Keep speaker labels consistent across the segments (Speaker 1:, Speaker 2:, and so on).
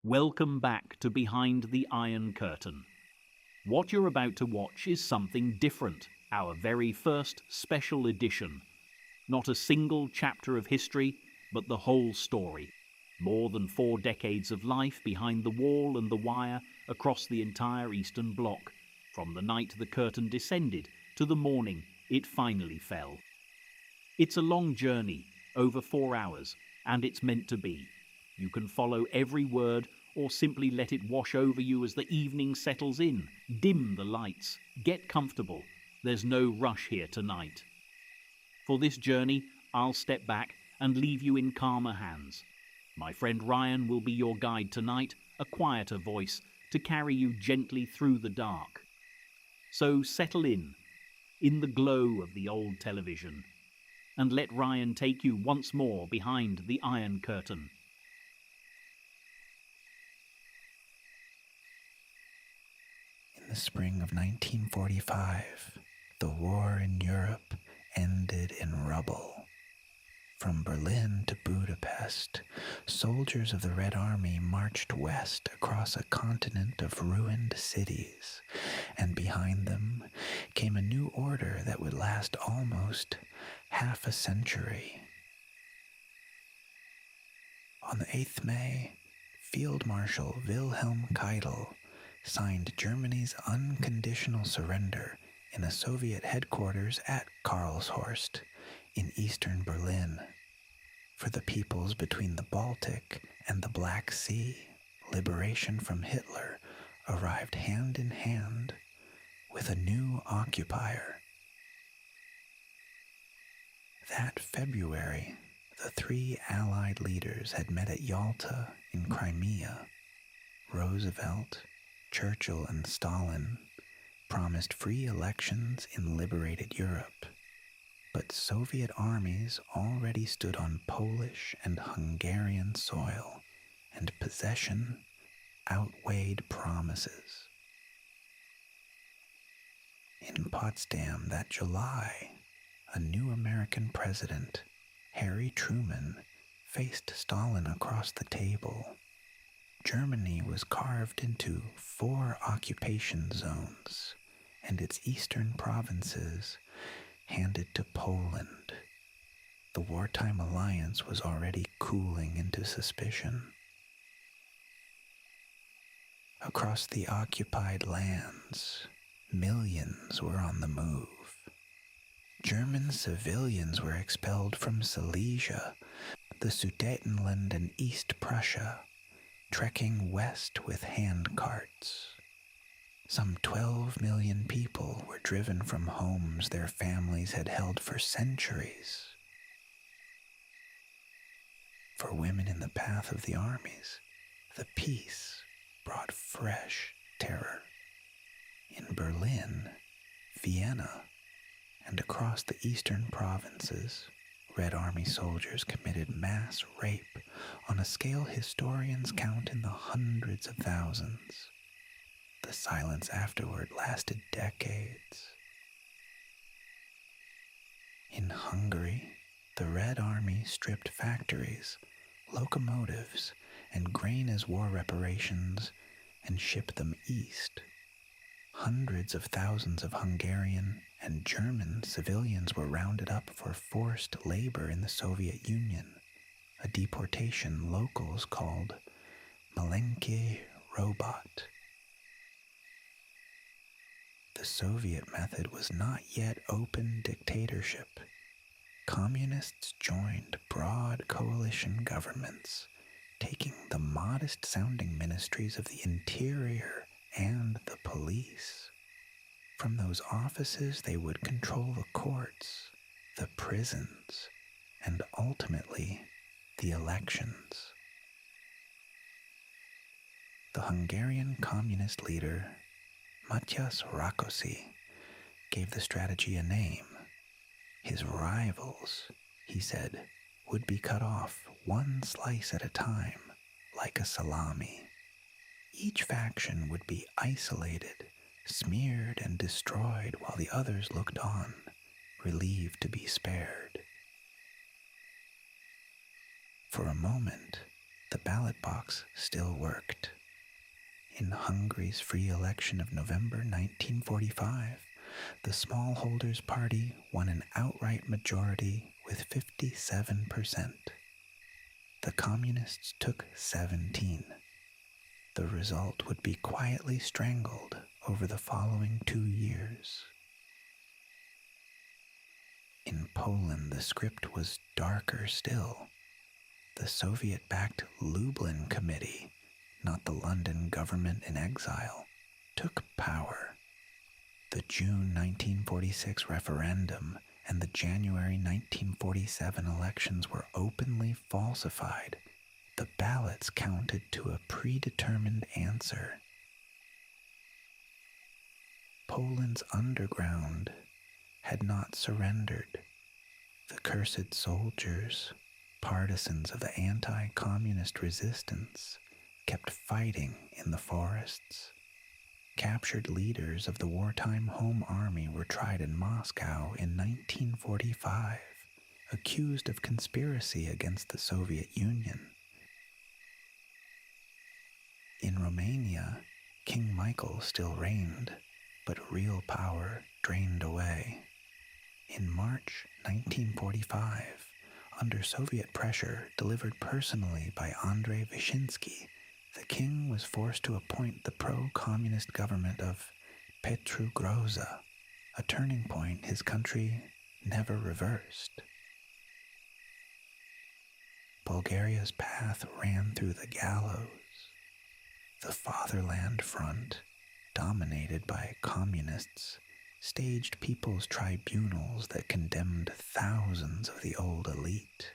Speaker 1: Welcome back to Behind the Iron Curtain. What you're about to watch is something different, our very first special edition. Not a single chapter of history, but the whole story. More than 4 decades of life behind the wall and the wire across the entire Eastern Bloc, from the night the curtain descended to the morning it finally fell. It's a long journey, over 4 hours, and it's meant to be. You can follow every word or simply let it wash over you as the evening settles in. Dim the lights. Get comfortable. There's no rush here tonight. For this journey, I'll step back and leave you in calmer hands. My friend Ryan will be your guide tonight, a quieter voice to carry you gently through the dark. So settle in the glow of the old television, and let Ryan take you once more behind the Iron Curtain.
Speaker 2: In the spring of 1945, the war in Europe ended in rubble. From Berlin to Budapest, soldiers of the Red Army marched west across a continent of ruined cities, and behind them came a new order that would last almost half a century. On the 8th May, Field Marshal Wilhelm Keitel signed Germany's unconditional surrender in a Soviet headquarters at Karlshorst in eastern Berlin. For the peoples between the Baltic and the Black Sea, liberation from Hitler arrived hand in hand with a new occupier. That February, the 3 Allied leaders had met at Yalta in Crimea. Roosevelt, Churchill, and Stalin promised free elections in liberated Europe, but Soviet armies already stood on Polish and Hungarian soil, and possession outweighed promises. In Potsdam that July, a new American president, Harry Truman, faced Stalin across the table. Germany was carved into 4 occupation zones, and its eastern provinces handed to Poland. The wartime alliance was already cooling into suspicion. Across the occupied lands, millions were on the move. German civilians were expelled from Silesia, the Sudetenland, and East Prussia, trekking west with hand carts. Some 12 million people were driven from homes their families had held for centuries. For women in the path of the armies, the peace brought fresh terror. In Berlin, Vienna, and across the eastern provinces, Red Army soldiers committed mass rape on a scale historians count in the hundreds of thousands. The silence afterward lasted decades. In Hungary, the Red Army stripped factories, locomotives, and grain as war reparations and shipped them east. Hundreds of thousands of Hungarian and German civilians were rounded up for forced labor in the Soviet Union, a deportation locals called Malenki Robot. The Soviet method was not yet open dictatorship. Communists joined broad coalition governments, taking the modest-sounding ministries of the interior and the police. From those offices, they would control the courts, the prisons, and ultimately the elections. The Hungarian communist leader, Matyas Rákosi, gave the strategy a name. His rivals, he said, would be cut off one slice at a time, like a salami. Each faction would be isolated, smeared, and destroyed while the others looked on, relieved to be spared. For a moment, the ballot box still worked. In Hungary's free election of November 1945, the Smallholders Party won an outright majority with 57%. The Communists took 17. The result would be quietly strangled over the following 2 years. In Poland, the script was darker still. The Soviet-backed Lublin Committee, not the London government in exile, took power. The June 1946 referendum and the January 1947 elections were openly falsified. The ballots counted to a predetermined answer. Poland's underground had not surrendered. The cursed soldiers, partisans of the anti-communist resistance, kept fighting in the forests. Captured leaders of the wartime Home Army were tried in Moscow in 1945, accused of conspiracy against the Soviet Union. In Romania, King Michael still reigned, but real power drained away. In March 1945, under Soviet pressure delivered personally by Andrei Vyshinsky, the king was forced to appoint the pro-communist government of Petru Groza, a turning point his country never reversed. Bulgaria's path ran through the gallows. The Fatherland Front, dominated by communists, staged people's tribunals that condemned thousands of the old elite.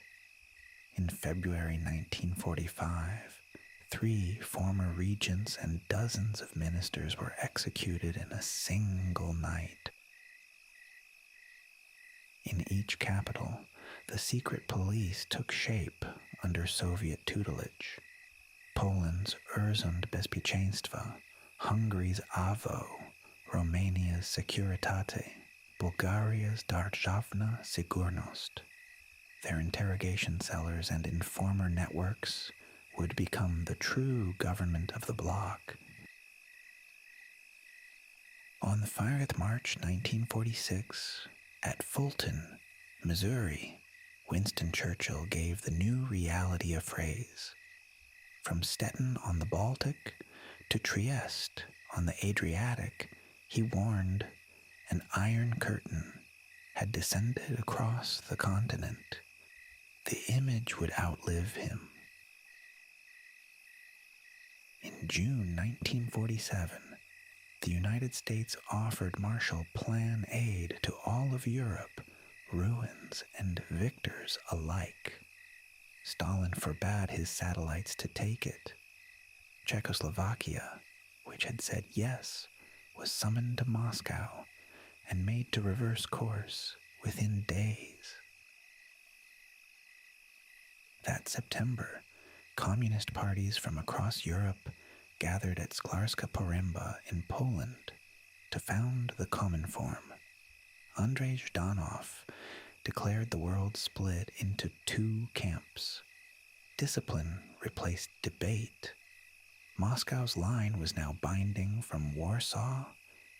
Speaker 2: In February 1945, 3 former regents and dozens of ministers were executed in a single night. In each capital, the secret police took shape under Soviet tutelage. Poland's Urząd Bezpieczeństwa, Hungary's AVO, Romania's Securitate, Bulgaria's Državna Sigurnost. Their interrogation cellars and informer networks would become the true government of the bloc. On the 5th March 1946, at Fulton, Missouri, Winston Churchill gave the new reality a phrase. From Stettin on the Baltic to Trieste on the Adriatic, he warned, an iron curtain had descended across the continent. The image would outlive him. In June 1947, the United States offered Marshall Plan aid to all of Europe, ruins and victors alike. Stalin forbade his satellites to take it. Czechoslovakia, which had said yes, was summoned to Moscow and made to reverse course within days. That September, communist parties from across Europe gathered at Szklarska Poręba in Poland to found the Cominform. Andrzej Zhdanov declared the world split into 2 camps. Discipline replaced debate. Moscow's line was now binding from Warsaw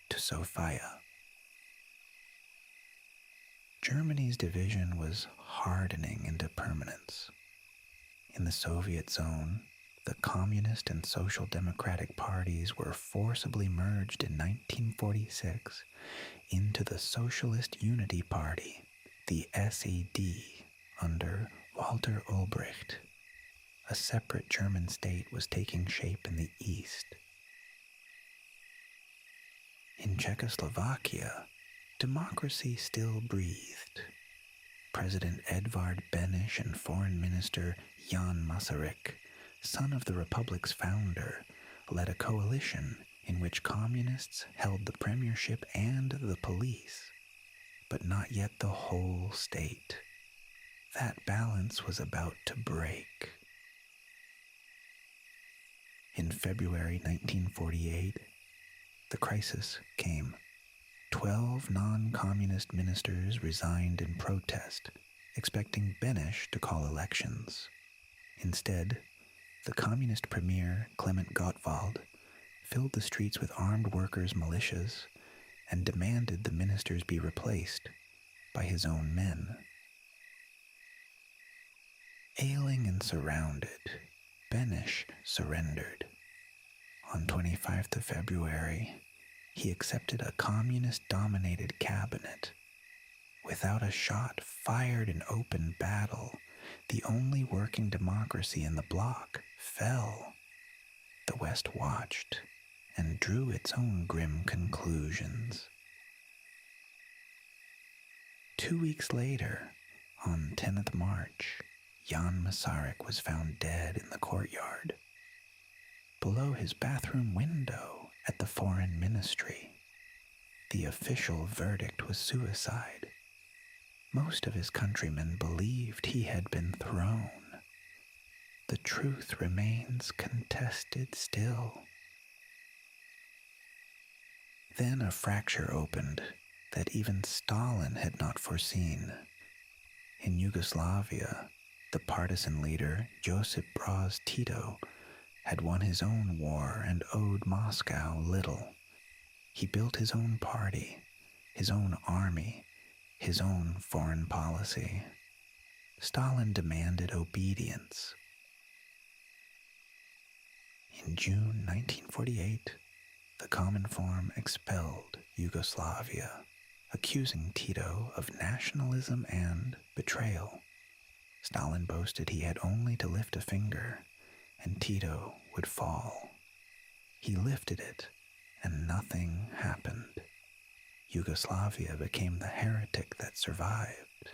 Speaker 2: to Sofia. Germany's division was hardening into permanence. In the Soviet zone, the Communist and Social Democratic parties were forcibly merged in 1946 into the Socialist Unity Party, the SED, under Walter Ulbricht. A separate German state was taking shape in the east. In Czechoslovakia, democracy still breathed. President Edvard Beneš and Foreign Minister Jan Masaryk, son of the republic's founder, led a coalition in which communists held the premiership and the police, but not yet the whole state. That balance was about to break. In February 1948, the crisis came. 12 non-communist ministers resigned in protest, expecting Beneš to call elections. Instead, the communist premier, Clement Gottwald, filled the streets with armed workers' militias and demanded the ministers be replaced by his own men. Ailing and surrounded, Benish surrendered. On 25th of February, he accepted a communist-dominated cabinet. Without a shot fired in open battle, the only working democracy in the bloc fell. The West watched and drew its own grim conclusions. 2 weeks later, on 10th March, Jan Masaryk was found dead in the courtyard, below his bathroom window at the Foreign Ministry. The official verdict was suicide. Most of his countrymen believed he had been thrown. The truth remains contested still. Then a fracture opened that even Stalin had not foreseen. In Yugoslavia, the partisan leader Josip Broz Tito had won his own war and owed Moscow little. He built his own party, his own army, his own foreign policy. Stalin demanded obedience. In June 1948, the Cominform expelled Yugoslavia, accusing Tito of nationalism and betrayal. Stalin boasted he had only to lift a finger, and Tito would fall. He lifted it, and nothing happened. Yugoslavia became the heretic that survived.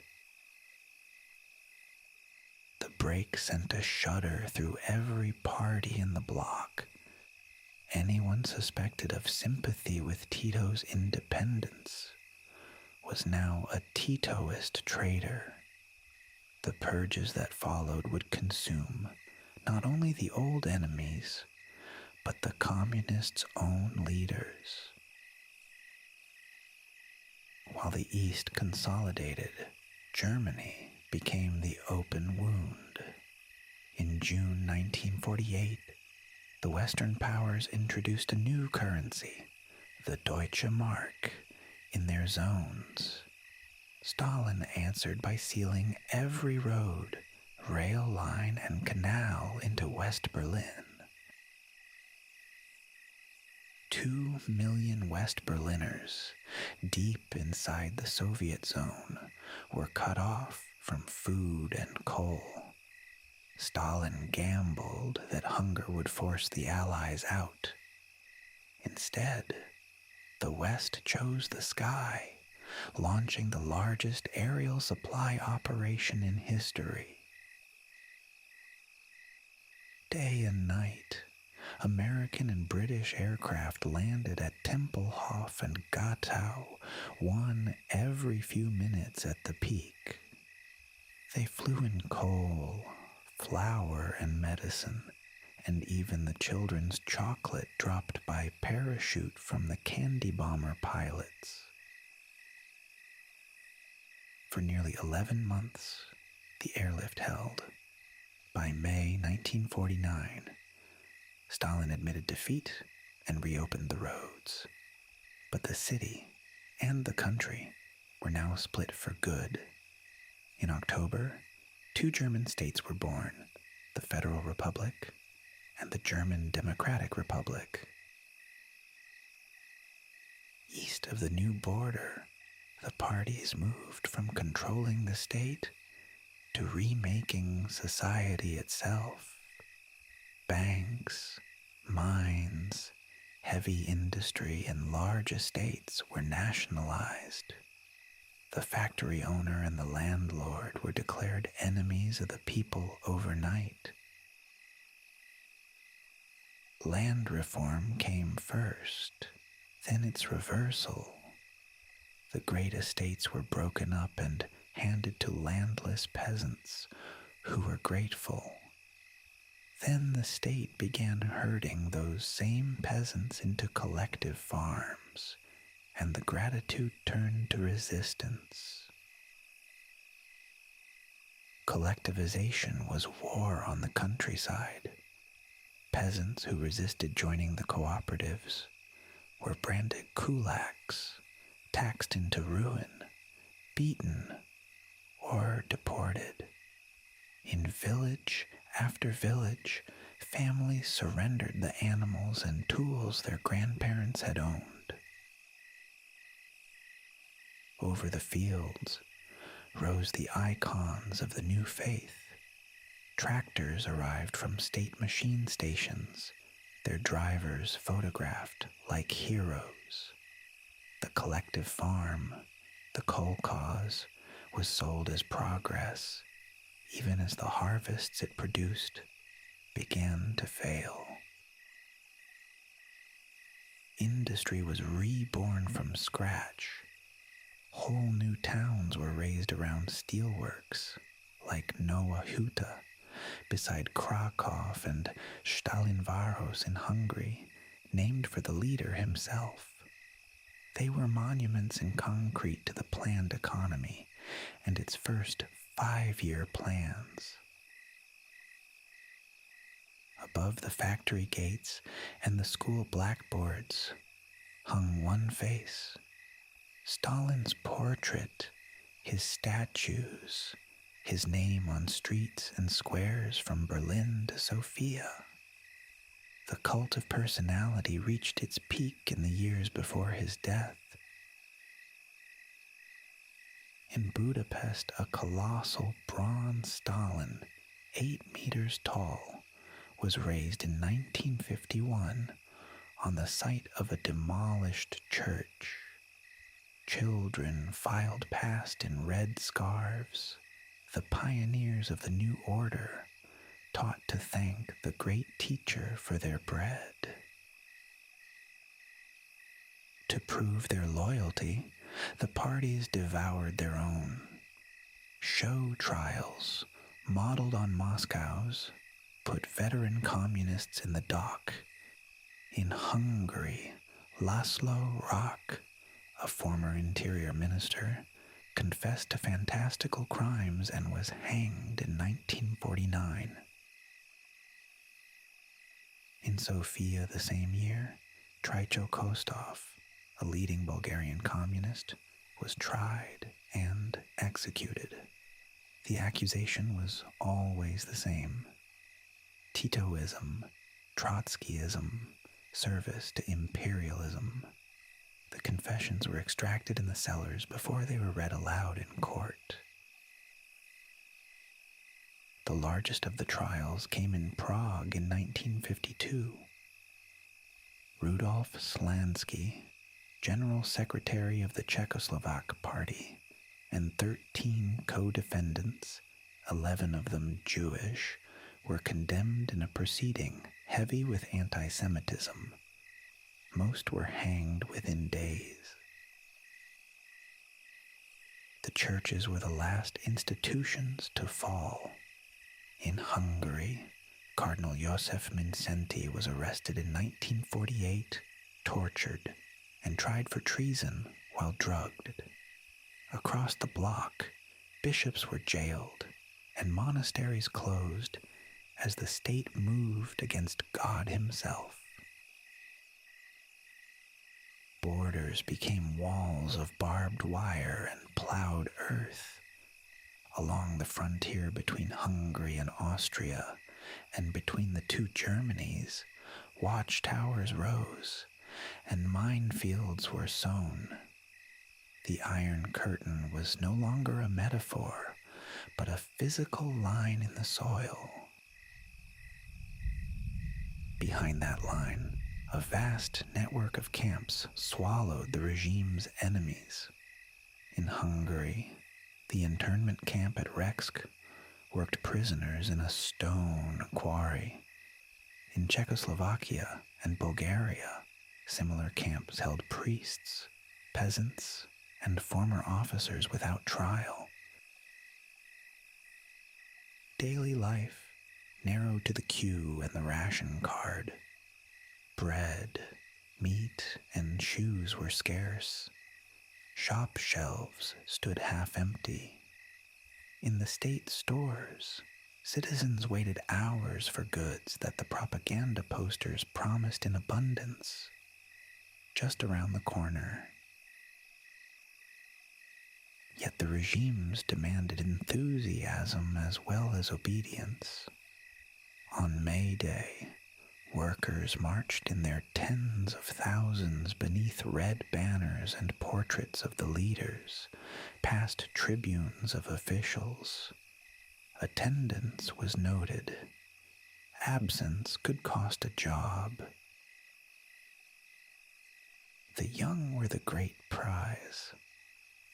Speaker 2: The break sent a shudder through every party in the bloc. Anyone suspected of sympathy with Tito's independence was now a Titoist traitor. The purges that followed would consume not only the old enemies, but the communists' own leaders. While the East consolidated, Germany became the open wound. In June 1948, the Western powers introduced a new currency, the Deutsche Mark, in their zones. Stalin answered by sealing every road, rail line, and canal into West Berlin. 2 million West Berliners, deep inside the Soviet zone, were cut off from food and coal. Stalin gambled that hunger would force the Allies out. Instead, the West chose the sky, launching the largest aerial supply operation in history. Day and night, American and British aircraft landed at Tempelhof and Gatow, one every few minutes at the peak. They flew in coal, flour, and medicine, and even the children's chocolate dropped by parachute from the candy bomber pilots. For nearly 11 months, the airlift held. By May 1949, Stalin admitted defeat and reopened the roads. But the city and the country were now split for good. In October, 2 German states were born, the Federal Republic and the German Democratic Republic. East of the new border, the parties moved from controlling the state to remaking society itself. Banks, mines, heavy industry, and large estates were nationalized. The factory owner and the landlord were declared enemies of the people overnight. Land reform came first, then its reversal. The great estates were broken up and handed to landless peasants who were grateful. Then the state began herding those same peasants into collective farms, and the gratitude turned to resistance. Collectivization was war on the countryside. Peasants who resisted joining the cooperatives were branded kulaks, taxed into ruin, beaten, or deported. In village after village, families surrendered the animals and tools their grandparents had owned. Over the fields rose the icons of the new faith. Tractors arrived from state machine stations, their drivers photographed like heroes. The collective farm, the kolkhoz, was sold as progress, even as the harvests it produced began to fail. Industry was reborn from scratch. Whole new towns were raised around steelworks, like Nowa Huta, beside Krakow and Stalinvaros in Hungary, named for the leader himself. They were monuments in concrete to the planned economy and its first 5-year plans. Above the factory gates and the school blackboards hung one face, Stalin's portrait, his statues, his name on streets and squares from Berlin to Sofia. The cult of personality reached its peak in the years before his death. In Budapest, a colossal bronze Stalin, 8 meters tall, was raised in 1951 on the site of a demolished church. Children filed past in red scarves, the pioneers of the new order, taught to thank the great teacher for their bread. To prove their loyalty, the parties devoured their own. Show trials, modeled on Moscow's, put veteran communists in the dock. In Hungary, Laszlo Rock, a former interior minister, confessed to fantastical crimes and was hanged in 1949. In Sofia the same year, Traicho Kostov, a leading Bulgarian communist, was tried and executed. The accusation was always the same: Titoism, Trotskyism, service to imperialism. The confessions were extracted in the cellars before they were read aloud in court. The largest of the trials came in Prague in 1952. Rudolf Slansky, General Secretary of the Czechoslovak Party, and 13 co-defendants, 11 of them Jewish, were condemned in a proceeding heavy with anti-Semitism. Most were hanged within days. The churches were the last institutions to fall. In Hungary, Cardinal Joseph Mindszenty was arrested in 1948, tortured, and tried for treason while drugged. Across the bloc, bishops were jailed and monasteries closed as the state moved against God himself. Borders became walls of barbed wire and plowed earth. Along the frontier between Hungary and Austria, and between the two Germanys, watchtowers rose, and minefields were sown. The Iron Curtain was no longer a metaphor, but a physical line in the soil. Behind that line, a vast network of camps swallowed the regime's enemies. In Hungary, the internment camp at Rexk worked prisoners in a stone quarry. In Czechoslovakia and Bulgaria, similar camps held priests, peasants, and former officers without trial. Daily life narrowed to the queue and the ration card. Bread, meat, and shoes were scarce. Shop shelves stood half empty. In the state stores, Citizens waited hours for goods that the propaganda posters promised in abundance just around the corner. Yet the regimes demanded enthusiasm as well as obedience. On May Day, workers marched in their tens of thousands beneath red banners and portraits of the leaders, past tribunes of officials. Attendance was noted. Absence could cost a job. The young were the great prize.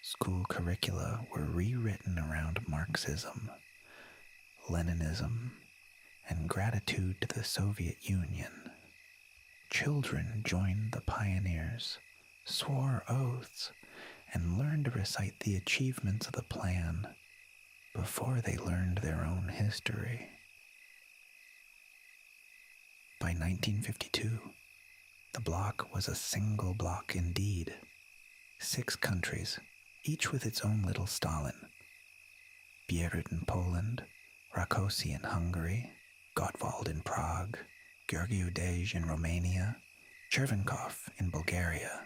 Speaker 2: School curricula were rewritten around Marxism, Leninism, and gratitude to the Soviet Union. Children joined the pioneers, swore oaths, and learned to recite the achievements of the plan before they learned their own history. By 1952, the bloc was a single bloc indeed. 6 countries, each with its own little Stalin. Bierut in Poland, Rákóczi in Hungary, Gottwald in Prague, Gheorghiu Dej in Romania, Chervenkov in Bulgaria,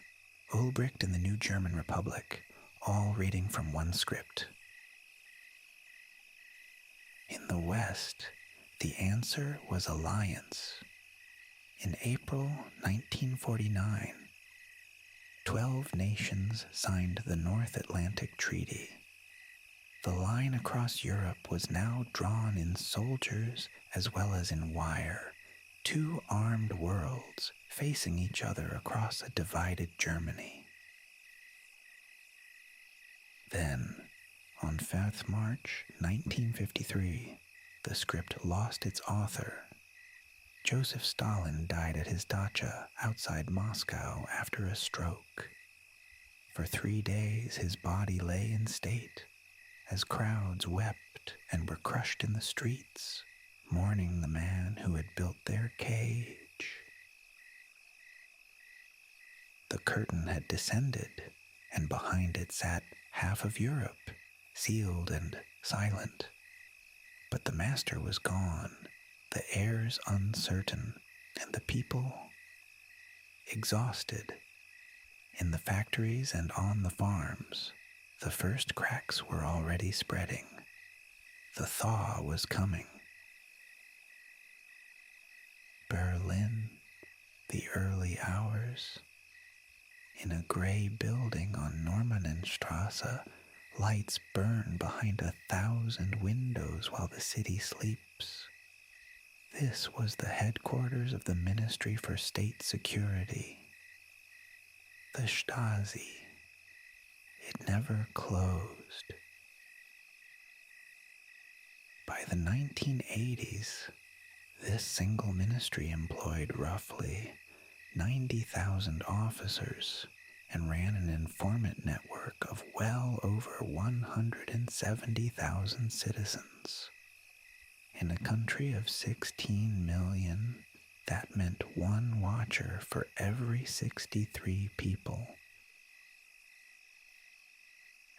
Speaker 2: Ulbricht in the new German Republic, all reading from one script. In the West, the answer was alliance. In April 1949, 12 nations signed the North Atlantic Treaty. The line across Europe was now drawn in soldiers as well as in wire, 2 armed worlds facing each other across a divided Germany. Then, on 5th March 1953, the script lost its author. Joseph Stalin died at his dacha outside Moscow after a stroke. For 3 days his body lay in state, as crowds wept and were crushed in the streets, mourning the man who had built their cage. The curtain had descended, and behind it sat half of Europe, sealed and silent. But the master was gone, the heirs uncertain, and the people exhausted. In the factories and on the farms, the first cracks were already spreading. The thaw was coming. Berlin, the early hours. In a gray building on Normannenstrasse, lights burn behind 1,000 windows while the city sleeps. This was the headquarters of the Ministry for State Security. The Stasi. It never closed. By the 1980s, this single ministry employed roughly 90,000 officers and ran an informant network of well over 170,000 citizens. In a country of 16 million, that meant 1 watcher for every 63 people.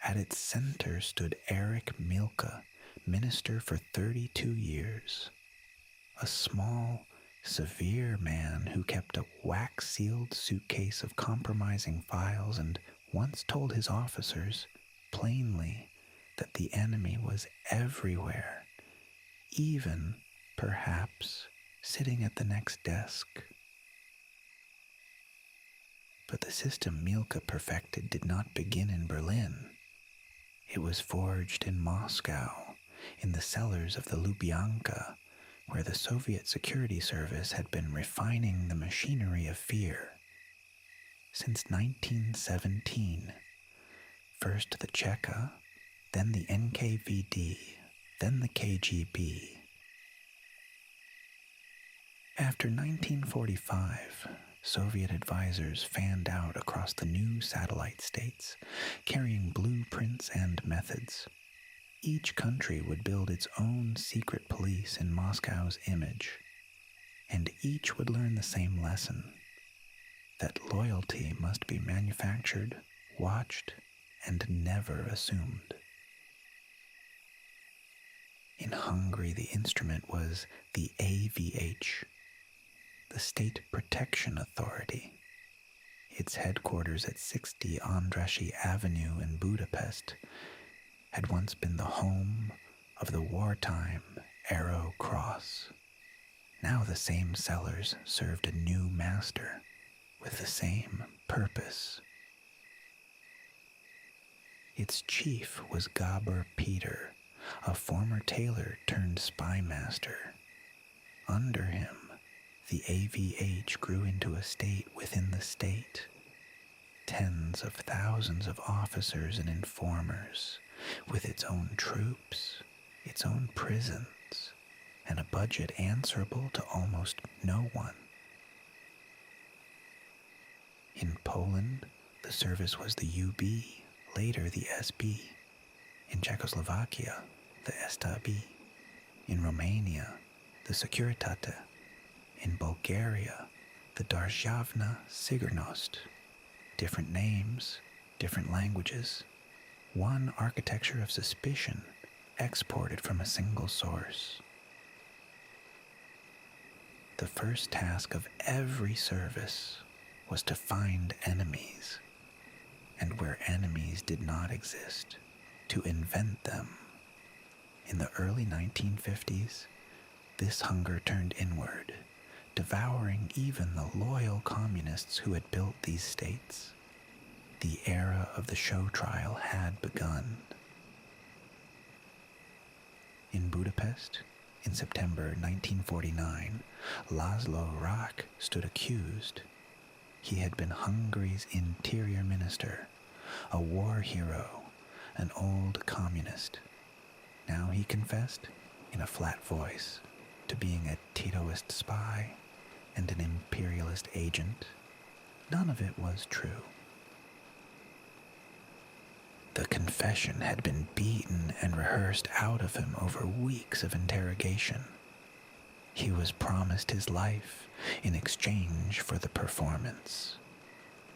Speaker 2: At its center stood Erich Mielke, minister for 32 years. A small, severe man who kept a wax-sealed suitcase of compromising files and once told his officers, plainly, that the enemy was everywhere, even, perhaps, sitting at the next desk. But the system Mielke perfected did not begin in Berlin. It was forged in Moscow, in the cellars of the Lubyanka, where the Soviet Security Service had been refining the machinery of fear. Since 1917, first the Cheka, then the NKVD, then the KGB. After 1945, Soviet advisors fanned out across the new satellite states, carrying blueprints and methods. Each country would build its own secret police in Moscow's image, and each would learn the same lesson, that loyalty must be manufactured, watched, and never assumed. In Hungary, the instrument was the AVH, the State Protection Authority. Its headquarters at 60 Andrássy Avenue in Budapest had once been the home of the wartime Arrow Cross. Now the same cellars served a new master with the same purpose. Its chief was Gabor Peter, a former tailor turned spy master. Under him, the AVH grew into a state within the state. Tens of thousands of officers and informers, with its own troops, its own prisons, and a budget answerable to almost no one. In Poland, the service was the UB, later the SB. In Czechoslovakia, the STB. In Romania, the Securitate. In Bulgaria, the Državna Sigurnost. Different names, different languages, one architecture of suspicion exported from a single source. The first task of every service was to find enemies, and where enemies did not exist, to invent them. In the early 1950s, this hunger turned inward, devouring even the loyal communists who had built these states. The era of the show trial had begun. In Budapest, in September 1949, Laszlo Rak stood accused. He had been Hungary's interior minister, a war hero, an old communist. Now he confessed, in a flat voice, to being a Titoist spy and an imperialist agent. None of it was true. The confession had been beaten and rehearsed out of him over weeks of interrogation. He was promised his life in exchange for the performance.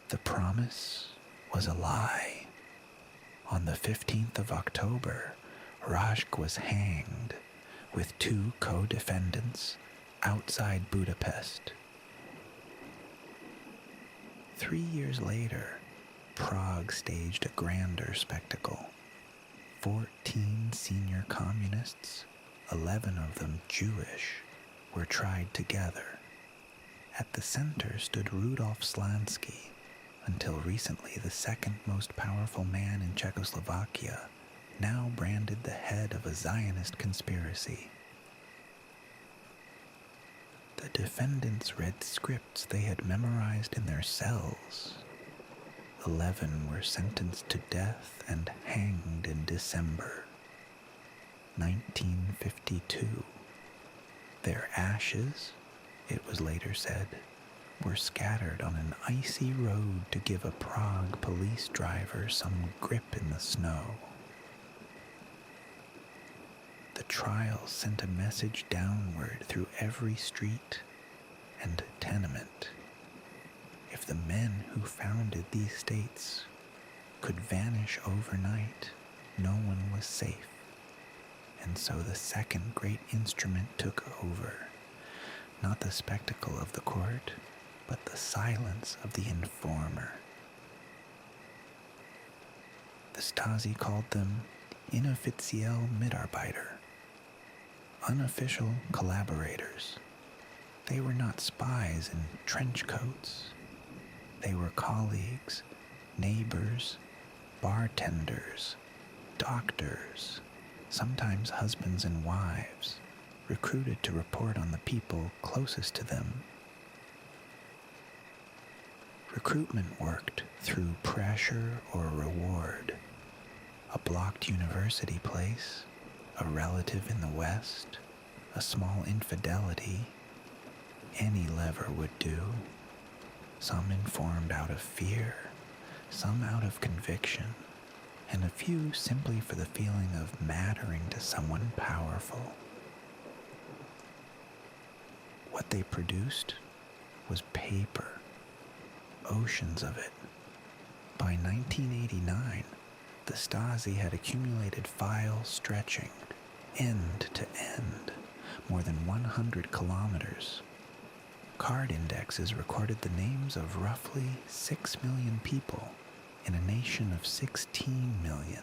Speaker 2: The promise was a lie. On the 15th of October, Rajk was hanged with 2 co-defendants outside Budapest. 3 years later, Prague staged a grander spectacle. 14 senior communists, 11 of them Jewish, were tried together. At the center stood Rudolf Slansky, until recently the second most powerful man in Czechoslovakia, now branded the head of a Zionist conspiracy. The defendants read scripts they had memorized in their cells. 11 were sentenced to death and hanged in December 1952. Their ashes, it was later said, were scattered on an icy road to give a Prague police driver some grip in the snow. The trial sent a message downward through every street and tenement. If the men who founded these states could vanish overnight, no one was safe. And so the second great instrument took over, not the spectacle of the court, but the silence of the informer. The Stasi called them inoffiziell Mitarbeiter, unofficial collaborators. They were not spies in trench coats. They were colleagues, neighbors, bartenders, doctors, sometimes husbands and wives, recruited to report on the people closest to them. Recruitment worked through pressure or reward. A blocked university place, a relative in the West, a small infidelity, any lever would do. Some informed out of fear, some out of conviction, and a few simply for the feeling of mattering to someone powerful. What they produced was paper, oceans of it. By 1989, the Stasi had accumulated files stretching end to end, more than 100 kilometers. Card indexes recorded the names of roughly 6 million people in a nation of 16 million.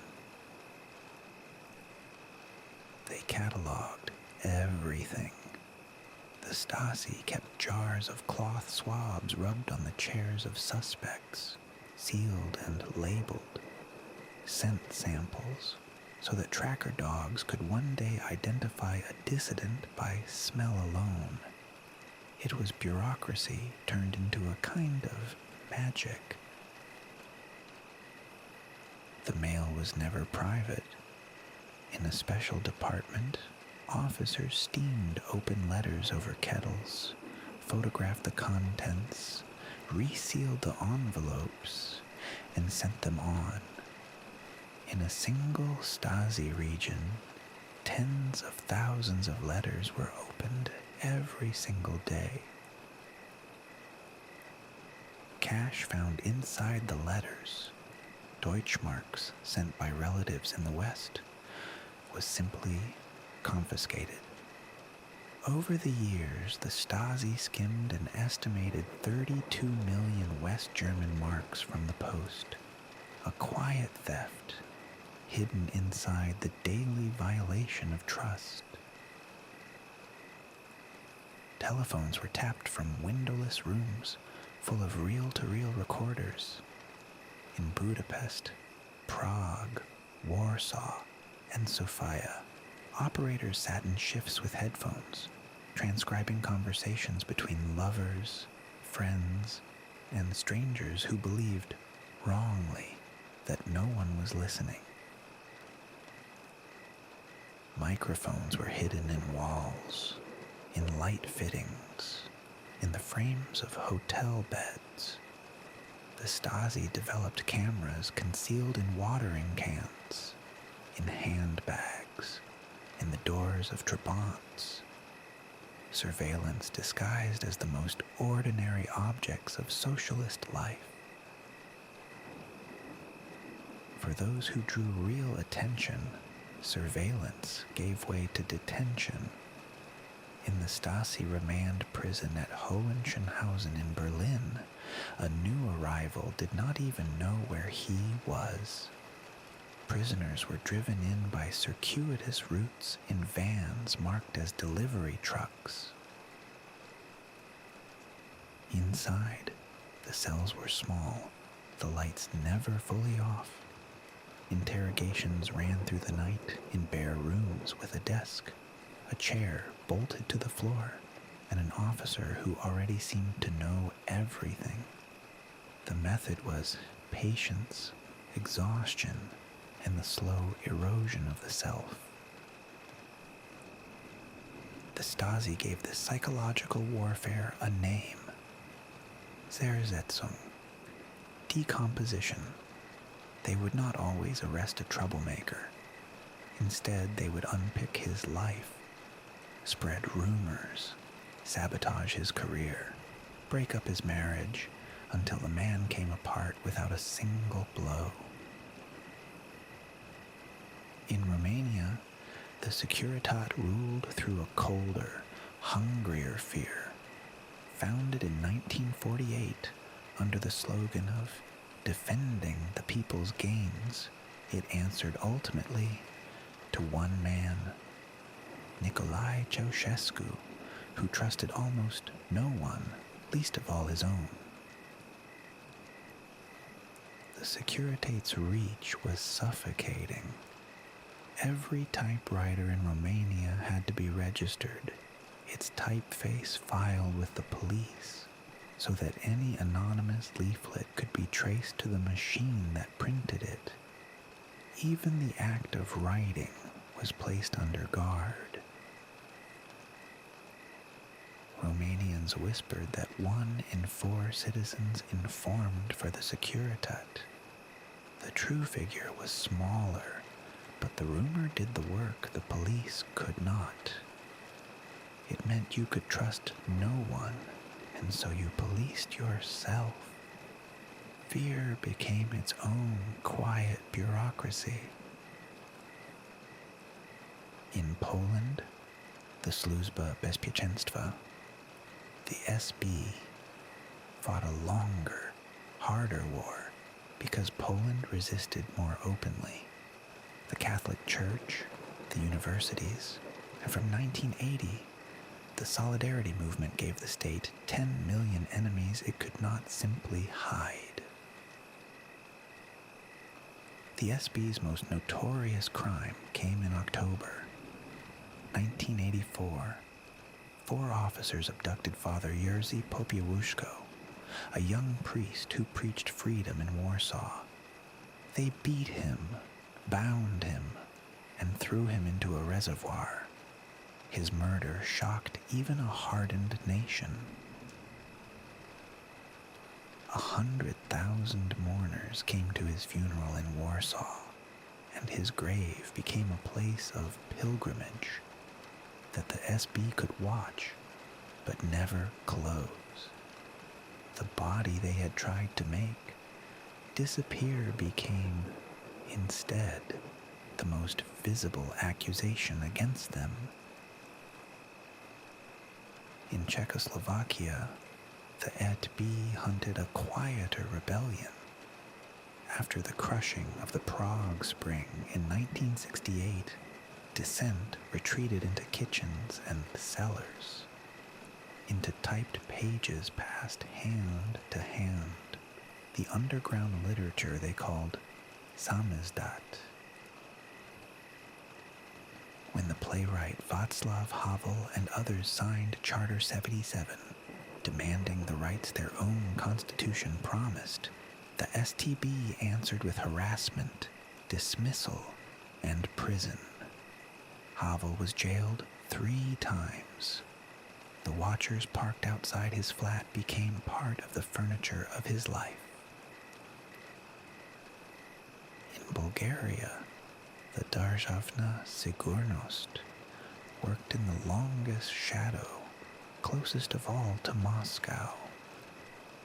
Speaker 2: They cataloged everything. The Stasi kept jars of cloth swabs rubbed on the chairs of suspects, sealed and labeled, scent samples, so that tracker dogs could one day identify a dissident by smell alone. It was bureaucracy turned into a kind of magic. The mail was never private. In a special department, officers steamed open letters over kettles, photographed the contents, resealed the envelopes, and sent them on. In a single Stasi region, tens of thousands of letters were opened every single day. Cash found inside the letters, Deutschmarks sent by relatives in the West, was simply confiscated. Over the years, the Stasi skimmed an estimated 32 million West German marks from the post, a quiet theft hidden inside the daily violation of trust. Telephones were tapped from windowless rooms full of reel-to-reel recorders. In Budapest, Prague, Warsaw, and Sofia, operators sat in shifts with headphones, transcribing conversations between lovers, friends, and strangers who believed, wrongly, that no one was listening. Microphones were hidden in walls, in light fittings, in the frames of hotel beds. The Stasi developed cameras concealed in watering cans, in handbags, in the doors of trabants. Surveillance disguised as the most ordinary objects of socialist life. For those who drew real attention, surveillance gave way to detention. In the Stasi remand prison at Hohenschönhausen in Berlin, a new arrival did not even know where he was. Prisoners were driven in by circuitous routes in vans marked as delivery trucks. Inside, the cells were small, the lights never fully off. Interrogations ran through the night in bare rooms with a desk, a chair bolted to the floor, and an officer who already seemed to know everything. The method was patience, exhaustion, and the slow erosion of the self. The Stasi gave this psychological warfare a name: Zersetzung, decomposition. They would not always arrest a troublemaker. Instead, they would unpick his life, spread rumors, sabotage his career, break up his marriage, until the man came apart without a single blow. In Romania, the Securitate ruled through a colder, hungrier fear. Founded in 1948 under the slogan of defending the people's gains, it answered ultimately to one man, Nicolae Ceausescu, who trusted almost no one, least of all his own. The Securitate's reach was suffocating. Every typewriter in Romania had to be registered, its typeface filed with the police, so that any anonymous leaflet could be traced to the machine that printed it. Even the act of writing was placed under guard. Romanians whispered that 1 in 4 citizens informed for the Securitate. The true figure was smaller, but the rumor did the work the police could not. It meant you could trust no one, and so you policed yourself. Fear became its own quiet bureaucracy. In Poland, the Służba Bezpieczeństwa, the SB, fought a longer, harder war because Poland resisted more openly. The Catholic Church, the universities, and from 1980, the Solidarity movement gave the state 10 million enemies it could not simply hide. The SB's most notorious crime came in October 1984. 4 officers abducted Father Jerzy Popiełuszko, a young priest who preached freedom in Warsaw. They beat him, bound him, and threw him into a reservoir. His murder shocked even a hardened nation. 100,000 mourners came to his funeral in Warsaw, and his grave became a place of pilgrimage that the SB could watch but never close. The body they had tried to make disappear became, instead, the most visible accusation against them. In Czechoslovakia, the SB hunted a quieter rebellion. After the crushing of the Prague Spring in 1968, dissent retreated into kitchens and cellars, into typed pages passed hand to hand, the underground literature they called samizdat. When the playwright Václav Havel and others signed Charter 77, demanding the rights their own constitution promised, the STB answered with harassment, dismissal, and prison. Havel was jailed 3 times. The watchers parked outside his flat became part of the furniture of his life. In Bulgaria, the Državna Sigurnost worked in the longest shadow, closest of all to Moscow.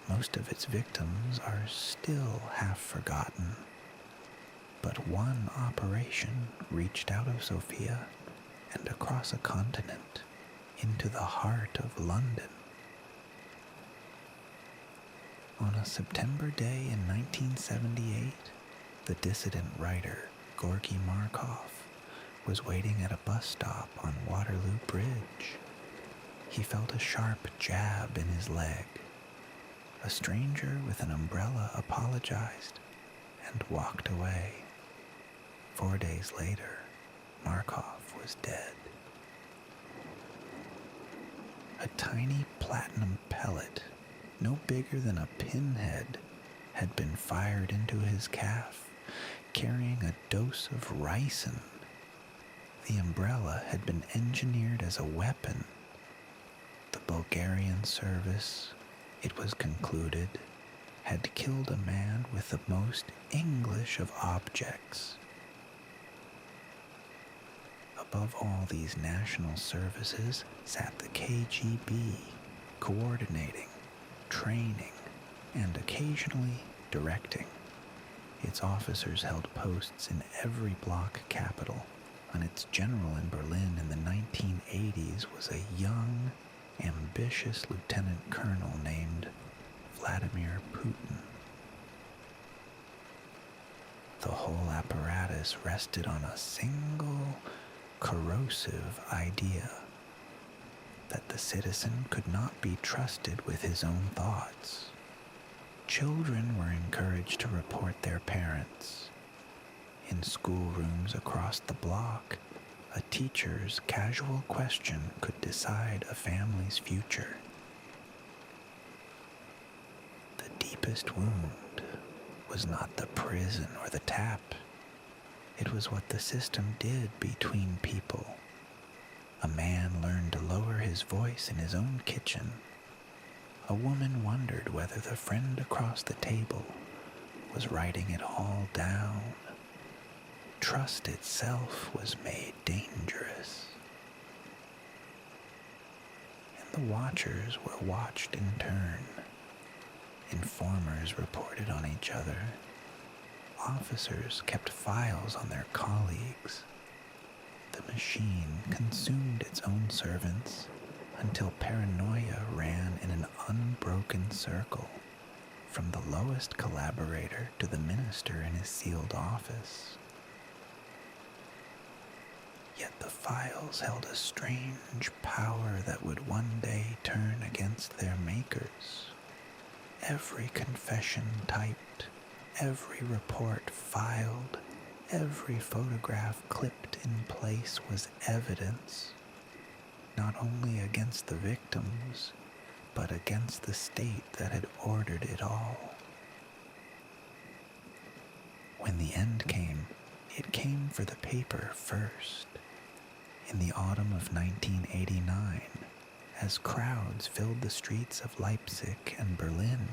Speaker 2: Most of its victims are still half forgotten, but one operation reached out of Sofia and across a continent into the heart of London. On a September day in 1978, the dissident writer Gorky Markov was waiting at a bus stop on Waterloo Bridge. He felt a sharp jab in his leg. A stranger with an umbrella apologized and walked away. 4 days later, Markov was dead. A tiny platinum pellet, no bigger than a pinhead, had been fired into his calf, carrying a dose of ricin. The umbrella had been engineered as a weapon. The Bulgarian service, it was concluded, had killed a man with the most English of objects. Above all these national services sat the KGB, coordinating, training, and occasionally directing. Its officers held posts in every bloc capital. On its general in Berlin in the 1980s was a young, ambitious lieutenant colonel named Vladimir Putin. The whole apparatus rested on a single, corrosive idea that the citizen could not be trusted with his own thoughts. Children were encouraged to report their parents. In schoolrooms across the block, a teacher's casual question could decide a family's future. The deepest wound was not the prison or the tap. It was what the system did between people. A man learned to lower his voice in his own kitchen. A woman wondered whether the friend across the table was writing it all down. Trust itself was made dangerous. And the watchers were watched in turn. Informers reported on each other. Officers kept files on their colleagues. The machine consumed its own servants until paranoia ran in an unbroken circle, from the lowest collaborator to the minister in his sealed office. Yet the files held a strange power that would one day turn against their makers. Every confession typed, every report filed, every photograph clipped in place was evidence, not only against the victims, but against the state that had ordered it all. When the end came, it came for the paper first. In the autumn of 1989, as crowds filled the streets of Leipzig and Berlin,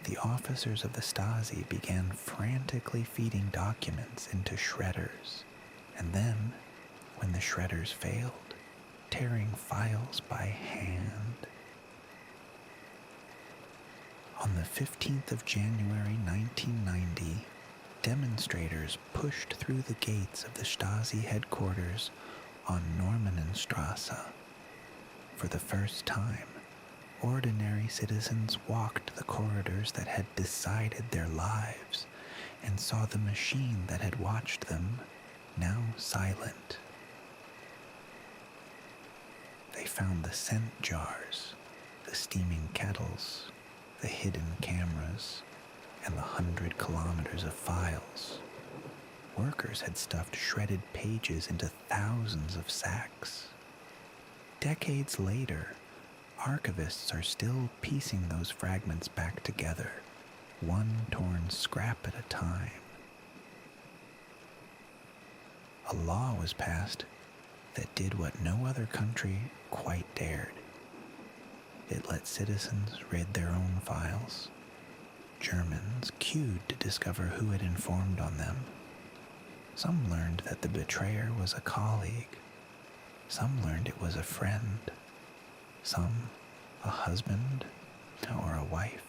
Speaker 2: the officers of the Stasi began frantically feeding documents into shredders, and then, when the shredders failed, tearing files by hand. On the 15th of January 1990, demonstrators pushed through the gates of the Stasi headquarters on Normanenstrasse. For the first time, ordinary citizens walked the corridors that had decided their lives and saw the machine that had watched them, now silent. They found the scent jars, the steaming kettles, the hidden cameras, and the 100 kilometers of files. Workers had stuffed shredded pages into thousands of sacks. Decades later, archivists are still piecing those fragments back together, one torn scrap at a time. A law was passed that did what no other country quite dared. It let citizens rid their own files. Germans queued to discover who had informed on them. Some learned that the betrayer was a colleague. Some learned it was a friend. Some a husband or a wife.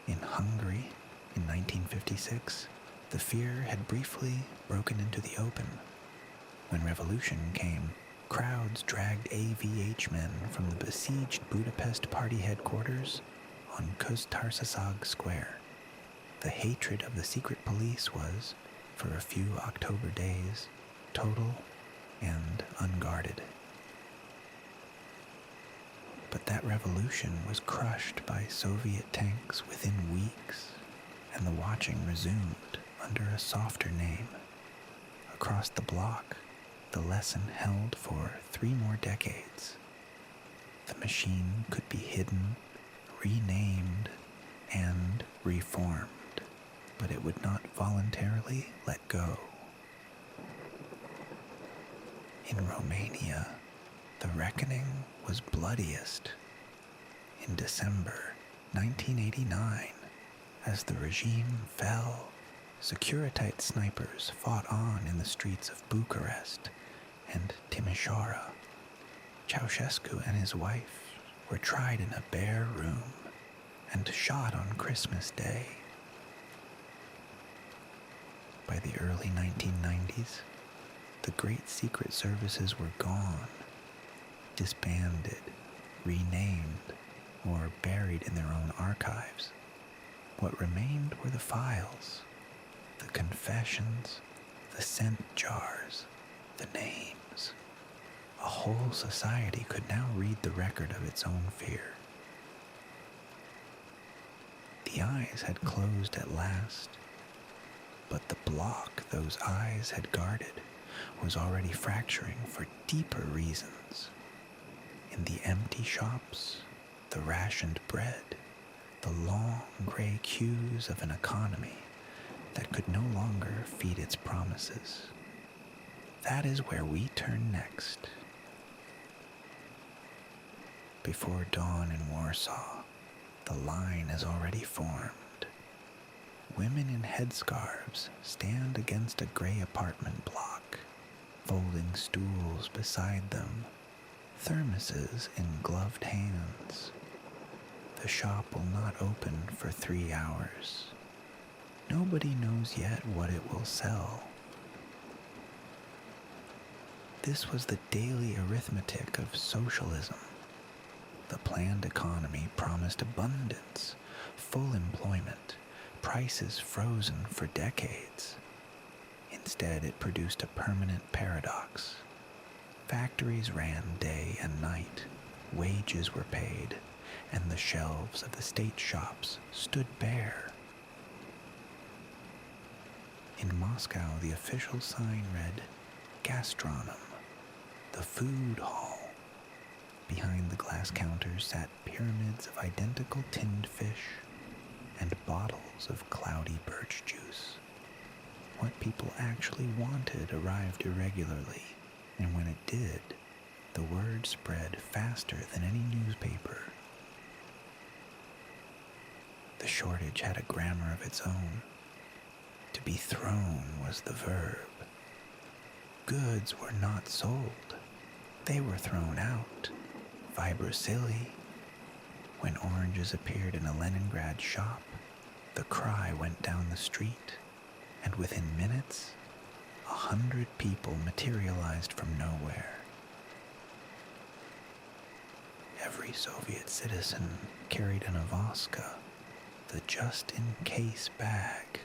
Speaker 2: In Hungary, in 1956, the fear had briefly broken into the open. When revolution came, crowds dragged AVH men from the besieged Budapest party headquarters on Köztársaság Square. The hatred of the secret police was, for a few October days, total and unguarded. But that revolution was crushed by Soviet tanks within weeks, and the watching resumed under a softer name. Across the bloc, the lesson held for 3 more decades. The machine could be hidden, renamed, and reformed, but it would not voluntarily let go. In Romania, the reckoning was bloodiest. In December 1989, as the regime fell, Securitite snipers fought on in the streets of Bucharest and Timișoara. Ceausescu and his wife were tried in a bare room and shot on Christmas Day. By the early 1990s, the great secret services were gone, disbanded, renamed, or buried in their own archives. What remained were the files, the confessions, the scent jars, the names. A whole society could now read the record of its own fear. The eyes had closed at last, but the block those eyes had guarded was already fracturing for deeper reasons. In the empty shops, the rationed bread, the long gray queues of an economy that could no longer feed its promises. That is where we turn next. Before dawn in Warsaw, the line is already formed. Women in headscarves stand against a gray apartment block, folding stools beside them, thermoses in gloved hands. The shop will not open for 3 hours. Nobody knows yet what it will sell. This was the daily arithmetic of socialism. The planned economy promised abundance, full employment, prices frozen for decades. Instead, it produced a permanent paradox. Factories ran day and night, wages were paid, and the shelves of the state shops stood bare. In Moscow, the official sign read, "Gastronom," the food hall. Behind the glass counters sat pyramids of identical tinned fish and bottles of cloudy birch juice. What people actually wanted arrived irregularly, and when it did, the word spread faster than any newspaper. The shortage had a grammar of its own. To be thrown was the verb. Goods were not sold. They were thrown out. Vibracilli. When oranges appeared in a Leningrad shop, the cry went down the street, and within minutes, 100 people materialized from nowhere. Every Soviet citizen carried an avoska, the just-in-case bag,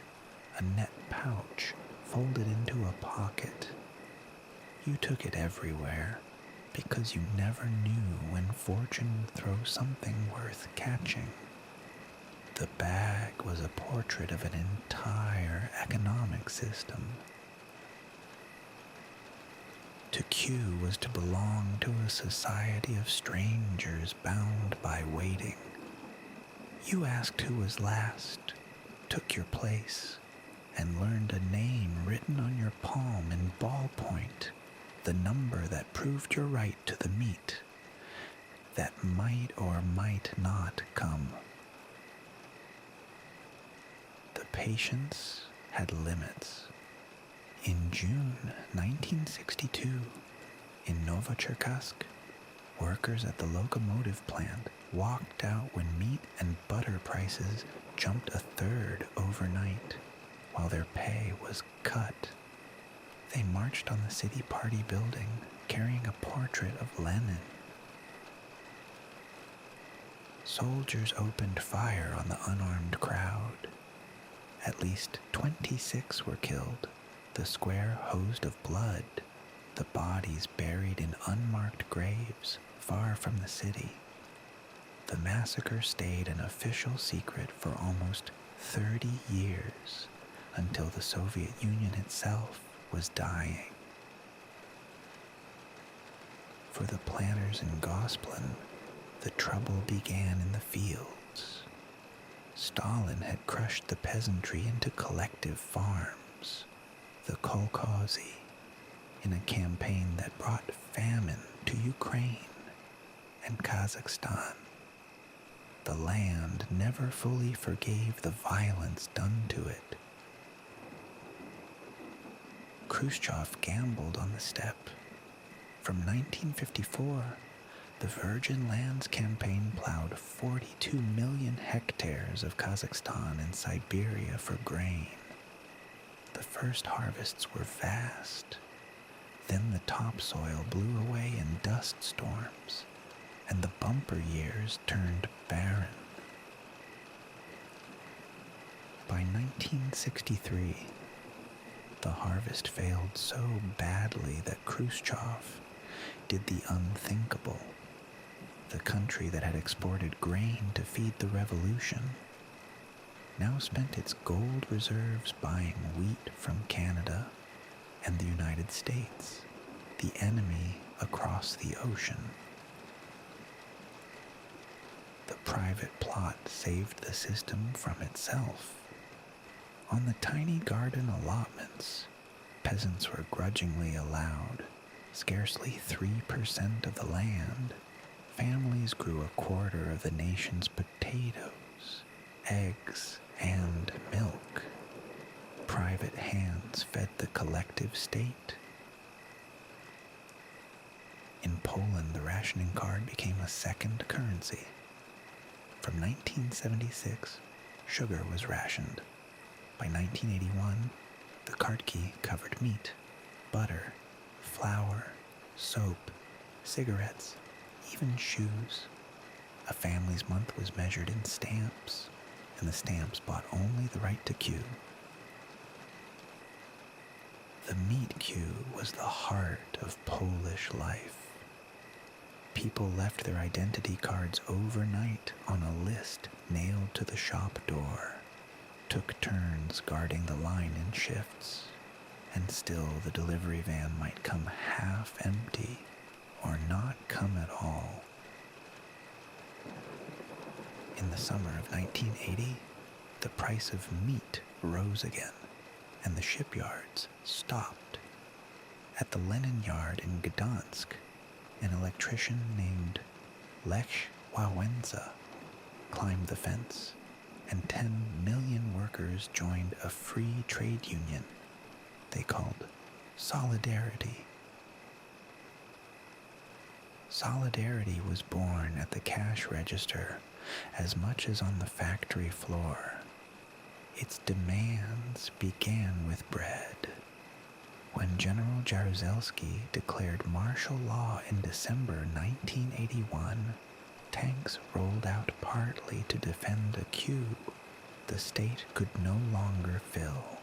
Speaker 2: a net pouch folded into a pocket. You took it everywhere because you never knew when fortune would throw something worth catching. The bag was a portrait of an entire economic system. To queue was to belong to a society of strangers bound by waiting. You asked who was last, took your place, and learned a name written on your palm in ballpoint, the number that proved your right to the meat that might or might not come. The patience had limits. In June 1962, in Novocherkassk, workers at the locomotive plant walked out when meat and butter prices jumped a third overnight, while their pay was cut. They marched on the city party building, carrying a portrait of Lenin. Soldiers opened fire on the unarmed crowd. At least 26 were killed, the square hosed of blood, the bodies buried in unmarked graves far from the city. The massacre stayed an official secret for almost 30 years, until the Soviet Union itself was dying. For the planters in Gosplan, the trouble began in the fields. Stalin had crushed the peasantry into collective farms, the kolkhozy, in a campaign that brought famine to Ukraine and Kazakhstan. The land never fully forgave the violence done to it. Khrushchev gambled on the steppe. From 1954, the Virgin Lands campaign plowed 42 million hectares of Kazakhstan and Siberia for grain. The first harvests were vast. Then the topsoil blew away in dust storms, and the bumper years turned barren. By 1963, the harvest failed so badly that Khrushchev did the unthinkable. The country that had exported grain to feed the revolution now spent its gold reserves buying wheat from Canada and the United States, the enemy across the ocean. The private plot saved the system from itself. On the tiny garden allotments, peasants were grudgingly allowed scarcely 3% of the land. Families grew a quarter of the nation's potatoes, eggs, and milk. Private hands fed the collective state. In Poland, the rationing card became a second currency. From 1976, sugar was rationed. By 1981, the kartki covered meat, butter, flour, soap, cigarettes, even shoes. A family's month was measured in stamps, and the stamps bought only the right to queue. The meat queue was the heart of Polish life. People left their identity cards overnight on a list nailed to the shop door, took turns guarding the line in shifts, and still the delivery van might come half empty or not come at all. In the summer of 1980, the price of meat rose again, and the shipyards stopped. At the Lenin Yard in Gdansk, an electrician named Lech Wałęsa climbed the fence, and 10 million workers joined a free trade union they called Solidarity. Solidarity was born at the cash register as much as on the factory floor. Its demands began with bread. When General Jaruzelski declared martial law in December 1981, tanks rolled out partly to defend a queue the state could no longer fill.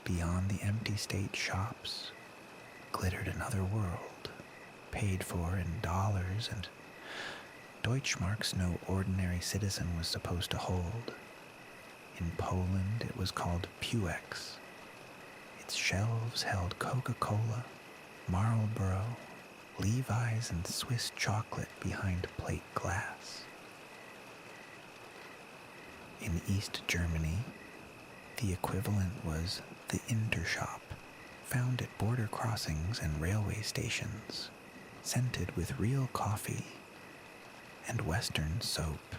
Speaker 2: Beyond the empty state shops glittered another world, paid for in dollars and Deutschmarks no ordinary citizen was supposed to hold. In Poland, it was called Puex. Its shelves held Coca-Cola, Marlboro, Levi's, and Swiss chocolate behind plate glass. In East Germany, the equivalent was the Intershop, found at border crossings and railway stations, scented with real coffee and Western soap.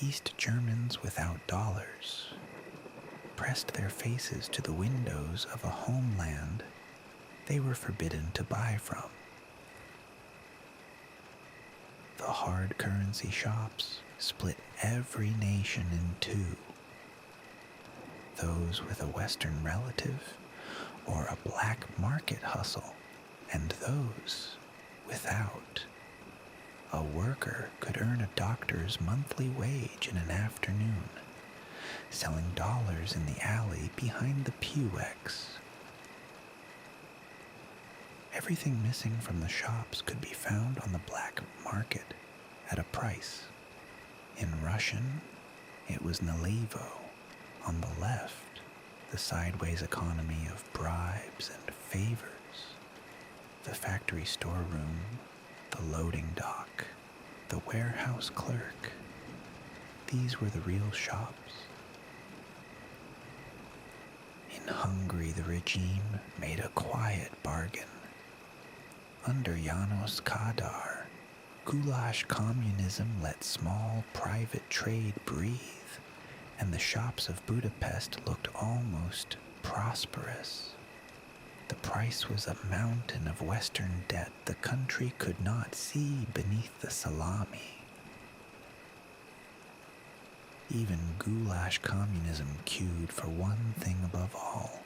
Speaker 2: East Germans without dollars pressed their faces to the windows of a homeland they were forbidden to buy from. The hard currency shops split every nation in two. Those with a Western relative or a black market hustle, and those without. A worker could earn a doctor's monthly wage in an afternoon, selling dollars in the alley behind the Puex. Everything missing from the shops could be found on the black market at a price. In Russian, it was Nalevo. On the left, the sideways economy of bribes and favors. The factory storeroom, the loading dock, the warehouse clerk. These were the real shops. In Hungary, the regime made a quiet bargain. Under János Kadar, goulash communism let small private trade breathe, and the shops of Budapest looked almost prosperous. The price was a mountain of Western debt the country could not see beneath the salami. Even goulash communism queued for one thing above all: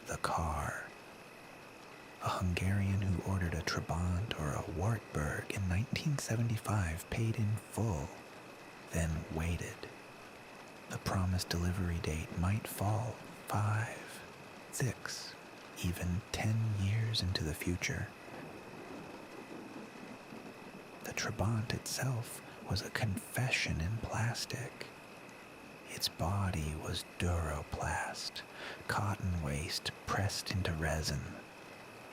Speaker 2: the car. A Hungarian who ordered a Trabant or a Wartburg in 1975 paid in full, then waited. The promised delivery date might fall 5, 6, even 10 years into the future. The Trabant itself was a confession in plastic. Its body was duroplast, cotton waste pressed into resin.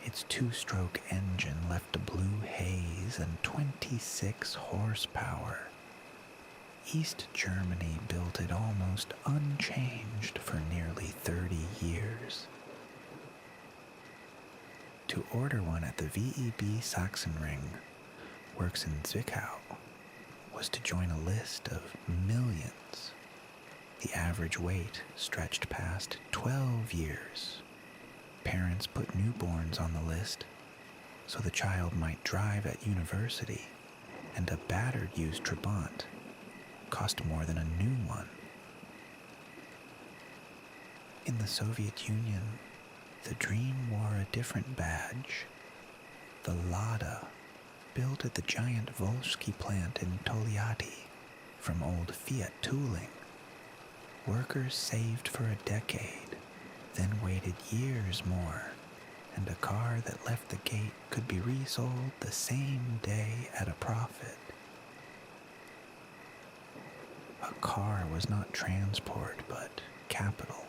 Speaker 2: Its two-stroke engine left a blue haze and 26 horsepower. East Germany built it almost unchanged for nearly 30 years. To order one at the VEB Sachsenring, works in Zwickau, was to join a list of millions. The average wait stretched past 12 years. Parents put newborns on the list so the child might drive at university, and a battered used Trabant cost more than a new one. In the Soviet Union, the dream wore a different badge. The Lada, built at the giant Volsky plant in Togliatti from old Fiat tooling. Workers saved for a decade, then waited years more, and a car that left the gate could be resold the same day at a profit. A car was not transport, but capital,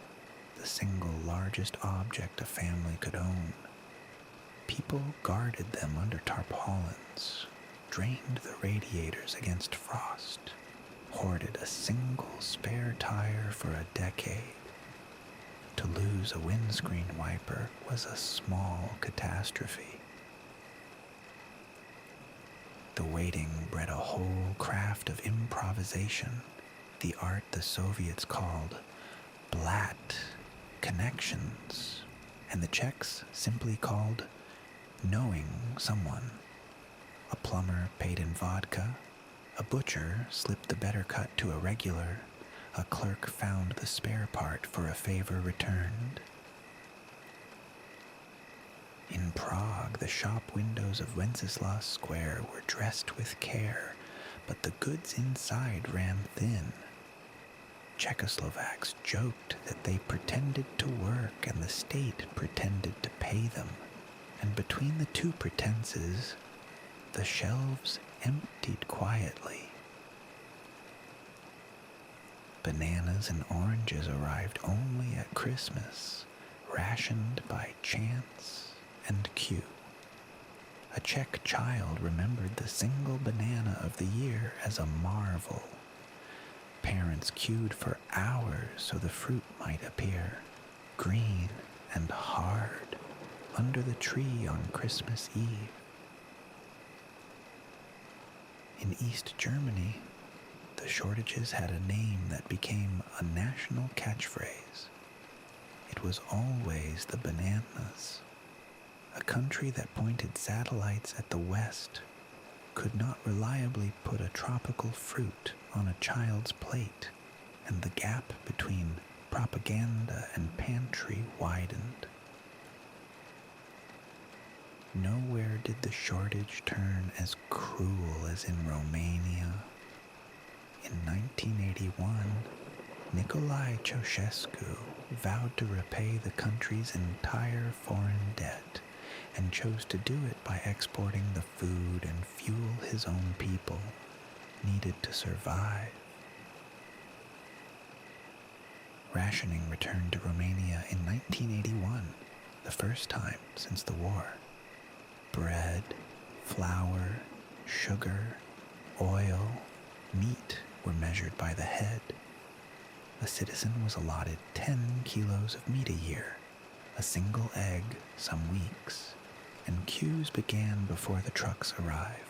Speaker 2: the single largest object a family could own. People guarded them under tarpaulins, drained the radiators against frost, hoarded a single spare tire for a decade. To lose a windscreen wiper was a small catastrophe. The waiting bred a whole craft of improvisation, the art the Soviets called Blatt connections, and the Czechs simply called knowing someone. A plumber paid in vodka, a butcher slipped the better cut to a regular, a clerk found the spare part for a favor returned. In Prague, the shop windows of Wenceslas Square were dressed with care, but the goods inside ran thin. Czechoslovaks joked that they pretended to work and the state pretended to pay them, and between the two pretenses, the shelves emptied quietly. Bananas and oranges arrived only at Christmas, rationed by chance and cue. A Czech child remembered the single banana of the year as a marvel. Parents queued for hours so the fruit might appear, green and hard, under the tree on Christmas Eve. In East Germany, the shortages had a name that became a national catchphrase. It was always the bananas. A country that pointed satellites at the West could not reliably put a tropical fruit on a child's plate, and the gap between propaganda and pantry widened. Nowhere did the shortage turn as cruel as in Romania. In 1981, Nicolae Ceausescu vowed to repay the country's entire foreign debt and chose to do it by exporting the food and fuel his own people needed to survive. Rationing returned to Romania in 1981, the first time since the war. Bread, flour, sugar, oil, meat were measured by the head. A citizen was allotted 10 kilos of meat a year, a single egg some weeks, and queues began before the trucks arrived.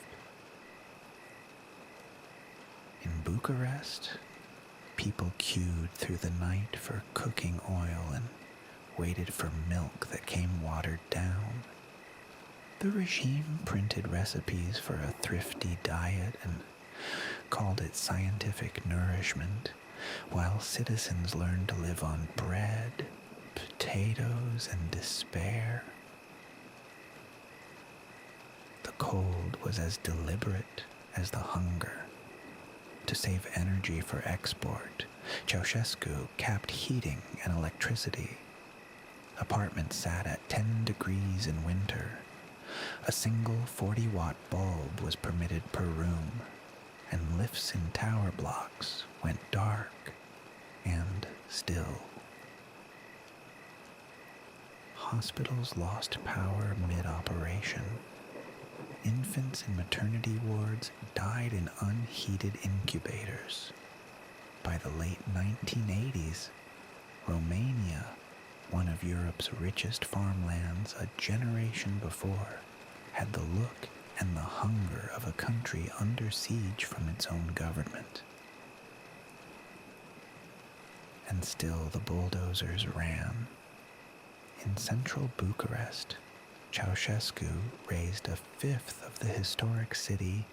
Speaker 2: In Bucharest, people queued through the night for cooking oil and waited for milk that came watered down. The regime printed recipes for a thrifty diet and called it scientific nourishment, while citizens learned to live on bread, potatoes, and despair. The cold was as deliberate as the hunger. To save energy for export, Ceausescu capped heating and electricity. Apartments sat at 10 degrees in winter. A single 40-watt bulb was permitted per room, and lifts in tower blocks went dark and still. Hospitals lost power mid-operation. Infants in maternity wards died in unheated incubators. By the late 1980s, Romania, one of Europe's richest farmlands a generation before, had the look and the hunger of a country under siege from its own government. And still the bulldozers ran. In central Bucharest, Ceausescu raised a fifth of the historic city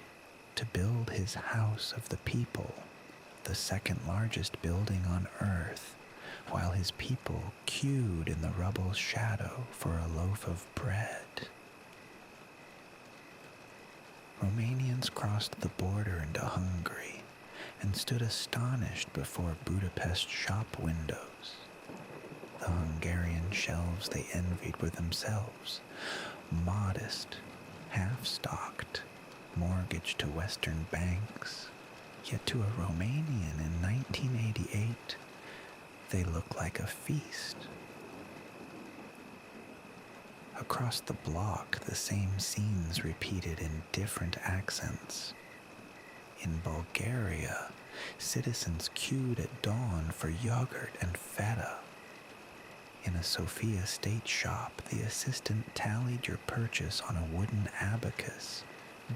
Speaker 2: to build his House of the People, the second largest building on Earth, while his people queued in the rubble's shadow for a loaf of bread. Romanians crossed the border into Hungary and stood astonished before Budapest shop windows. The Hungarian shelves they envied were themselves modest, half-stocked, mortgaged to Western banks. Yet to a Romanian in 1988, they look like a feast. Across the block, the same scenes repeated in different accents. In Bulgaria, citizens queued at dawn for yogurt and feta. In a Sofia State shop, the assistant tallied your purchase on a wooden abacus,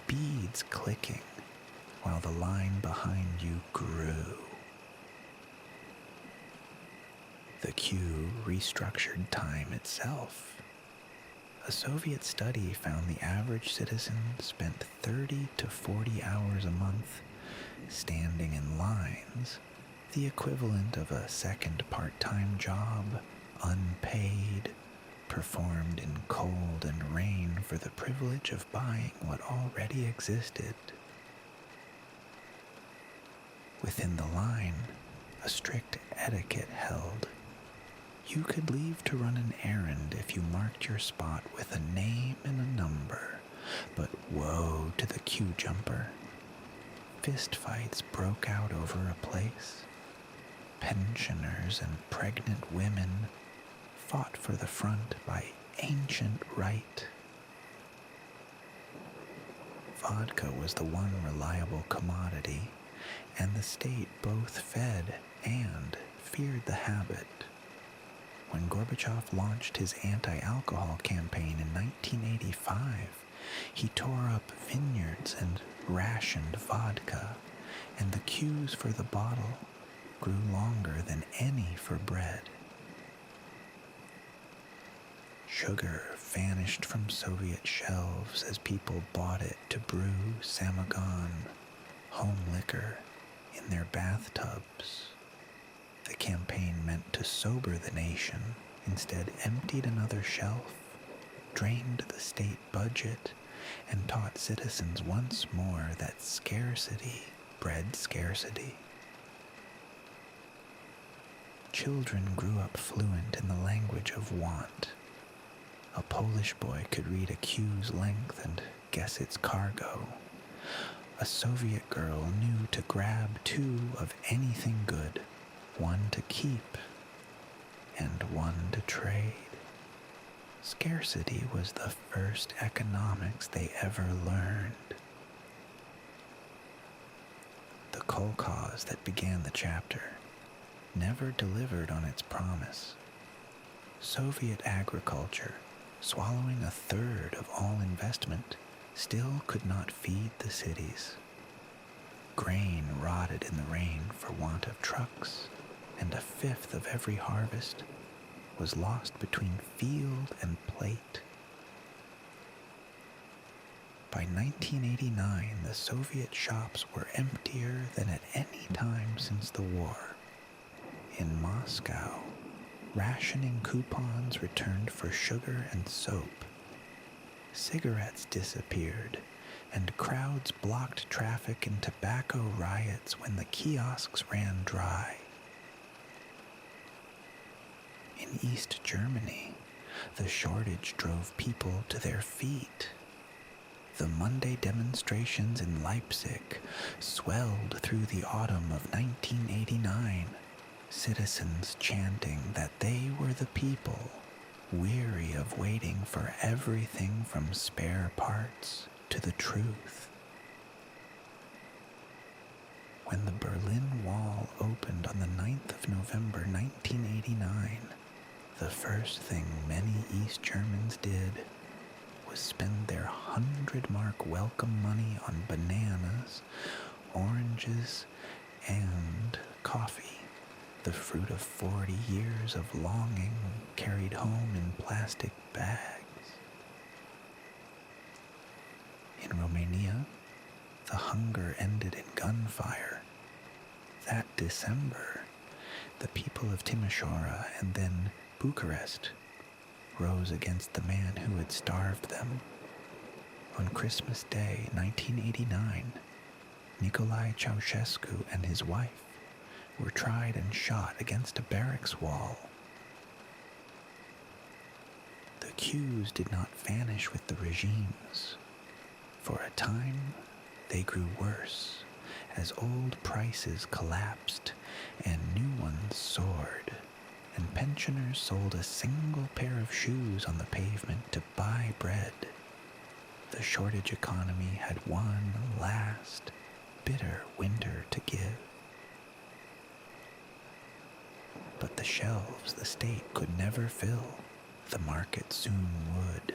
Speaker 2: beads clicking, while the line behind you grew. The queue restructured time itself. A Soviet study found the average citizen spent 30 to 40 hours a month standing in lines, the equivalent of a second part-time job, unpaid, performed in cold and rain for the privilege of buying what already existed. Within the line, a strict etiquette held. You could leave to run an errand if you marked your spot with a name and a number, but woe to the queue jumper. Fistfights broke out over a place. Pensioners and pregnant women fought for the front by ancient right. Vodka was the one reliable commodity, and the state both fed and feared the habit. When Gorbachev launched his anti-alcohol campaign in 1985, he tore up vineyards and rationed vodka, and the queues for the bottle grew longer than any for bread. Sugar vanished from Soviet shelves as people bought it to brew samagon, home liquor, in their bathtubs. The campaign meant to sober the nation, instead emptied another shelf, drained the state budget, and taught citizens once more that scarcity bred scarcity. Children grew up fluent in the language of want. A Polish boy could read a queue's length and guess its cargo. A Soviet girl knew to grab two of anything good, one to keep and one to trade. Scarcity was the first economics they ever learned. The kolkhoz that began the chapter never delivered on its promise. Soviet agriculture, swallowing a third of all investment, still could not feed the cities. Grain rotted in the rain for want of trucks, and a fifth of every harvest was lost between field and plate. By 1989, the Soviet shops were emptier than at any time since the war. In Moscow, rationing coupons returned for sugar and soap. Cigarettes disappeared, and crowds blocked traffic in tobacco riots when the kiosks ran dry. In East Germany, the shortage drove people to their feet. The Monday demonstrations in Leipzig swelled through the autumn of 1989, citizens chanting that they were the people, weary of waiting for everything from spare parts to the truth. When the Berlin Wall opened on the 9th of November 1989, the first thing many East Germans did was spend their 100-mark welcome money on bananas, oranges, and coffee, the fruit of 40 years of longing carried home in plastic bags. In Romania, the hunger ended in gunfire. That December, The people of Timișoara and then Bucharest rose against the man who had starved them. On Christmas Day, 1989, Nicolae Ceausescu and his wife were tried and shot against a barracks wall. The queues did not vanish with the regimes. For a time, they grew worse as old prices collapsed and new ones soared, and pensioners sold a single pair of shoes on the pavement to buy bread. The shortage economy had one last, bitter winter to give. But the shelves the state could never fill, the market soon would,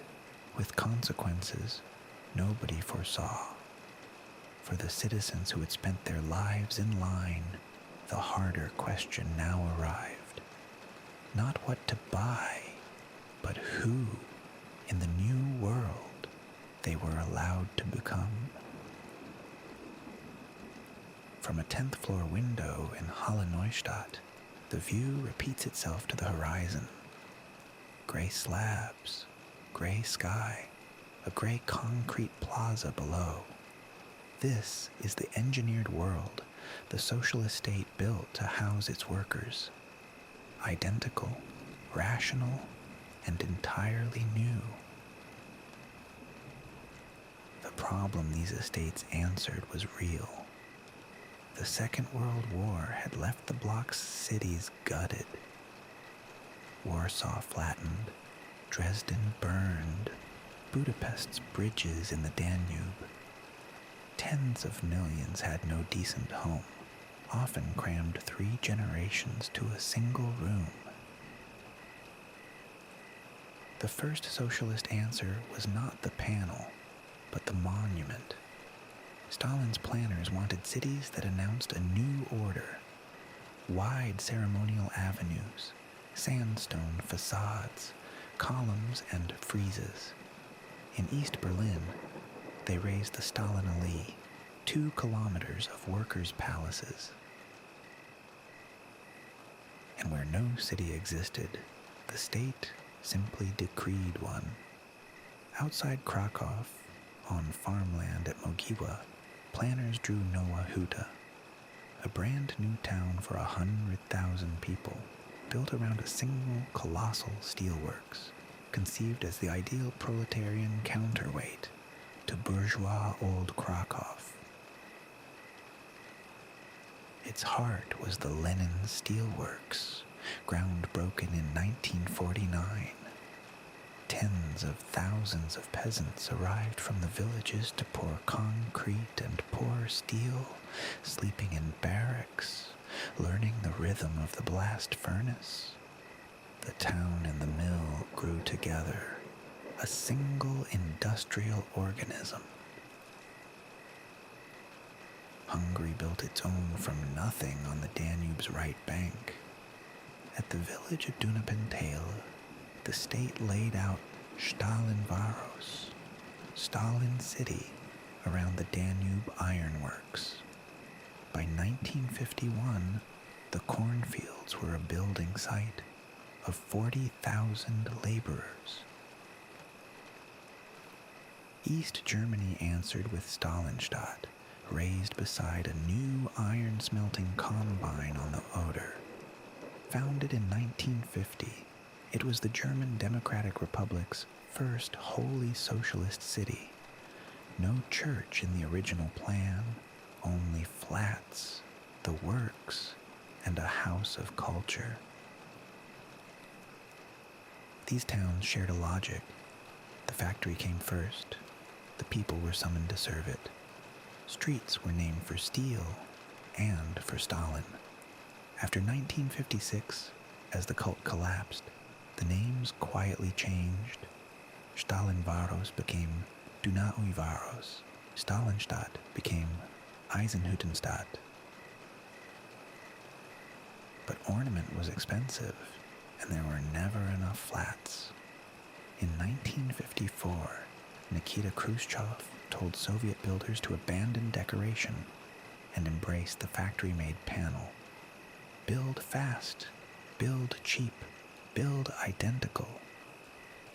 Speaker 2: with consequences nobody foresaw. For the citizens who had spent their lives in line, the harder question now arrived. Not what to buy, but who, in the new world, they were allowed to become. From a 10th floor window in Halle Neustadt, the view repeats itself to the horizon. Gray slabs, gray sky, a gray concrete plaza below. This is the engineered world the socialist state built to house its workers. Identical, rational, and entirely new. The problem these estates answered was real. The Second World War had left the bloc's cities gutted. Warsaw flattened, Dresden burned, Budapest's bridges in the Danube. Tens of millions had no decent home, often crammed 3 generations to a single room. The first socialist answer was not the panel, but the monument. Stalin's planners wanted cities that announced a new order. Wide ceremonial avenues, sandstone facades, columns and friezes. In East Berlin, they raised the Stalin Allee, 2 kilometers of workers' palaces. And where no city existed, the state simply decreed one. Outside Krakow, on farmland at Mogiła, planners drew Nowa Huta, a brand new town for 100,000 people, built around a single colossal steelworks, conceived as the ideal proletarian counterweight to bourgeois old Krakow. Its heart was the Lenin Steelworks, ground broken in 1949. Tens of thousands of peasants arrived from the villages to pour concrete and pour steel, sleeping in barracks, learning the rhythm of the blast furnace. The town and the mill grew together, a single industrial organism. Hungary built its own from nothing on the Danube's right bank. At the village of Dunapentale, the state laid out Stalinvaros, Stalin City, around the Danube ironworks. By 1951, the cornfields were a building site of 40,000 laborers. East Germany answered with Stalinstadt, raised beside a new iron-smelting combine on the Oder. Founded in 1950, it was the German Democratic Republic's first wholly socialist city. No church in the original plan, only flats, the works, and a house of culture. These towns shared a logic. The factory came first. The people were summoned to serve it. Streets were named for steel and for Stalin. After 1956, as the cult collapsed, the names quietly changed. Stalinvaros became Dunauvaros. Stalinstadt became Eisenhüttenstadt. But ornament was expensive, and there were never enough flats. In 1954, Nikita Khrushchev told Soviet builders to abandon decoration and embrace the factory-made panel. build fast, build cheap, build identical.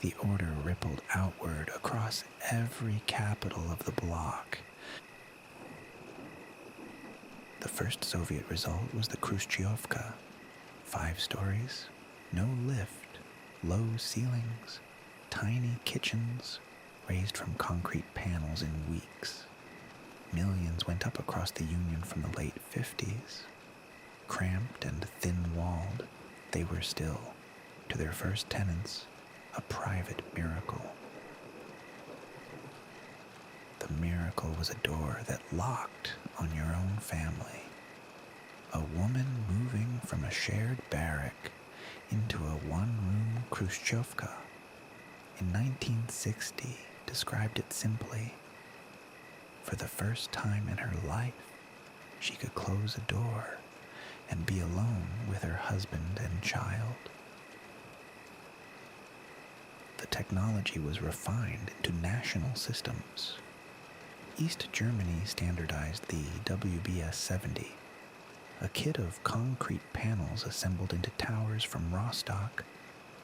Speaker 2: The order rippled outward across every capital of the bloc. The first Soviet result was the Khrushchevka. 5 stories, no lift, low ceilings, tiny kitchens raised from concrete panels in weeks. Millions went up across the Union from the late 50s. Cramped and thin-walled, they were still, to their first tenants, a private miracle. The miracle was a door that locked on your own family. A woman moving from a shared barrack into a one-room Khrushchevka in 1960 described it simply. For the first time in her life, she could close a door and be alone with her husband and child. The technology was refined into national systems. East Germany standardized the WBS-70, a kit of concrete panels assembled into towers from Rostock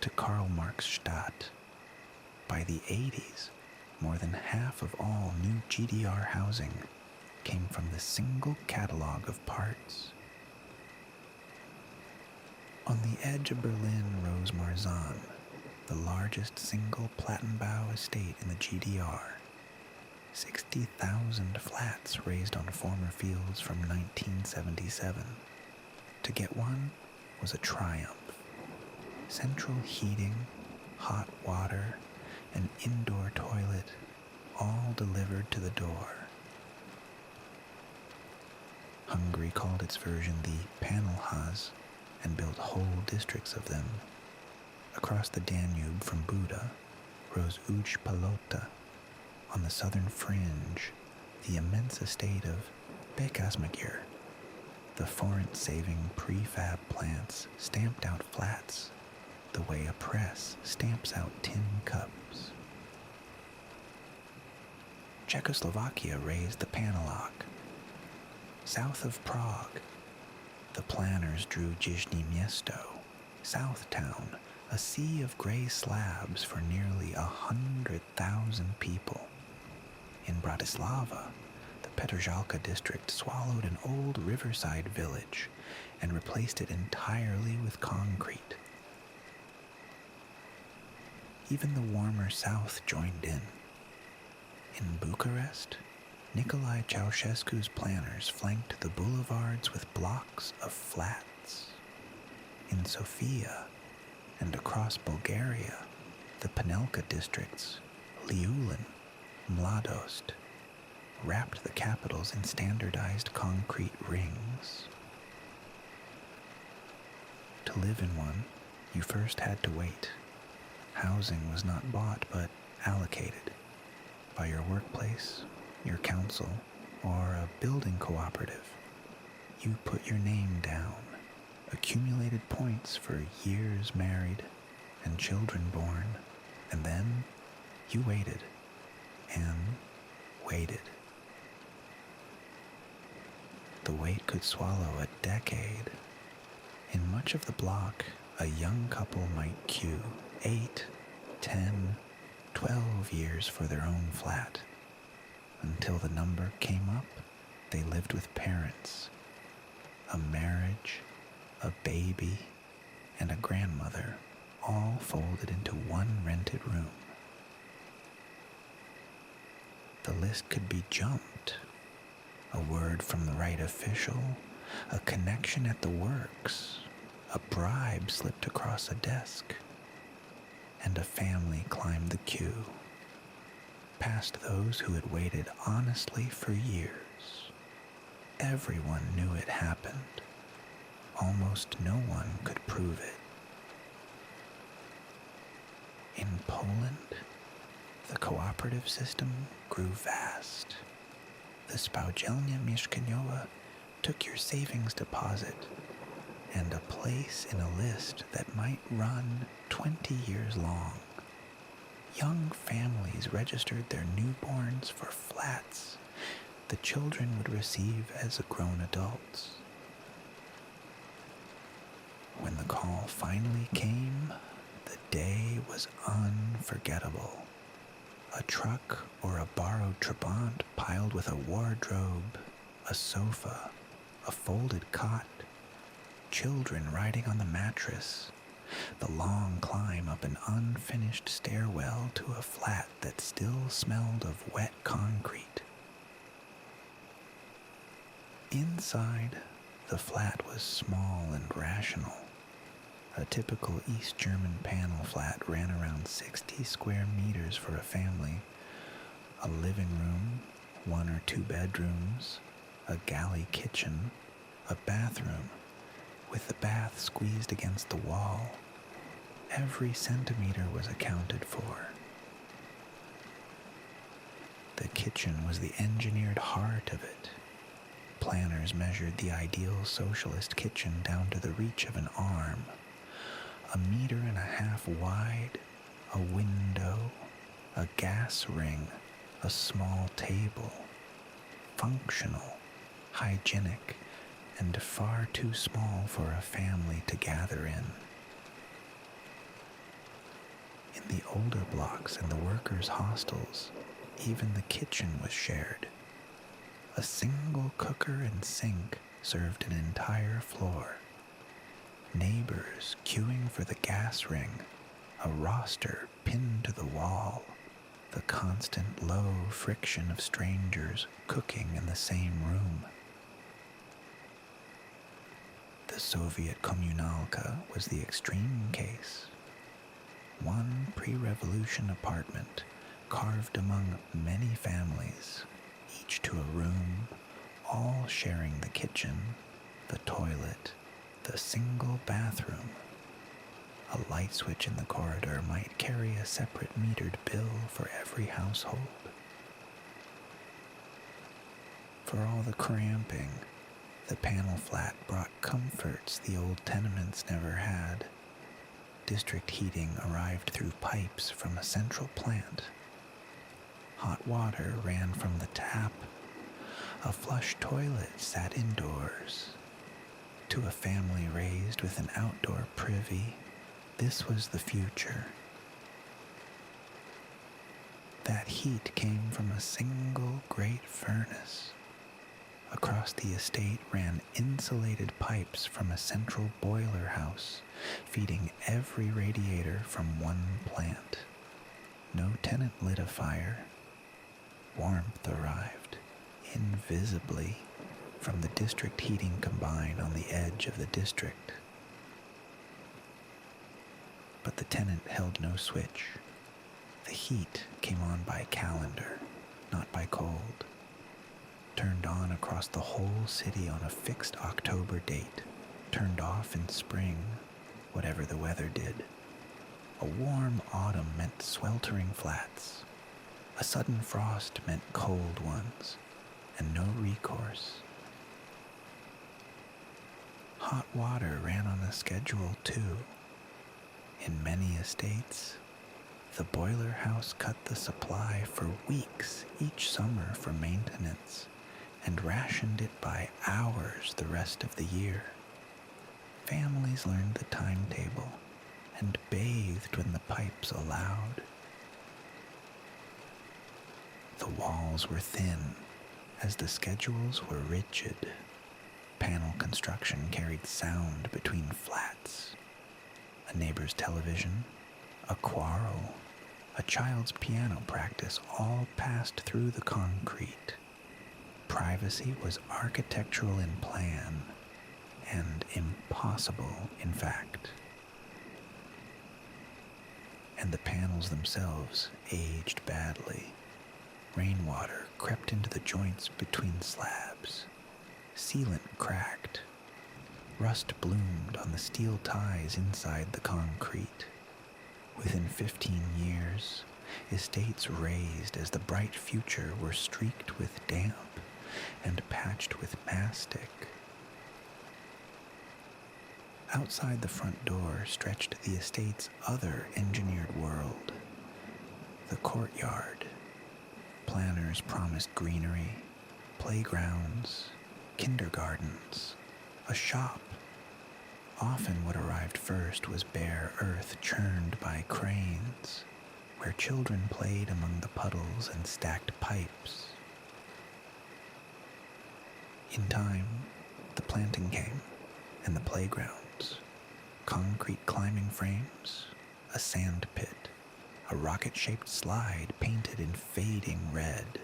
Speaker 2: to Karl-Marx-Stadt. By the 80s, more than half of all new GDR housing came from the single catalog of parts. On the edge of Berlin rose Marzahn, the largest single Plattenbau estate in the GDR. 60,000 flats raised on former fields from 1977. To get one was a triumph. Central heating, hot water, an indoor toilet, all delivered to the door. Hungary called its version the Panelhaus and built whole districts of them. Across the Danube from Buda rose Újpalota. On the southern fringe, the immense estate of Békésmegyer. The forint-saving prefab plants stamped out flats the way a press stamps out tin cups. Czechoslovakia raised the Panelák. South of Prague, the planners drew Jižní Město, Southtown, a sea of gray slabs for nearly 100,000 people. In Bratislava, the Petržalka district swallowed an old riverside village and replaced it entirely with concrete. Even the warmer south joined in. In Bucharest, Nicolae Ceausescu's planners flanked the boulevards with blocks of flats. In Sofia and across Bulgaria, the Panelka districts, Liulen, Mladost, wrapped the capitals in standardized concrete rings. To live in one, you first had to wait. Housing was not bought but allocated by your workplace, your council, or a building cooperative. You put your name down, accumulated points for years married and children born, and then you waited and waited. The wait could swallow a decade. In much of the bloc, a young couple might queue 8, 10, 12 years for their own flat. Until the number came up, they lived with parents. A marriage, a baby, and a grandmother, all folded into one rented room. The list could be jumped. A word from the right official, a connection at the works, a bribe slipped across a desk, and a family climbed the queue, past those who had waited honestly for years. Everyone knew it happened. Almost no one could prove it. In Poland, the cooperative system grew vast. The Spółdzielnia Mieszkaniowa took your savings deposit and a place in a list that might run 20 years long. Young families registered their newborns for flats the children would receive as grown adults. When the call finally came, the day was unforgettable. A truck or a borrowed trabant piled with a wardrobe, a sofa, a folded cot, children riding on the mattress, the long climb up an unfinished stairwell to a flat that still smelled of wet concrete. Inside, the flat was small and rational. A typical East German panel flat ran around 60 square meters for a family. A living room, 1 or 2 bedrooms, a galley kitchen, a bathroom, with the bath squeezed against the wall. Every centimeter was accounted for. The kitchen was the engineered heart of it. Planners measured the ideal socialist kitchen down to the reach of an arm. 1.5 meters wide, a window, a gas ring, a small table. Functional, hygienic, and far too small for a family to gather in. In the older blocks and the workers' hostels, even the kitchen was shared. A single cooker and sink served an entire floor. Neighbors queuing for the gas ring, a roster pinned to the wall, the constant low friction of strangers cooking in the same room. The Soviet Kommunalka was the extreme case. One pre-revolution apartment carved among many families, each to a room, all sharing the kitchen, the toilet, the single bathroom. A light switch in the corridor might carry a separate metered bill for every household. For all the cramping, the panel flat brought comforts the old tenements never had. District heating arrived through pipes from a central plant. Hot water ran from the tap. A flush toilet sat indoors. To a family raised with an outdoor privy, this was the future. That heat came from a single great furnace. Across the estate ran insulated pipes from a central boiler house, feeding every radiator from one plant. No tenant lit a fire. Warmth arrived, invisibly, from the district heating combined on the edge of the district. But the tenant held no switch. The heat came on by calendar, not by cold. Turned on across the whole city on a fixed October date, turned off in spring, whatever the weather did. A warm autumn meant sweltering flats. A sudden frost meant cold ones, and no recourse. Hot water ran on a schedule too. In many estates, the boiler house cut the supply for weeks each summer for maintenance, and rationed it by hours the rest of the year. Families learned the timetable and bathed when the pipes allowed. The walls were thin, as the schedules were rigid. Panel construction carried sound between flats. A neighbor's television, a quarrel, a child's piano practice all passed through the concrete. Privacy was architectural in plan, and impossible in fact. And the panels themselves aged badly. Rainwater crept into the joints between slabs. Sealant cracked. Rust bloomed on the steel ties inside the concrete. Within 15 years, estates razed as the bright future were streaked with damp and patched with mastic. Outside the front door stretched the estate's other engineered world, the courtyard. Planners promised greenery, playgrounds, kindergartens, a shop. Often what arrived first was bare earth churned by cranes, where children played among the puddles and stacked pipes. In time, the planting came, and the playgrounds, concrete climbing frames, a sand pit, a rocket-shaped slide painted in fading red.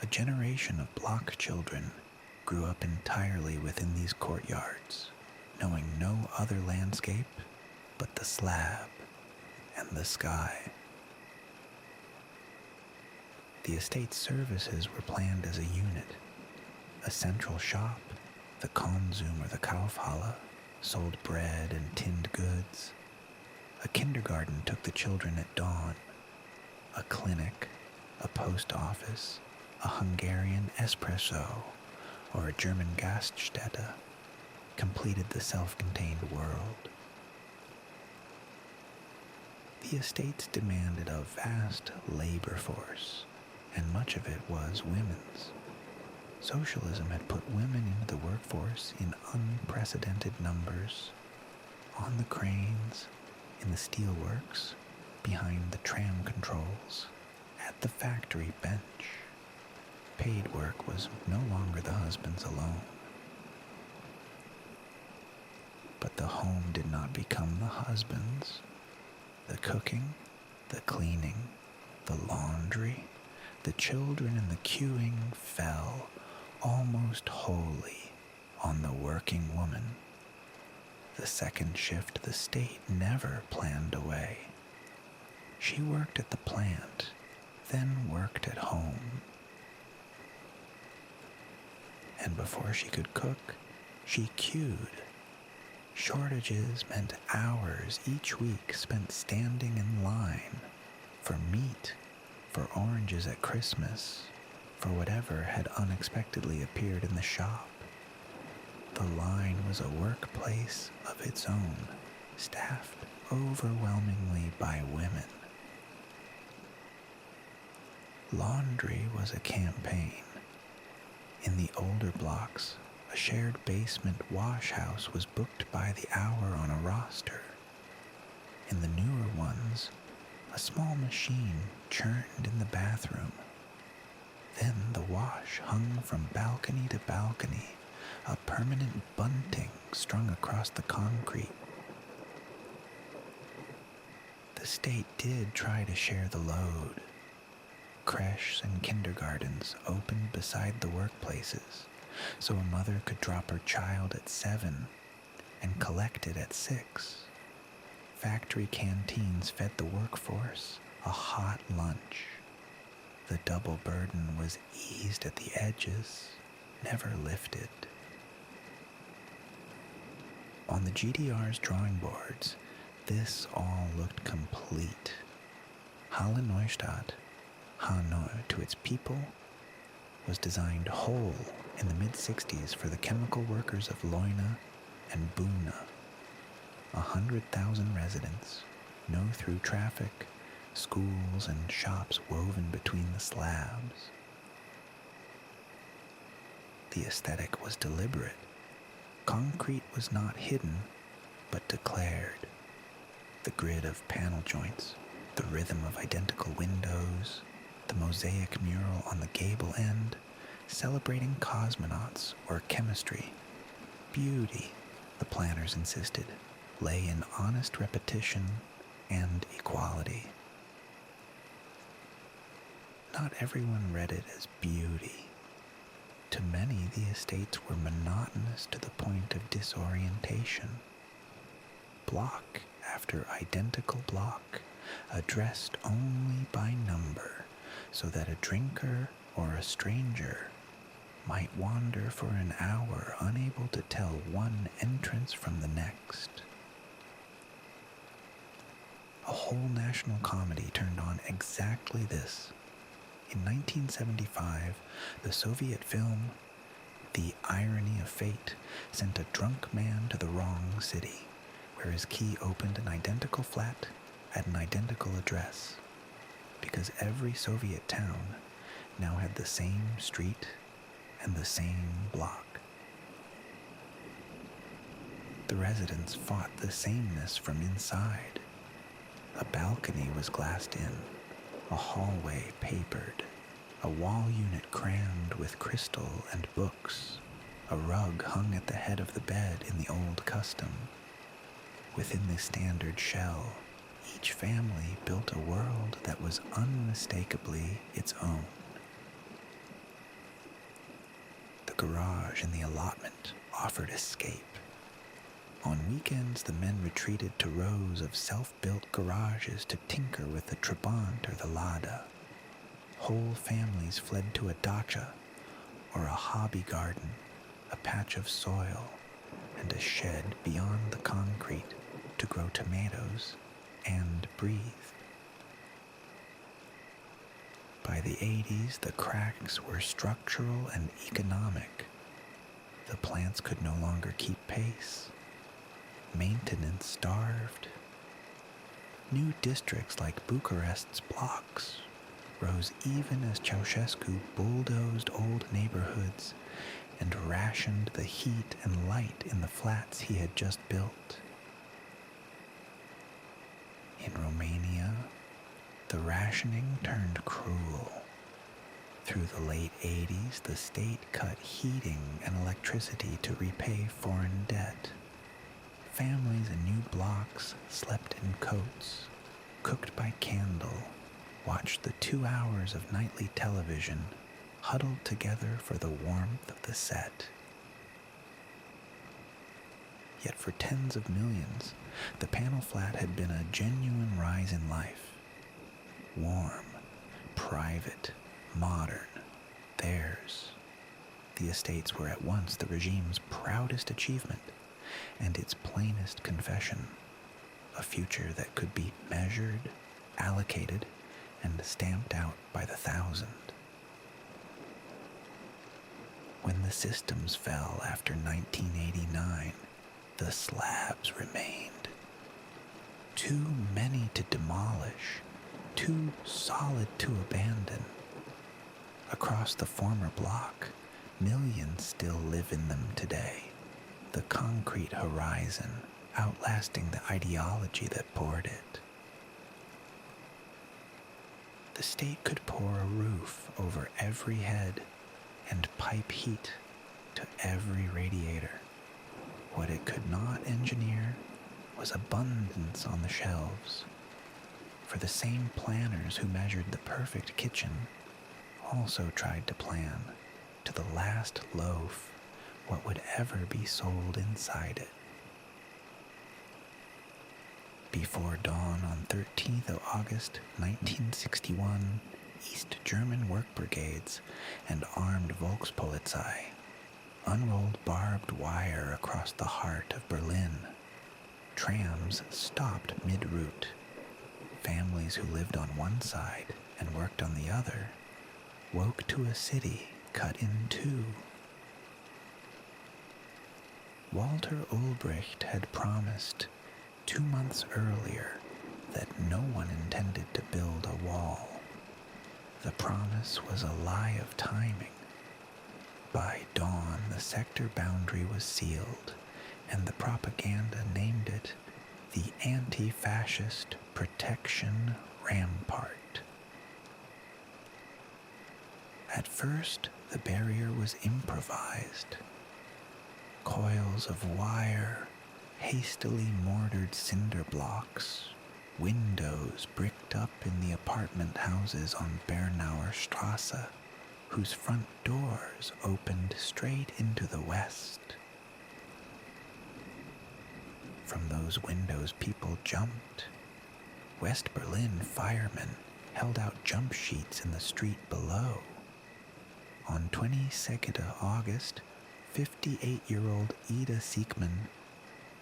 Speaker 2: A generation of block children grew up entirely within these courtyards, knowing no other landscape but the slab and the sky. The estate's services were planned as a unit. A central shop, the Konsum or the Kaufhalle, sold bread and tinned goods. A kindergarten took the children at dawn. A clinic, a post office, a Hungarian espresso, or a German Gaststätte completed the self-contained world. The estates demanded a vast labor force, and much of it was women's. Socialism had put women into the workforce in unprecedented numbers, on the cranes, in the steelworks, behind the tram controls, at the factory bench. Paid work was no longer the husband's alone. But the home did not become the husband's. The cooking, the cleaning, the laundry, the children and the queuing fell almost wholly on the working woman. The second shift the state never planned away. She worked at the plant, then worked at home. And before she could cook, she queued. Shortages meant hours each week spent standing in line for meat, for oranges at Christmas, for whatever had unexpectedly appeared in the shop. The line was a workplace of its own, staffed overwhelmingly by women. Laundry was a campaign. In the older blocks, a shared basement wash house was booked by the hour on a roster. In the newer ones, a small machine churned in the bathroom. Then the wash hung from balcony to balcony, a permanent bunting strung across the concrete. The state did try to share the load. Creches and kindergartens opened beside the workplaces, so a mother could drop her child at 7 and collect it at 6. Factory canteens fed the workforce a hot lunch. The double burden was eased at the edges, never lifted. On the GDR's drawing boards, this all looked complete. Halle Neustadt, Hanoi to its people, was designed whole in the mid-60s for the chemical workers of Leuna and Buna. 100,000 residents, no through traffic, schools and shops woven between the slabs. The aesthetic was deliberate. Concrete was not hidden, but declared. The grid of panel joints, the rhythm of identical windows, the mosaic mural on the gable end, celebrating cosmonauts or chemistry. Beauty, the planners insisted, lay in honest repetition and equality. Not everyone read it as beauty. To many, the estates were monotonous to the point of disorientation. Block after identical block, addressed only by number, so that a drinker or a stranger might wander for an hour unable to tell one entrance from the next. A whole national comedy turned on exactly this. In 1975, the Soviet film The Irony of Fate sent a drunk man to the wrong city, where his key opened an identical flat at an identical address, because every Soviet town now had the same street and the same block. the residents fought the sameness from inside. A balcony was glassed in, a hallway papered, a wall unit crammed with crystal and books, a rug hung at the head of the bed in the old custom. Within the standard shell, each family built a world that was unmistakably its own. The garage in the allotment offered escape. On weekends, the men retreated to rows of self-built garages to tinker with the Trabant or the Lada. Whole families fled to a dacha, or a hobby garden, a patch of soil, and a shed beyond the concrete to grow tomatoes and breathe. By the 80s, the cracks were structural and economic. The plants could no longer keep pace. Maintenance starved. New districts like Bucharest's blocks rose even as Ceausescu bulldozed old neighborhoods and rationed the heat and light in the flats he had just built. In Romania, the rationing turned cruel. Through the late 80s, the state cut heating and electricity to repay foreign debt. Families in new blocks slept in coats, cooked by candle, watched the 2 hours of nightly television, huddled together for the warmth of the set. Yet for tens of millions, the panel flat had been a genuine rise in life. Warm, private, modern, theirs. The estates were at once the regime's proudest achievement and its plainest confession, a future that could be measured, allocated, and stamped out by the thousand. When the systems fell after 1989, the slabs remained. Too many to demolish, too solid to abandon. Across the former block, millions still live in them today. The concrete horizon outlasting the ideology that poured it. The state could pour a roof over every head and pipe heat to every radiator. What it could not engineer was abundance on the shelves. For the same planners who measured the perfect kitchen also tried to plan, to the last loaf, what would ever be sold inside it. Before dawn on 13th of August 1961, East German work brigades and armed Volkspolizei unrolled barbed wire across the heart of Berlin. Trams stopped mid-route. Families who lived on one side and worked on the other woke to a city cut in two. Walter Ulbricht had promised 2 months earlier that no one intended to build a wall. The promise was a lie of timing. By dawn, the sector boundary was sealed, and the propaganda named it the Anti-Fascist Protection Rampart. At first, the barrier was improvised. Coils of wire, hastily mortared cinder blocks, windows bricked up in the apartment houses on Bernauer Strasse, whose front doors opened straight into the west. From those windows people jumped. West Berlin firemen held out jump sheets in the street below. On 22nd of August, 58-year-old Ida Siegmann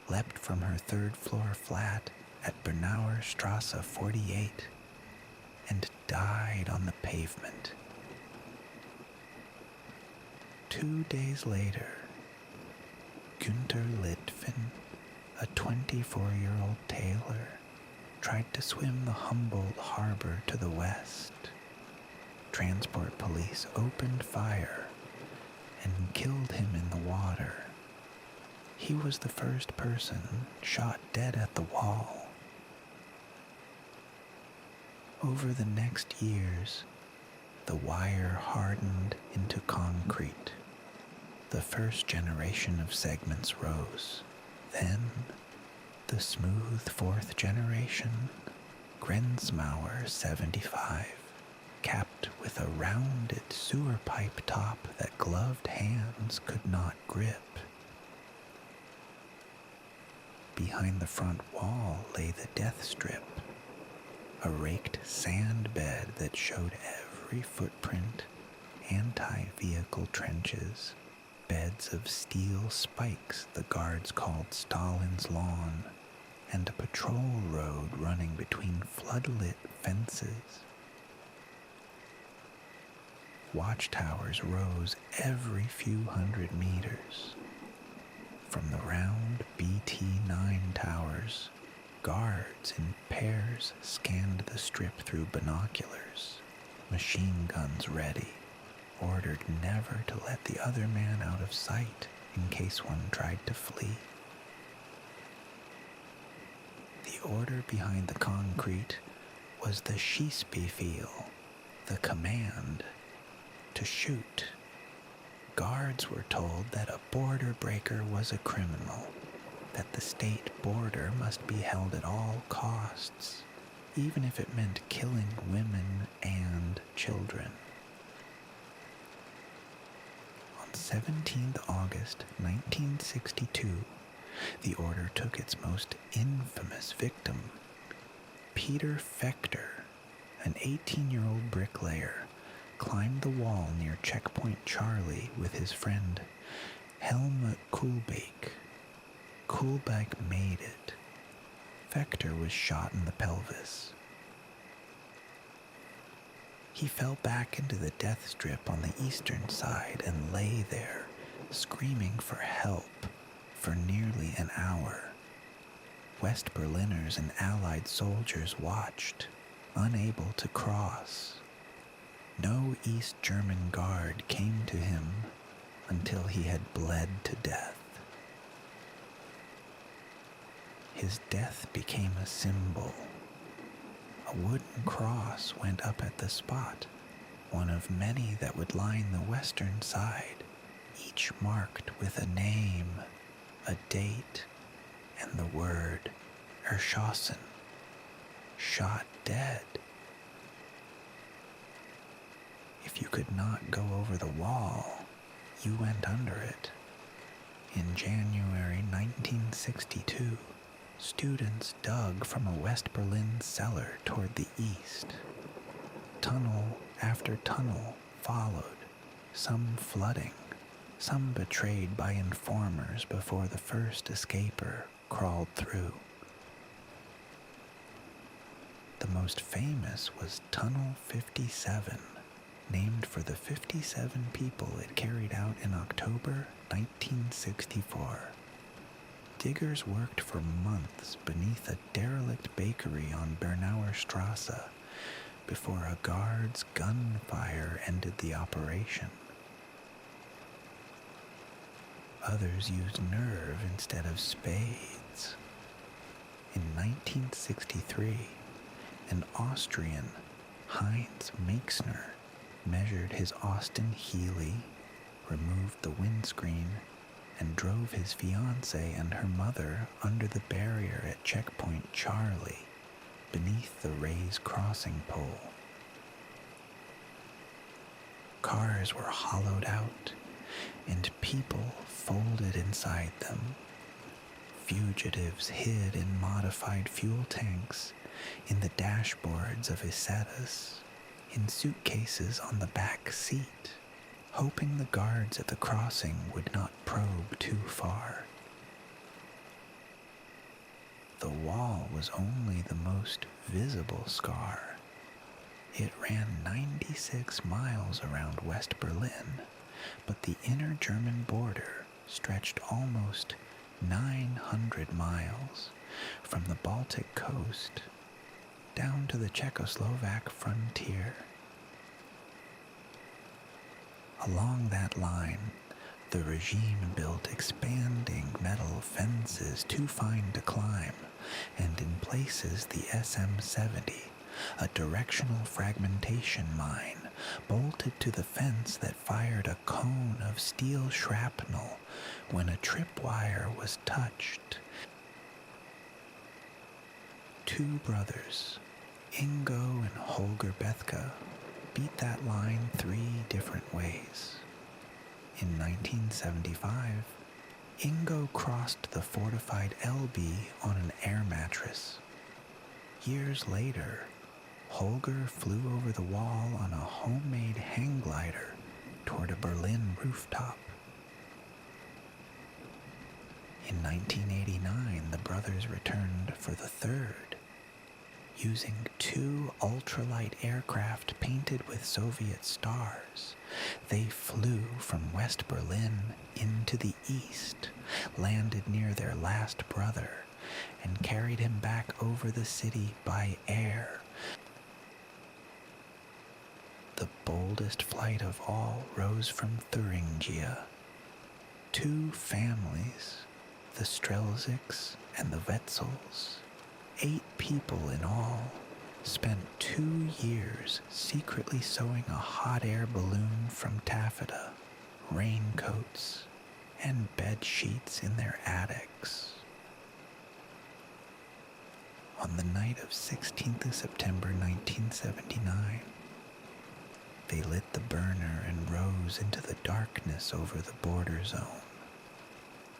Speaker 2: leapt from her third-floor flat at Bernauer Strasse 48 and died on the pavement. 2 days later, Günther Litvin, a 24-year-old tailor, tried to swim the Humboldt Harbor to the west. Transport police opened fire and killed him in the water. He was the first person shot dead at the wall. Over the next years, the wire hardened into concrete. The first generation of segments rose. Then, the smooth fourth generation, Grenzmauer 75, capped with a rounded sewer pipe top that gloved hands could not grip. Behind the front wall lay the death strip, a raked sand bed that showed every footprint, anti-vehicle trenches, beds of steel spikes the guards called Stalin's lawn, and a patrol road running between floodlit fences. Watchtowers rose every few hundred meters. From the round BT-9 towers, guards in pairs scanned the strip through binoculars, machine guns ready, ordered never to let the other man out of sight in case one tried to flee. The order behind the concrete was the Schießbefehl, the command to shoot. Guards were told that a border breaker was a criminal, that the state border must be held at all costs, even if it meant killing women and children. On 17th August 1962, the order took its most infamous victim. Peter Fechter, an 18-year-old bricklayer, climbed the wall near Checkpoint Charlie with his friend Helmut Kuhlbeck. Kuhlbeck made it. Fechter was shot in the pelvis. He fell back into the death strip on the eastern side and lay there, screaming for help, for nearly an hour. West Berliners and Allied soldiers watched, unable to cross. No East German guard came to him until he had bled to death. His death became a symbol. A wooden cross went up at the spot, one of many that would line the western side, each marked with a name, a date, and the word Erschossen, shot dead. If you could not go over the wall, you went under it. In January 1962, students dug from a West Berlin cellar toward the east. Tunnel after tunnel followed, some flooding, some betrayed by informers before the first escaper crawled through. The most famous was Tunnel 57, named for the 57 people it carried out in October 1964. Diggers worked for months beneath a derelict bakery on Bernauer Strasse before a guard's gunfire ended the operation. Others used nerve instead of spades. In 1963, an Austrian, Heinz Meixner, measured his Austin Healey, removed the windscreen, and drove his fiancée and her mother under the barrier at Checkpoint Charlie, beneath the raised crossing pole. Cars were hollowed out, and people folded inside them. Fugitives hid in modified fuel tanks, in the dashboards of Isettas, in suitcases on the back seat, hoping the guards at the crossing would not probe too far. The wall was only the most visible scar. It ran 96 miles around West Berlin, but the inner German border stretched almost 900 miles from the Baltic coast down to the Czechoslovak frontier. Along that line, The regime built expanding metal fences too fine to climb, and in places the SM-70, a directional fragmentation mine, bolted to the fence that fired a cone of steel shrapnel when a tripwire was touched. Two brothers, Ingo and Holger Bethke, beat that line 3 different ways. In 1975, Ingo crossed the fortified Elbe on an air mattress. Years later, Holger flew over the wall on a homemade hang glider toward a Berlin rooftop. In 1989, the brothers returned for the third. Using 2 ultralight aircraft painted with Soviet stars, they flew from West Berlin into the east, landed near their last brother, and carried him back over the city by air. The boldest flight of all rose from Thuringia. 2 families, the Strelzics and the Wetzels, 8 people in all, spent 2 years secretly sewing a hot air balloon from taffeta, raincoats, and bed sheets in their attics. On the night of 16th of September 1979, they lit the burner and rose into the darkness over the border zone.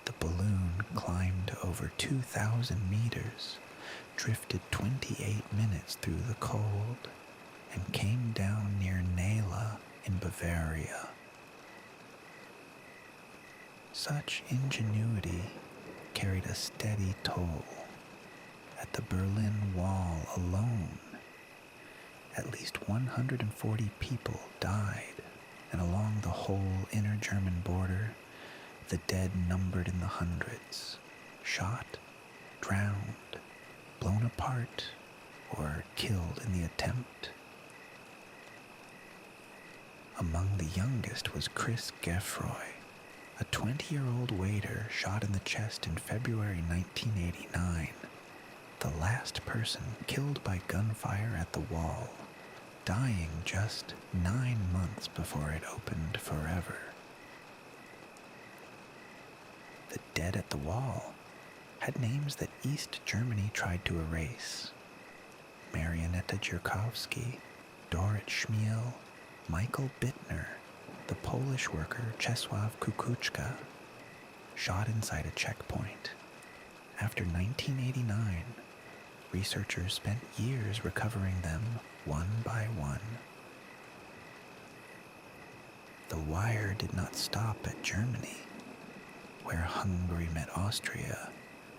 Speaker 2: The balloon climbed to over 2,000 meters, drifted 28 minutes through the cold, and came down near Naila in Bavaria. Such ingenuity carried a steady toll. At the Berlin Wall alone, at least 140 people died, and along the whole inner German border, the dead numbered in the hundreds, shot, drowned, blown apart, or killed in the attempt. Among the youngest was Chris Geffroy, a 20-year-old waiter shot in the chest in February 1989, the last person killed by gunfire at the wall, dying just 9 months before it opened forever. The dead at the wall had names that East Germany tried to erase. Marianetta Jurkowski, Dorit Schmiel, Michael Bittner, the Polish worker Czesław Kukuczka, shot inside a checkpoint. After 1989, researchers spent years recovering them one by one. The wire did not stop at Germany. Where Hungary met Austria,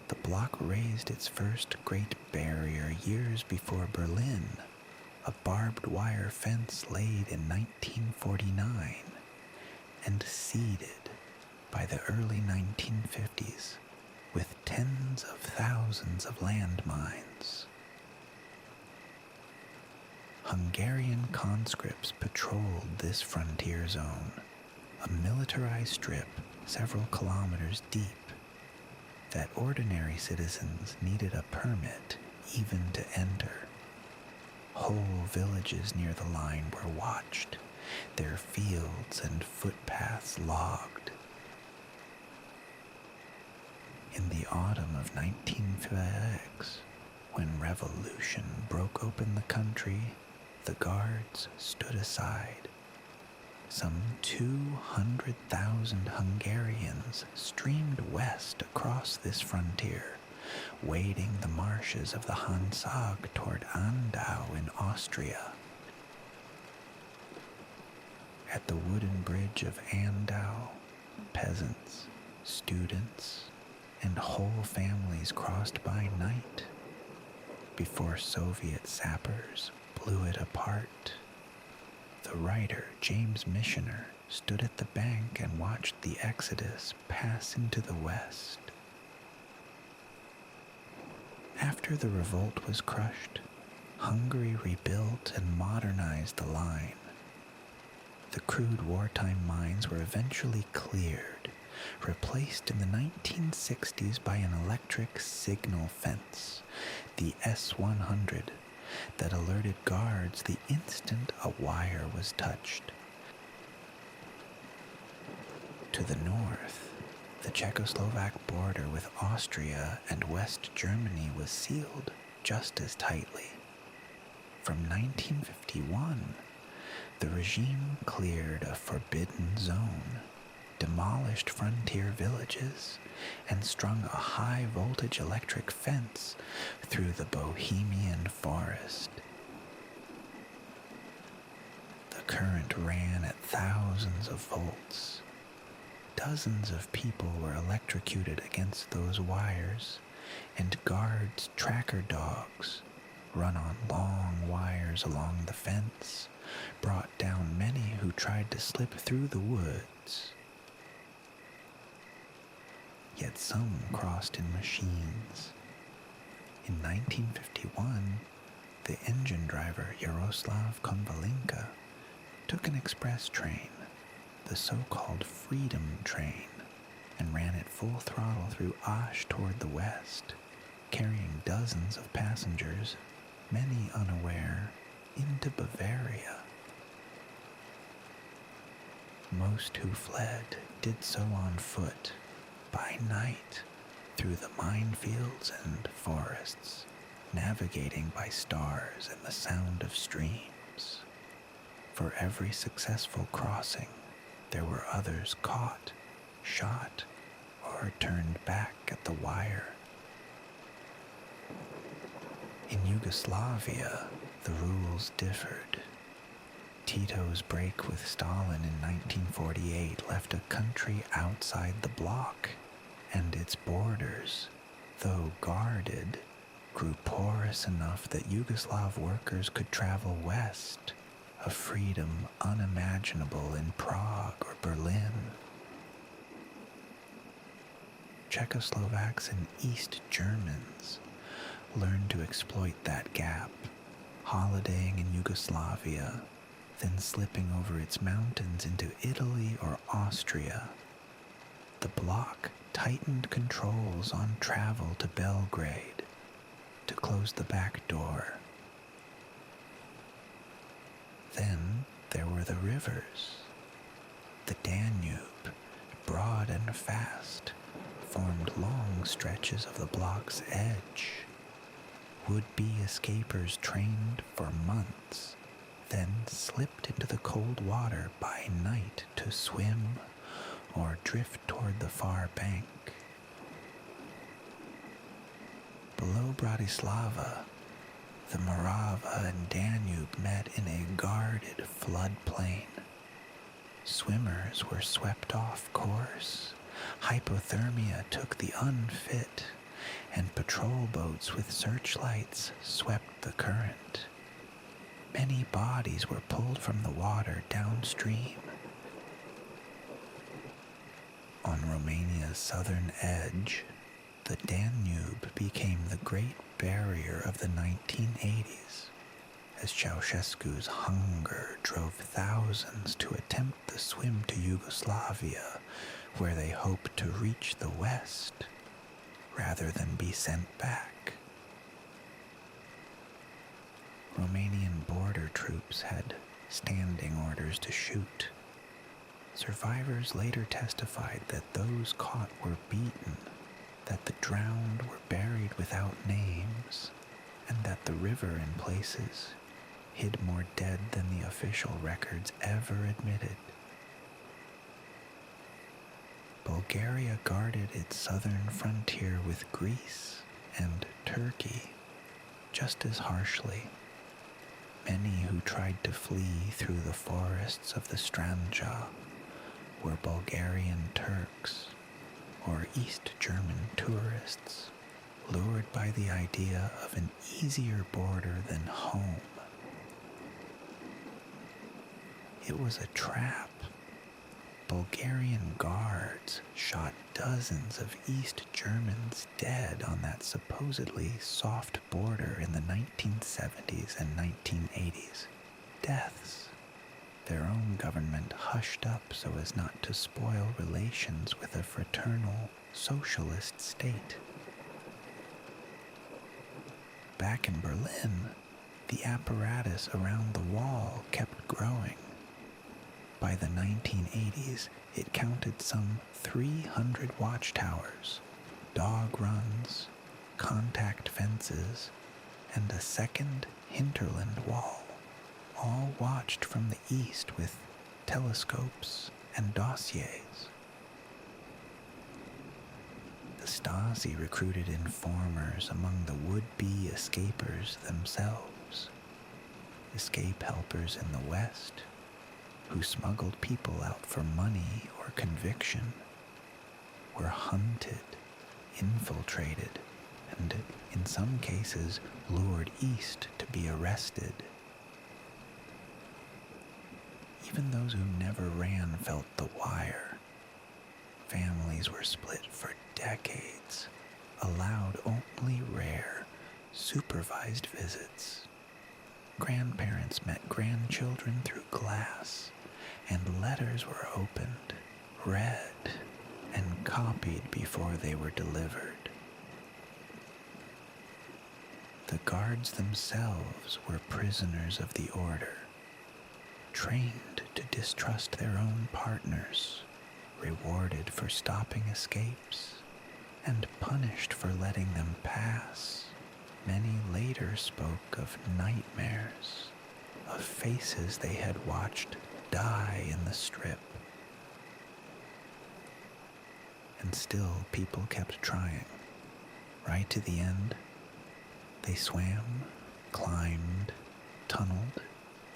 Speaker 2: the bloc raised its first Great Barrier years before Berlin, a barbed wire fence laid in 1949 and seeded by the early 1950s with tens of thousands of landmines. Hungarian conscripts patrolled this frontier zone, a militarized strip several kilometers deep, that ordinary citizens needed a permit even to enter. Whole villages near the line were watched, their fields and footpaths logged. In the autumn of 1956, when revolution broke open the country, the guards stood aside. Some 200,000 Hungarians streamed west across this frontier, wading the marshes of the Hansag toward Andau in Austria. At the wooden bridge of Andau, peasants, students, and whole families crossed by night before Soviet sappers blew it apart. The writer James Missioner stood at the bank and watched the exodus pass into the west. After the revolt was crushed, Hungary rebuilt and modernized the line. the crude wartime mines were eventually cleared, replaced in the 1960s by an electric signal fence, the S-100, that alerted guards the instant a wire was touched. To the north, the Czechoslovak border with Austria and West Germany was sealed just as tightly. From 1951, the regime cleared a forbidden zone, demolished frontier villages, and strung a high-voltage electric fence through the Bohemian forest. The current ran at thousands of volts. Dozens of people were electrocuted against those wires, and guards' tracker dogs, run on long wires along the fence, brought down many who tried to slip through the woods. Yet some crossed in machines. In 1951, the engine driver Yaroslav Konvalinka took an express train, the so-called Freedom Train, and ran at full throttle through Asch toward the west, carrying dozens of passengers, many unaware, into Bavaria. Most who fled did so on foot, by night, through the minefields and forests, navigating by stars and the sound of streams. For every successful crossing, there were others caught, shot, or turned back at the wire. In Yugoslavia, the rules differed. Tito's break with Stalin in 1948 left a country outside the bloc, and its borders, though guarded, grew porous enough that Yugoslav workers could travel west, a freedom unimaginable in Prague or Berlin. Czechoslovaks and East Germans learned to exploit that gap, holidaying in Yugoslavia, then slipping over its mountains into Italy or Austria. The bloc tightened controls on travel to Belgrade to close the back door. Then there were the rivers. The Danube, broad and fast, formed long stretches of the bloc's edge. Would-be escapers trained for months, then slipped into the cold water by night to swim or drift toward the far bank. Below Bratislava, the Morava and Danube met in a guarded floodplain. Swimmers were swept off course, hypothermia took the unfit, and patrol boats with searchlights swept the current. Many bodies were pulled from the water downstream. On Romania's southern edge, the Danube became the great barrier of the 1980s, as Ceausescu's hunger drove thousands to attempt the swim to Yugoslavia, where they hoped to reach the west, rather than be sent back. Romanian border troops had standing orders to shoot. Survivors later testified that those caught were beaten, that the drowned were buried without names, and that the river in places hid more dead than the official records ever admitted. Bulgaria guarded its southern frontier with Greece and Turkey just as harshly. Many who tried to flee through the forests of the Stranja were Bulgarian Turks or East German tourists, lured by the idea of an easier border than home. It was a trap. Bulgarian guards shot dozens of East Germans dead on that supposedly soft border in the 1970s and 1980s. Deaths their own government hushed up so as not to spoil relations with a fraternal, socialist state. Back in Berlin, the apparatus around the wall kept growing. By the 1980s, it counted some 300 watchtowers, dog runs, contact fences, and a second hinterland wall, all watched from the east with telescopes and dossiers. The Stasi recruited informers among the would-be escapers themselves, escape helpers in the West, who smuggled people out for money or conviction, were hunted, infiltrated, and in some cases lured east to be arrested. Even those who never ran felt the wire. Families were split for decades, allowed only rare, supervised visits. Grandparents met grandchildren through glass, and letters were opened, read, and copied before they were delivered. The guards themselves were prisoners of the order, trained to distrust their own partners, rewarded for stopping escapes, and punished for letting them pass. Many later spoke of nightmares, of faces they had watched die in the strip. And still people kept trying. Right to the end, they swam, climbed, tunneled,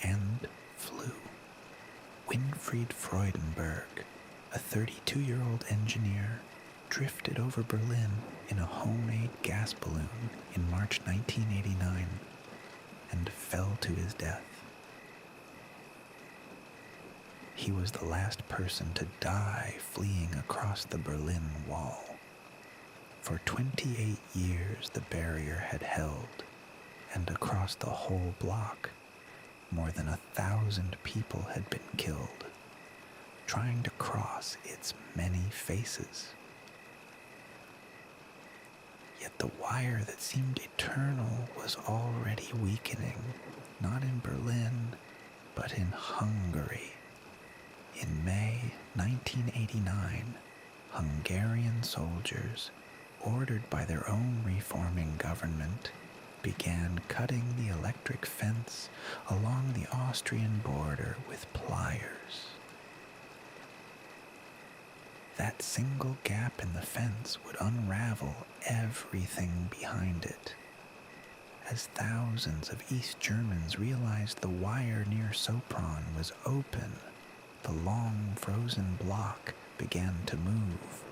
Speaker 2: and flew. Winfried Freudenberg, a 32-year-old engineer, drifted over Berlin in a homemade gas balloon in March 1989 and fell to his death. He was the last person to die fleeing across the Berlin Wall. For 28 years the barrier had held, and across the whole block, more than 1,000 people had been killed, trying to cross its many faces. Yet the wire that seemed eternal was already weakening, not in Berlin, but in Hungary. In May 1989, Hungarian soldiers, ordered by their own reforming government, began cutting the electric fence along the Austrian border with pliers. That single gap in the fence would unravel everything behind it. As thousands of East Germans realized the wire near Sopron was open, the long frozen block began to move,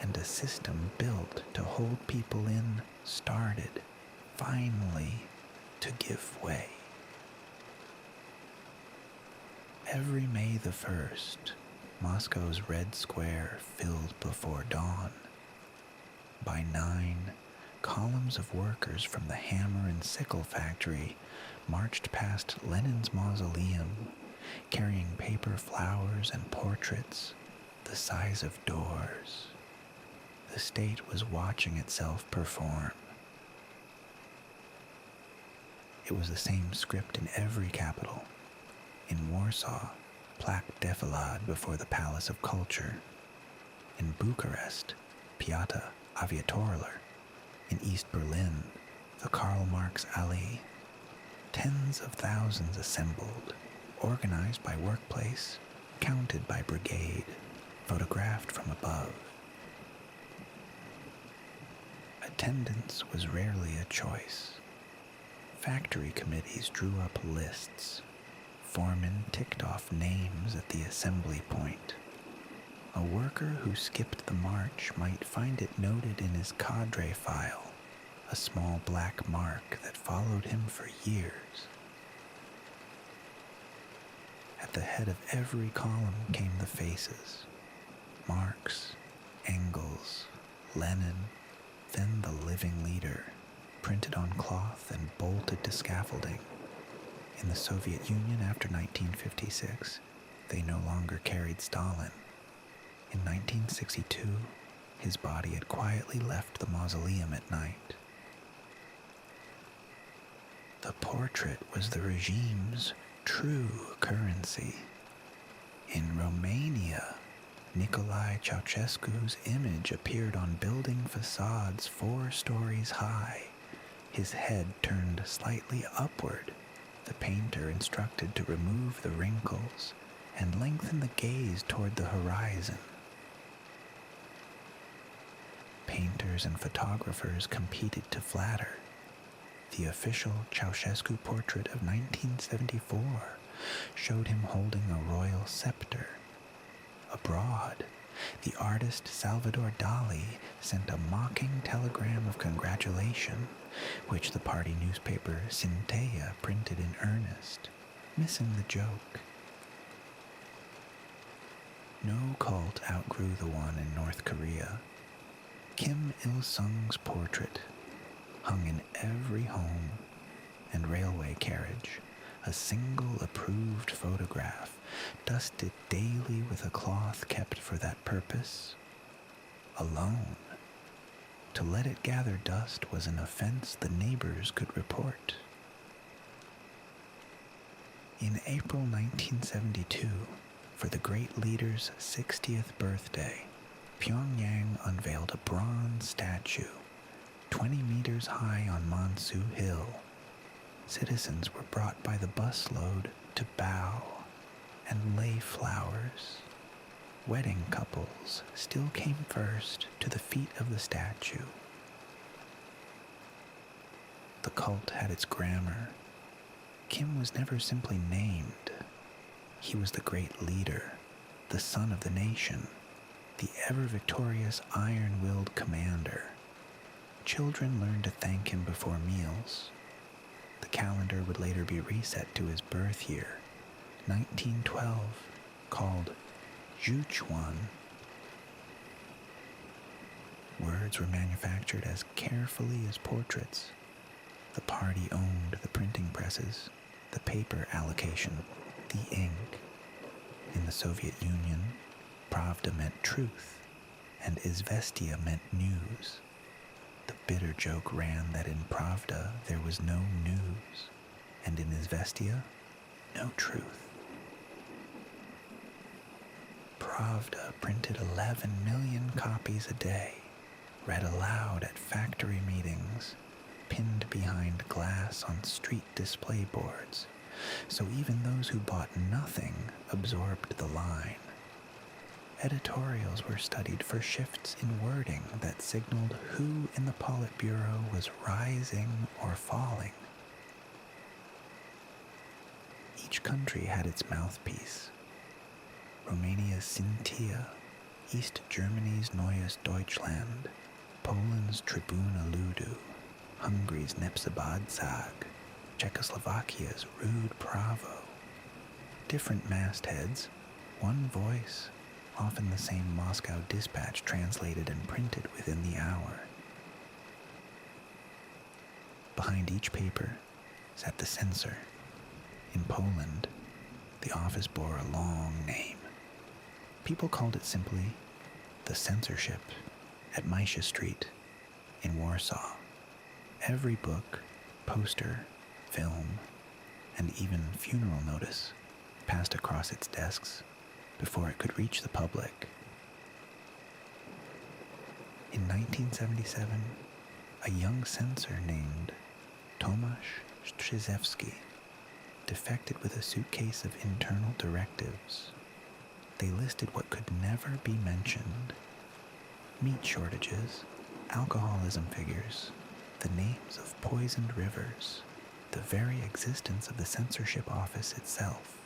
Speaker 2: and a system built to hold people in started, finally, to give way. Every May the 1st, Moscow's Red Square filled before dawn. By 9, columns of workers from the hammer and sickle factory marched past Lenin's mausoleum, carrying paper flowers and portraits the size of doors. The state was watching itself perform. It was the same script in every capital. In Warsaw, plaque defilade before the Palace of Culture. In Bucharest, Piața Aviatorilor. In East Berlin, the Karl Marx Allee. Tens of thousands assembled, organized by workplace, counted by brigade, photographed from above. Attendance was rarely a choice. Factory committees drew up lists. Foremen ticked off names at the assembly point. A worker who skipped the march might find it noted in his cadre file, a small black mark that followed him for years. At the head of every column came the faces: Marx, Engels, Lenin, then the living leader, printed on cloth and bolted to scaffolding. In the Soviet Union after 1956, they no longer carried Stalin. In 1962, his body had quietly left the mausoleum at night. The portrait was the regime's true currency. In Romania, Nicolae Ceausescu's image appeared on building facades 4 stories high, his head turned slightly upward. The painter instructed to remove the wrinkles and lengthen the gaze toward the horizon. Painters and photographers competed to flatter. The official Ceausescu portrait of 1974 showed him holding a royal scepter. Abroad, the artist Salvador Dali sent a mocking telegram of congratulation, which the party newspaper Sintea printed in earnest, missing the joke. No cult outgrew the one in North Korea. Kim Il-sung's portrait hung in every home and railway carriage, a single approved photograph, dusted daily with a cloth kept for that purpose, alone. To let it gather dust was an offense the neighbors could report. In April 1972, for the great leader's 60th birthday, Pyongyang unveiled a bronze statue, 20 meters high on Mansu Hill. Citizens were brought by the busload to bow and lay flowers. Wedding couples still came first to the feet of the statue. The cult had its grammar. Kim was never simply named. He was the great leader, the son of the nation, the ever-victorious iron-willed commander. Children learned to thank him before meals. The calendar would later be reset to his birth year, 1912, called Juchuan. Words were manufactured as carefully as portraits. The party owned the printing presses, the paper allocation, the ink. In the Soviet Union, Pravda meant truth, and Izvestia meant news. The bitter joke ran that in Pravda there was no news, and in Izvestia, no truth. Pravda printed 11 million copies a day, read aloud at factory meetings, pinned behind glass on street display boards, so even those who bought nothing absorbed the line. Editorials were studied for shifts in wording that signaled who in the Politburo was rising or falling. Each country had its mouthpiece. Romania's Sintia, East Germany's Neues Deutschland, Poland's Tribuna Ludu, Hungary's Nepzabad Zag, Czechoslovakia's Rude Pravo. Different mastheads, one voice, often the same Moscow dispatch translated and printed within the hour. Behind each paper sat the censor. In Poland, the office bore a long name. People called it simply the censorship at Mysza Street in Warsaw. Every book, poster, film, and even funeral notice passed across its desks before it could reach the public. In 1977, a young censor named Tomasz Strzyzewski defected with a suitcase of internal directives. They listed what could never be mentioned: meat shortages, alcoholism figures, the names of poisoned rivers, the very existence of the censorship office itself.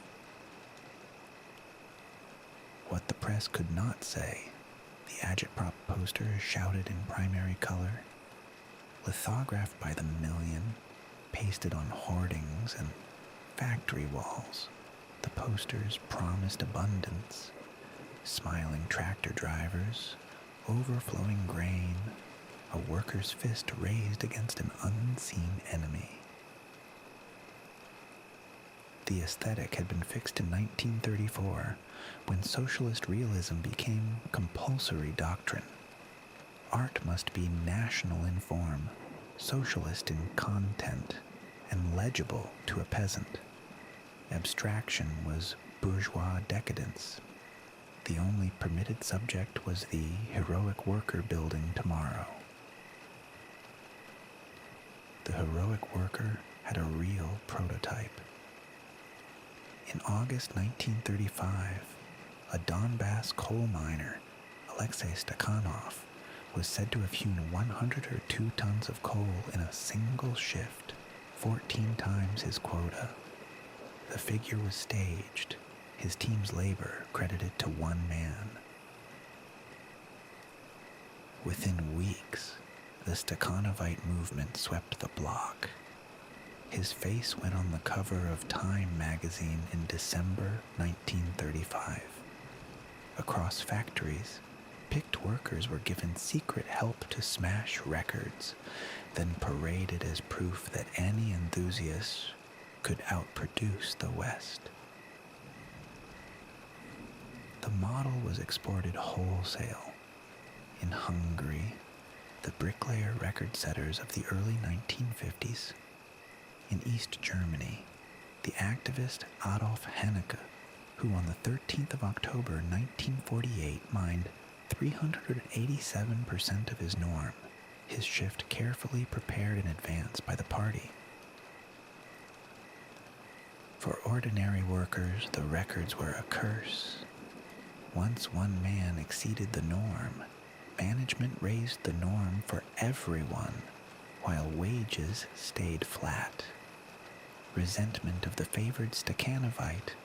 Speaker 2: What the press could not say, the agitprop posters shouted in primary color. Lithographed by the million, pasted on hoardings and factory walls, the posters promised abundance: smiling tractor drivers, overflowing grain, a worker's fist raised against an unseen enemy. the aesthetic had been fixed in 1934, when socialist realism became compulsory doctrine. Art must be national in form, socialist in content, and legible to a peasant. Abstraction was bourgeois decadence. The only permitted subject was the heroic worker building tomorrow. The heroic worker had a real prototype. In August 1935, a Donbass coal miner, Alexei Stakhanov, was said to have hewn 102 tons of coal in a single shift, 14 times his quota. The figure was staged, his team's labor credited to one man. Within weeks, the Stakhanovite movement swept the block. His face went on the cover of Time magazine in December 1935. Across factories, picked workers were given secret help to smash records, then paraded as proof that any enthusiast could outproduce the West. The model was exported wholesale. In Hungary, the bricklayer record setters of the early 1950s. In East Germany, the activist Adolf Hanneke, who on the 13th of October 1948 mined 387% of his norm, his shift carefully prepared in advance by the party. For ordinary workers, the records were a curse. Once one man exceeded the norm, management raised the norm for everyone, while wages stayed flat. Resentment of the favored Stakhanovite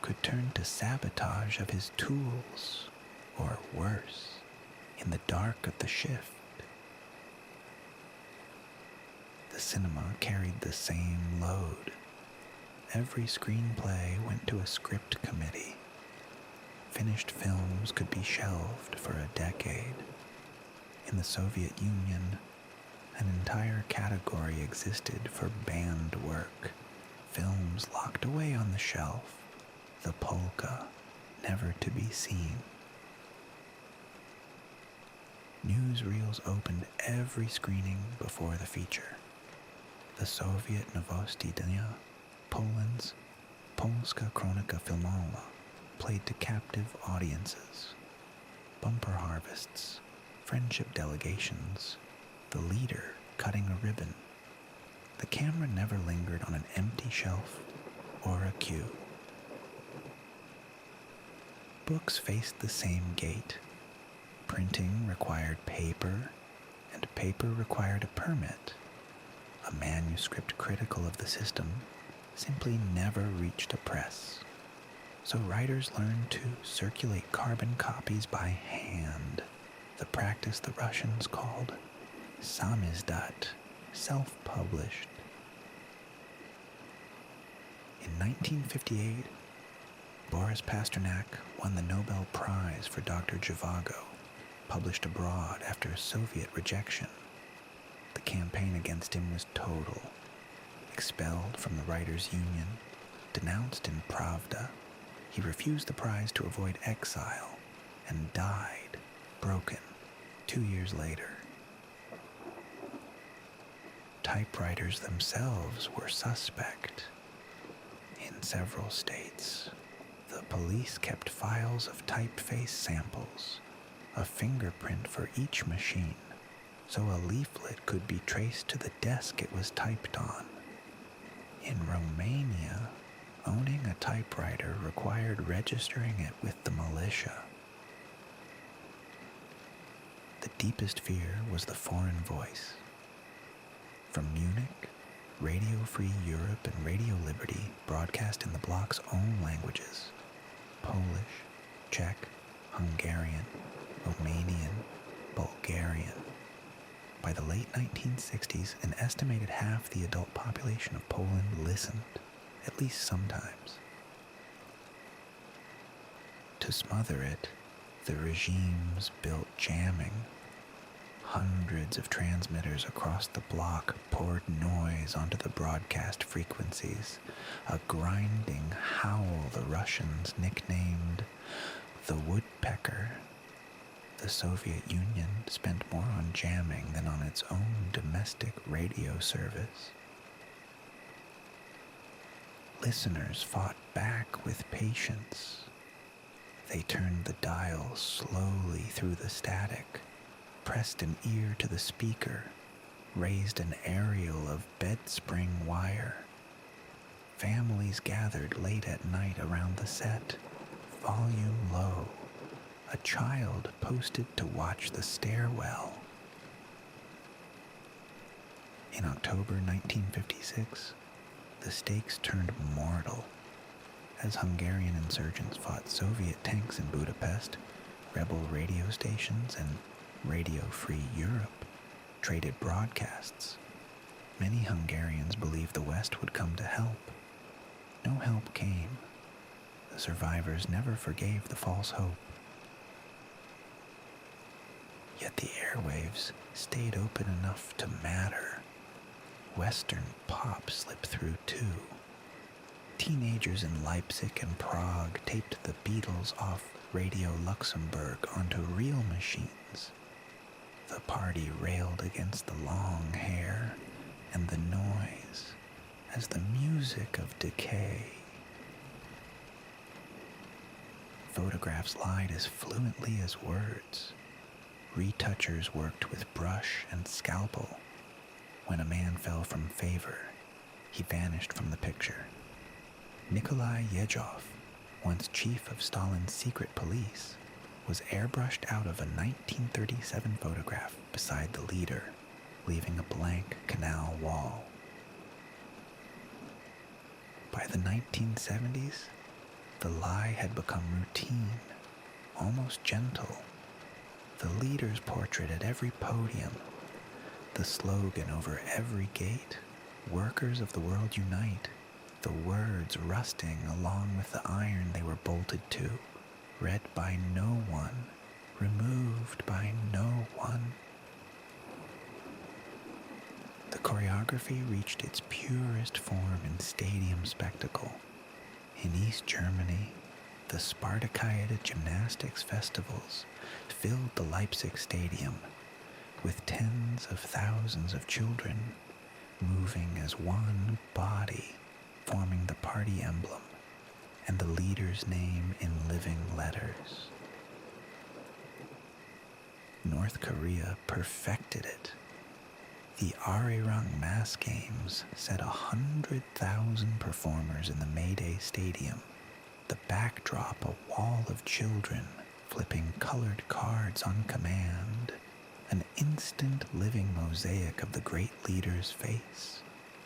Speaker 2: could turn to sabotage of his tools, or worse, in the dark of the shift. The cinema carried the same load. Every screenplay went to a script committee. Finished films could be shelved for a decade. In the Soviet Union, an entire category existed for banned work, films locked away on the shelf, the polka, never to be seen. Newsreels opened every screening before the feature. The Soviet Novosti Dnia, Poland's Polska Kronika Filmowa, played to captive audiences. Bumper harvests, friendship delegations, the leader cutting a ribbon. The camera never lingered on an empty shelf or a queue. Books faced the same gate. Printing required paper, and paper required a permit. A manuscript critical of the system simply never reached a press. So writers learned to circulate carbon copies by hand, the practice the Russians called samizdat, self-published. In 1958, Boris Pasternak won the Nobel Prize for Dr. Zhivago, published abroad after Soviet rejection. The campaign against him was total. Expelled from the Writers' Union, denounced in Pravda, he refused the prize to avoid exile and died, broken, 2 years later. Typewriters themselves were suspect. In several states, the police kept files of typeface samples, a fingerprint for each machine, so a leaflet could be traced to the desk it was typed on. In Romania, owning a typewriter required registering it with the militia. The deepest fear was the foreign voice. From Munich, Radio Free Europe and Radio Liberty broadcast in the bloc's own languages: Polish, Czech, Hungarian, Romanian, Bulgarian. By the late 1960s, an estimated half the adult population of Poland listened, at least sometimes. To smother it, the regimes built jamming. Hundreds Hundreds of transmitters across the block poured noise onto the broadcast frequencies, a grinding howl the Russians nicknamed the woodpecker. The Soviet Union spent more on jamming than on its own domestic radio service. Listeners fought back with patience. They turned the dial slowly through the static, pressed an ear to the speaker, raised an aerial of bed-spring wire. Families gathered late at night around the set, volume low. A child posted to watch the stairwell. In October 1956, the stakes turned mortal. As Hungarian insurgents fought Soviet tanks in Budapest, rebel radio stations and Radio Free Europe traded broadcasts. Many Hungarians believed the West would come to help. No help came. The survivors never forgave the false hope. Yet the airwaves stayed open enough to matter. Western pop slipped through too. Teenagers in Leipzig and Prague taped the Beatles off Radio Luxembourg onto real machines. The party railed against the long hair and the noise as the music of decay. Photographs lied as fluently as words. Retouchers worked with brush and scalpel. When a man fell from favor, he vanished from the picture. Nikolai Yezhov, once chief of Stalin's secret police, was airbrushed out of a 1937 photograph beside the leader, leaving a blank Canal wall. By the 1970s, the lie had become routine, almost gentle. The leader's portrait at every podium, the slogan over every gate, "Workers of the world unite," the words rusting along with the iron they were bolted to, read by no one, removed by no one. The choreography reached its purest form in stadium spectacle. In East Germany, the Spartakiad gymnastics festivals filled the Leipzig stadium with tens of thousands of children moving as one body, forming the party emblem and the leader's name in living letters. North Korea perfected it. The Arirang Mass Games set 100,000 performers in the Mayday Stadium. The backdrop, a wall of children flipping colored cards on command, an instant living mosaic of the great leader's face,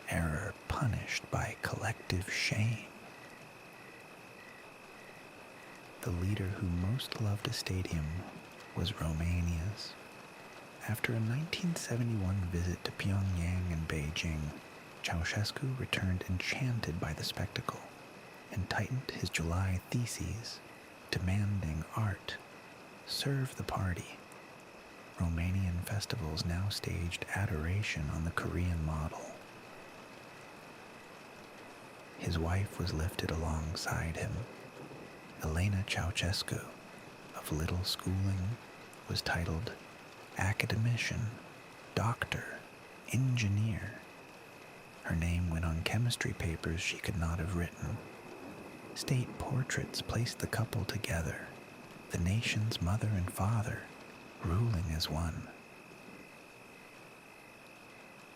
Speaker 2: error punished by collective shame. The leader who most loved a stadium was Romania's. After a 1971 visit to Pyongyang and Beijing, Ceausescu returned enchanted by the spectacle and tightened his July theses, demanding art, serve the party. Romanian festivals now staged adoration on the Korean model. His wife was lifted alongside him. Elena Ceausescu, of little schooling, was titled academician, doctor, engineer. Her name went on chemistry papers she could not have written. State portraits placed the couple together, the nation's mother and father, ruling as one.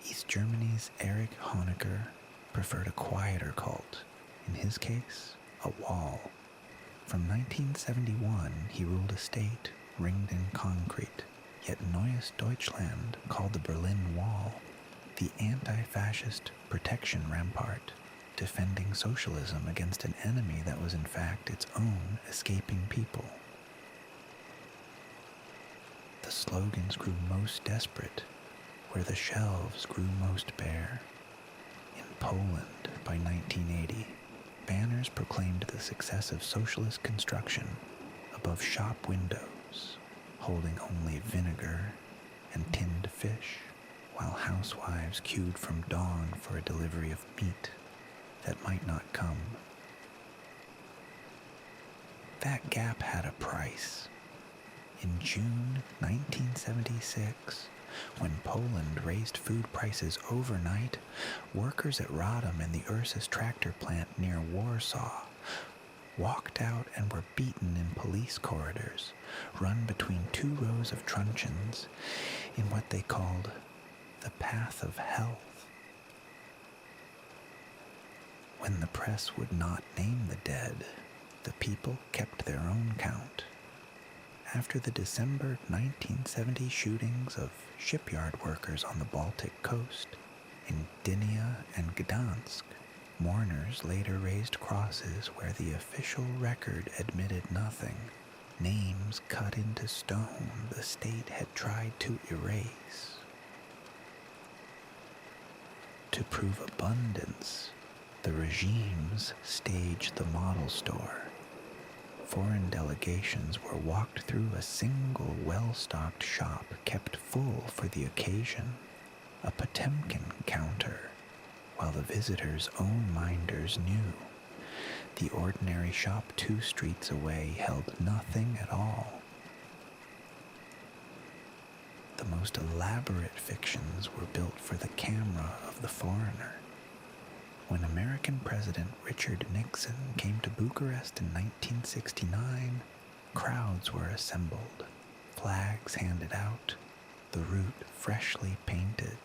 Speaker 2: East Germany's Erich Honecker preferred a quieter cult, in his case, a wall. From 1971, he ruled a state ringed in concrete, yet Neues Deutschland called the Berlin Wall the anti-fascist protection rampart, defending socialism against an enemy that was in fact its own escaping people. The slogans grew most desperate where the shelves grew most bare. In Poland, by 1980, banners proclaimed the success of socialist construction above shop windows, holding only vinegar and tinned fish, while housewives queued from dawn for a delivery of meat that might not come. That gap had a price. In June 1976, when Poland raised food prices overnight, workers at Radom and the Ursus tractor plant near Warsaw walked out and were beaten in police corridors, run between two rows of truncheons in what they called the path of health. When the press would not name the dead, the people kept their own count. After the December 1970 shootings of shipyard workers on the Baltic coast, in Gdynia and Gdansk, mourners later raised crosses where the official record admitted nothing, names cut into stone the state had tried to erase. To prove abundance, the regimes staged the model store. Foreign delegations were walked through a single well-stocked shop kept full for the occasion, a Potemkin counter, while the visitors' own minders knew the ordinary shop 2 streets away held nothing at all. The most elaborate fictions were built for the camera of the foreigner. When American President Richard Nixon came to Bucharest in 1969, crowds were assembled, flags handed out, the route freshly painted.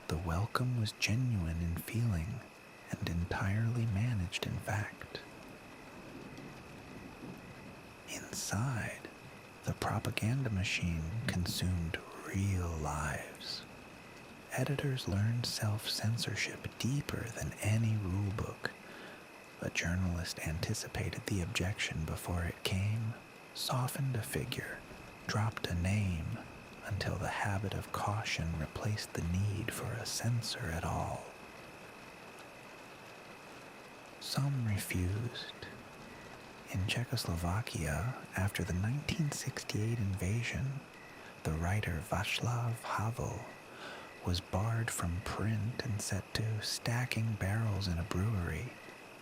Speaker 2: The welcome was genuine in feeling and entirely managed in fact. Inside, the propaganda machine consumed real lives. Editors learned self-censorship deeper than any rulebook. A journalist anticipated the objection before it came, softened a figure, dropped a name, until the habit of caution replaced the need for a censor at all. Some refused. In Czechoslovakia, after the 1968 invasion, the writer Václav Havel was barred from print and set to stacking barrels in a brewery,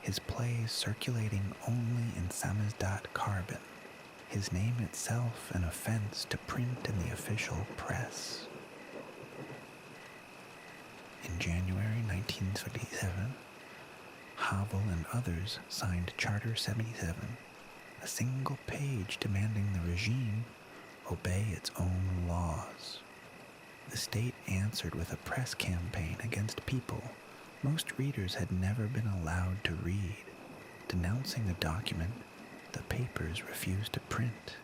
Speaker 2: his plays circulating only in samizdat carbon, his name itself an offense to print in the official press. In January 1977, Havel and others signed Charter 77, a single page demanding the regime obey its own laws. The state answered with a press campaign against people most readers had never been allowed to read, denouncing a document the papers refused to print.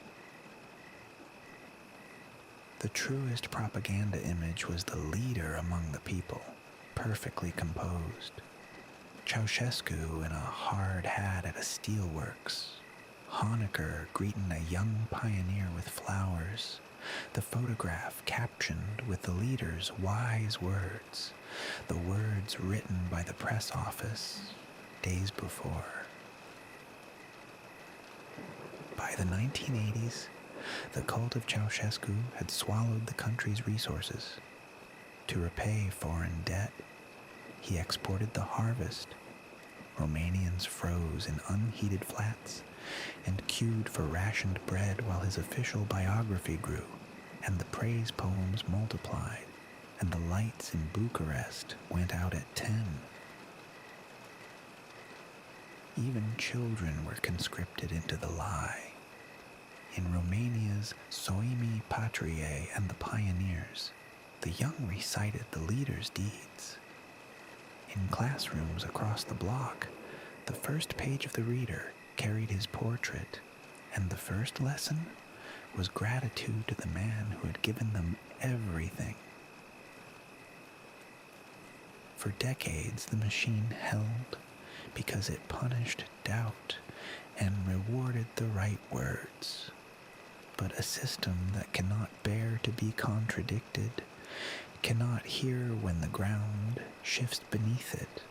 Speaker 2: The truest propaganda image was the leader among the people, perfectly composed. Ceausescu in a hard hat at a steelworks, Honecker greeting a young pioneer with flowers, the photograph captioned with the leader's wise words, the words written by the press office days before. By the 1980s, the cult of Ceausescu had swallowed the country's resources. To repay foreign debt, he exported the harvest. Romanians froze in unheated flats and queued for rationed bread while his official biography grew, and the praise poems multiplied, and the lights in Bucharest went out at 10. Even children were conscripted into the lie. In Romania's Soimi Patriae and the Pioneers, the young recited the leader's deeds. In classrooms across the block, the first page of the reader carried his portrait, and the first lesson was gratitude to the man who had given them everything. For decades, the machine held because it punished doubt and rewarded the right words. But a system that cannot bear to be contradicted cannot hear when the ground shifts beneath it.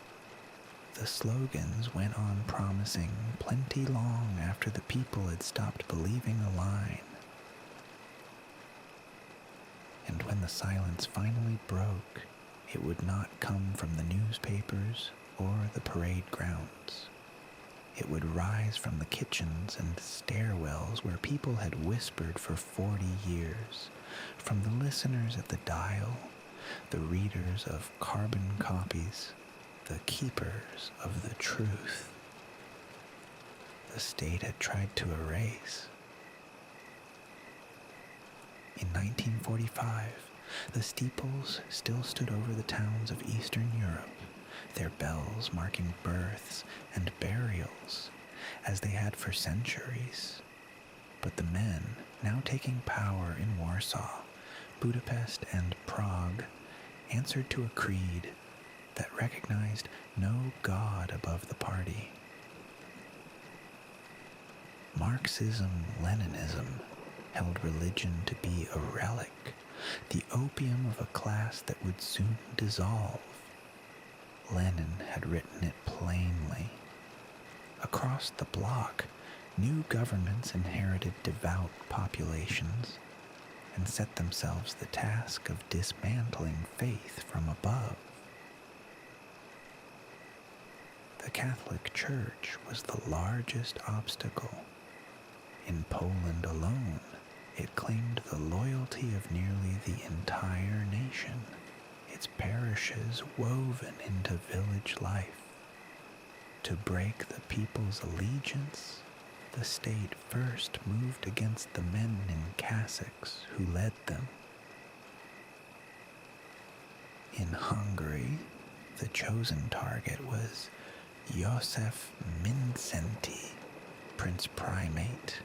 Speaker 2: The slogans went on promising plenty long after the people had stopped believing a line. And when the the silence finally broke, it would not come from the newspapers or the parade grounds. It would rise from the kitchens and stairwells where people had whispered for 40 years, from the listeners at the dial, the readers of carbon copies, the keepers of the truth. The state had tried to erase. In 1945, the steeples still stood over the towns of Eastern Europe, their bells marking births and burials, as they had for centuries. But the men, now taking power in Warsaw, Budapest, and Prague, answered to a creed that recognized no God above the party. Marxism-Leninism held religion to be a relic, the opium of a class that would soon dissolve. Lenin had written it plainly. Across the bloc, new governments inherited devout populations and set themselves the task of dismantling faith from above. The Catholic Church was the largest obstacle. In Poland alone, it claimed the loyalty of nearly the entire nation, its parishes woven into village life. To break the people's allegiance, the state first moved against the men in cassocks who led them. In Hungary, the chosen target was József Mindszenty, Prince Primate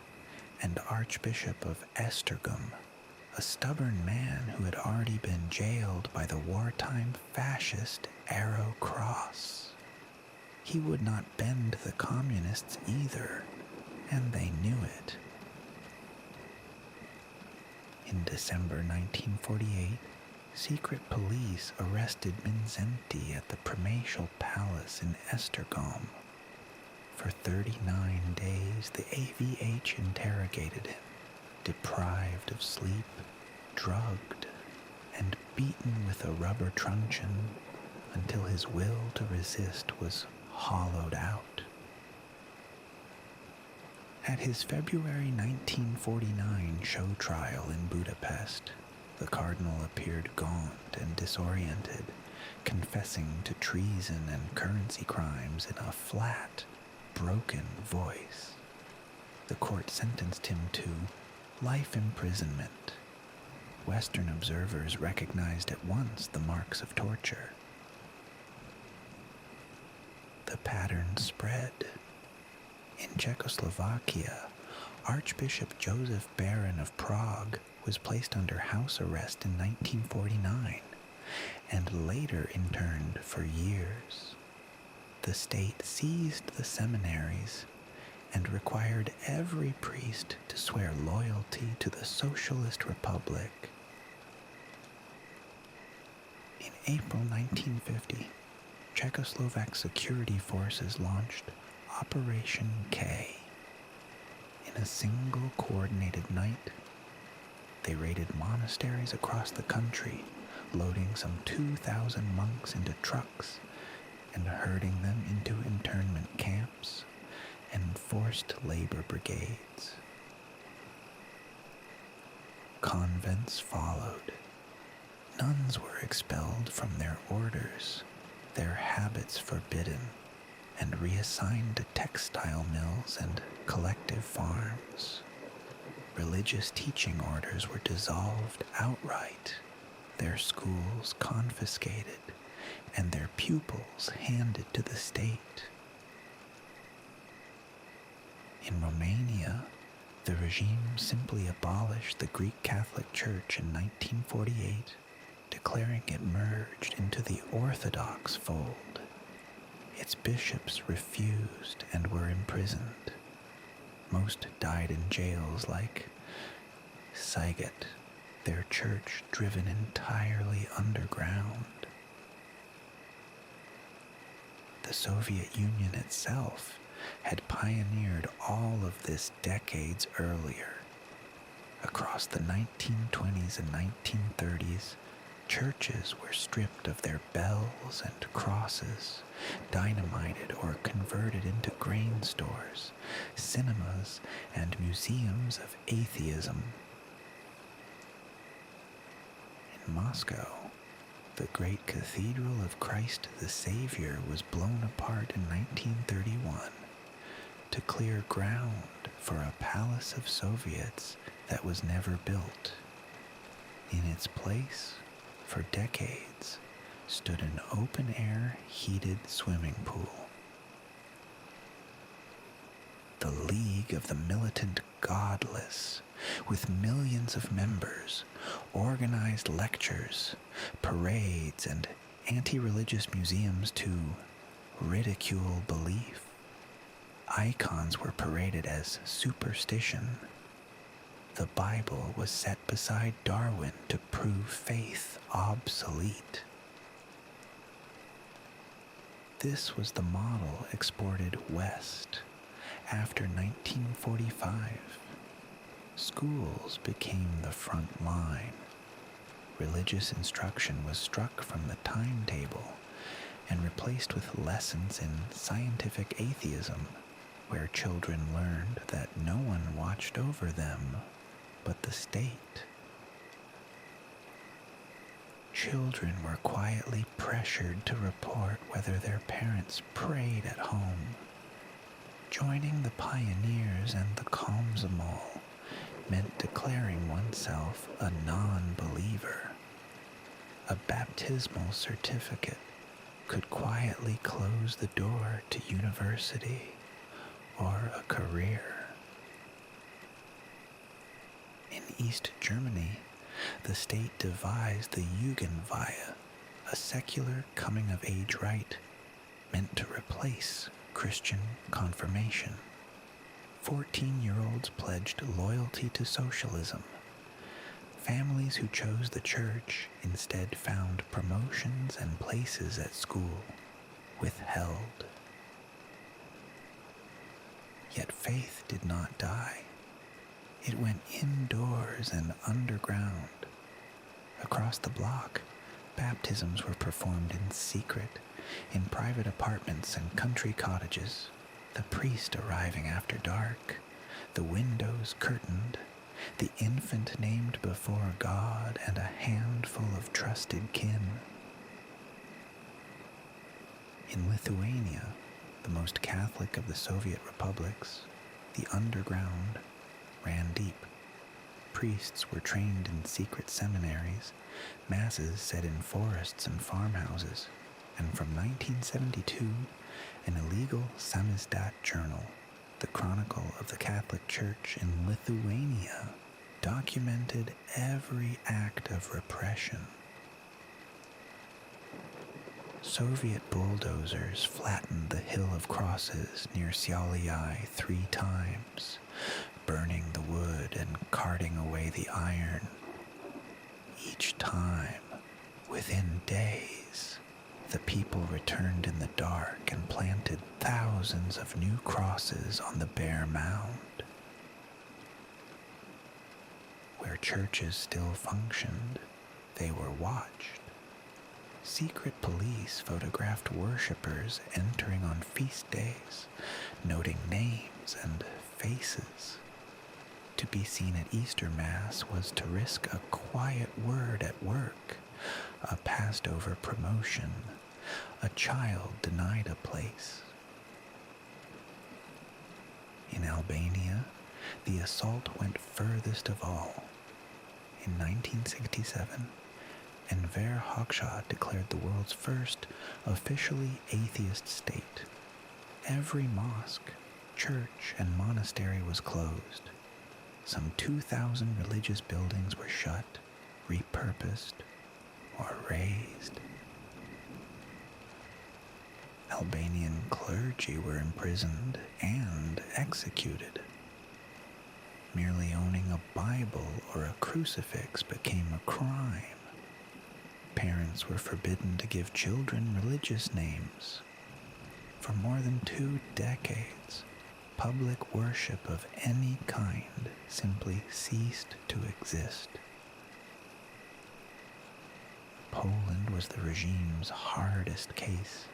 Speaker 2: and Archbishop of Esztergom, a stubborn man who had already been jailed by the wartime fascist Arrow Cross. He would not bend the communists either, and they knew it. In December 1948, secret police arrested Mindszenty at the Primatial Palace in Esztergom. For 39 days, the AVH interrogated him, deprived of sleep, drugged, and beaten with a rubber truncheon until his will to resist was hollowed out. At his February 1949 show trial in Budapest, the cardinal appeared gaunt and disoriented, confessing to treason and currency crimes in a flat, broken voice. The court sentenced him to life imprisonment. Western observers recognized at once the marks of torture. The pattern spread. In Czechoslovakia, Archbishop Joseph Baron of Prague was placed under house arrest in 1949 and later interned for years. The state seized the seminaries and required every priest to swear loyalty to the Socialist Republic. In April 1950, Czechoslovak security forces launched Operation K. In a single coordinated night, they raided monasteries across the country, loading some 2,000 monks into trucks and herding them into internment camps and forced labor brigades. Convents followed. Nuns were expelled from their orders, their habits forbidden, and reassigned to textile mills and collective farms. Religious teaching orders were dissolved outright, their schools confiscated, and their pupils handed to the state. In Romania, the regime simply abolished the Greek Catholic Church in 1948, declaring it merged into the Orthodox fold. Its bishops refused and were imprisoned. Most died in jails like Siget, their church driven entirely underground. The Soviet Union itself had pioneered all of this decades earlier. Across the 1920s and 1930s, churches were stripped of their bells and crosses, dynamited or converted into grain stores, cinemas, and museums of atheism. In Moscow, the great Cathedral of Christ the Savior was blown apart in 1931 to clear ground for a palace of Soviets that was never built. In its place, for decades, stood an open-air heated swimming pool. The League of the Militant Godless, with millions of members, organized lectures, parades, and anti-religious museums to ridicule belief. Icons were paraded as superstition. The Bible was set beside Darwin to prove faith obsolete. This was the model exported west after 1945. Schools became the front line. Religious instruction was struck from the timetable and replaced with lessons in scientific atheism, where children learned that no one watched over them but the state. Children were quietly pressured to report whether their parents prayed at home. Joining the pioneers and the Komsomol meant declaring oneself a non-believer. A baptismal certificate could quietly close the door to university or a career. In East Germany, the state devised the Jugendweihe, a secular coming-of-age rite meant to replace Christian confirmation. 14-year-olds pledged loyalty to socialism. Families who chose the church instead found promotions and places at school withheld. Yet faith did not die. It went indoors and underground. Across the block, baptisms were performed in secret, in private apartments and country cottages, the priest arriving after dark, the windows curtained, the infant named before God, and a handful of trusted kin. In Lithuania, the most Catholic of the Soviet republics, the underground ran deep. Priests were trained in secret seminaries, masses said in forests and farmhouses, and from 1972, an illegal samizdat journal, the Chronicle of the Catholic Church in Lithuania, documented every act of repression. Soviet bulldozers flattened the Hill of Crosses near Siaulii 3 times, burning the wood and carting away the iron. Each time, within days, the people returned in the dark and planted thousands of new crosses on the bare mound. Where churches still functioned, they were watched. Secret police photographed worshippers entering on feast days, noting names and faces. To be seen at Easter Mass was to risk a quiet word at work, a passed-over promotion, a child denied a place. In Albania, the assault went furthest of all. In 1967, Enver Hoxha declared the world's first officially atheist state. Every mosque, church, and monastery was closed. Some 2,000 religious buildings were shut, repurposed, or razed. Albanian clergy were imprisoned and executed. Merely owning a Bible or a crucifix became a crime. Parents were forbidden to give children religious names. For more than 2 decades, public worship of any kind simply ceased to exist. Poland was the regime's hardest case.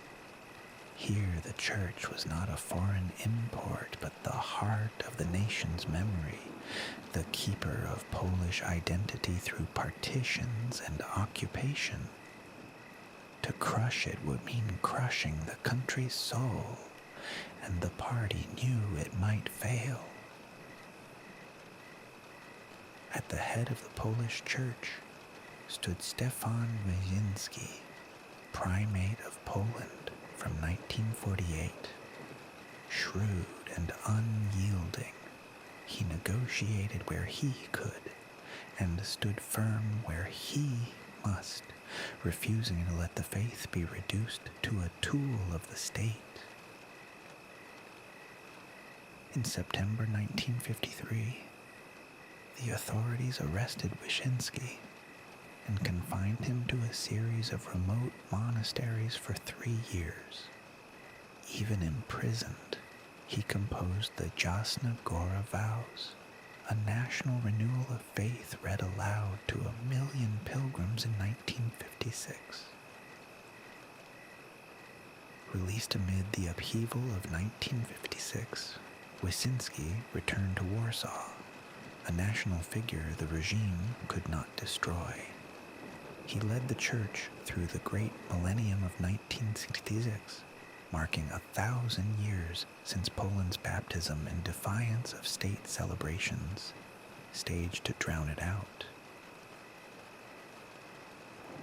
Speaker 2: Here the church was not a foreign import, but the heart of the nation's memory, the keeper of Polish identity through partitions and occupation. To crush it would mean crushing the country's soul, and the party knew it might fail. At the head of the Polish church stood Stefan Wyszynski, Primate of Poland from 1948. Shrewd and unyielding, he negotiated where he could and stood firm where he must, refusing to let the faith be reduced to a tool of the state. In September 1953, the authorities arrested Wyszynski and confined him to a series of remote monasteries for 3 years. Even imprisoned, he composed the Jasna Gora vows, a national renewal of faith read aloud to 1 million pilgrims in 1956. Released amid the upheaval of 1956, Wyszynski returned to Warsaw, a national figure the regime could not destroy. He led the church through the great millennium of 1966, marking 1,000 years since Poland's baptism in defiance of state celebrations, staged to drown it out.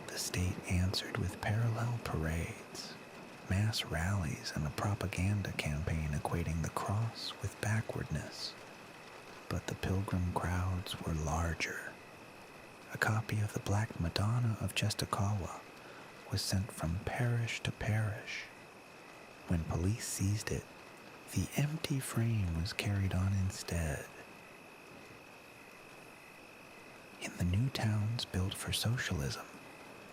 Speaker 2: The state answered with parallel parades, mass rallies, and a propaganda campaign equating the cross with backwardness. But the pilgrim crowds were larger. A copy of the Black Madonna of Czestochowa was sent from parish to parish. When police seized it, the empty frame was carried on instead. In the new towns built for socialism,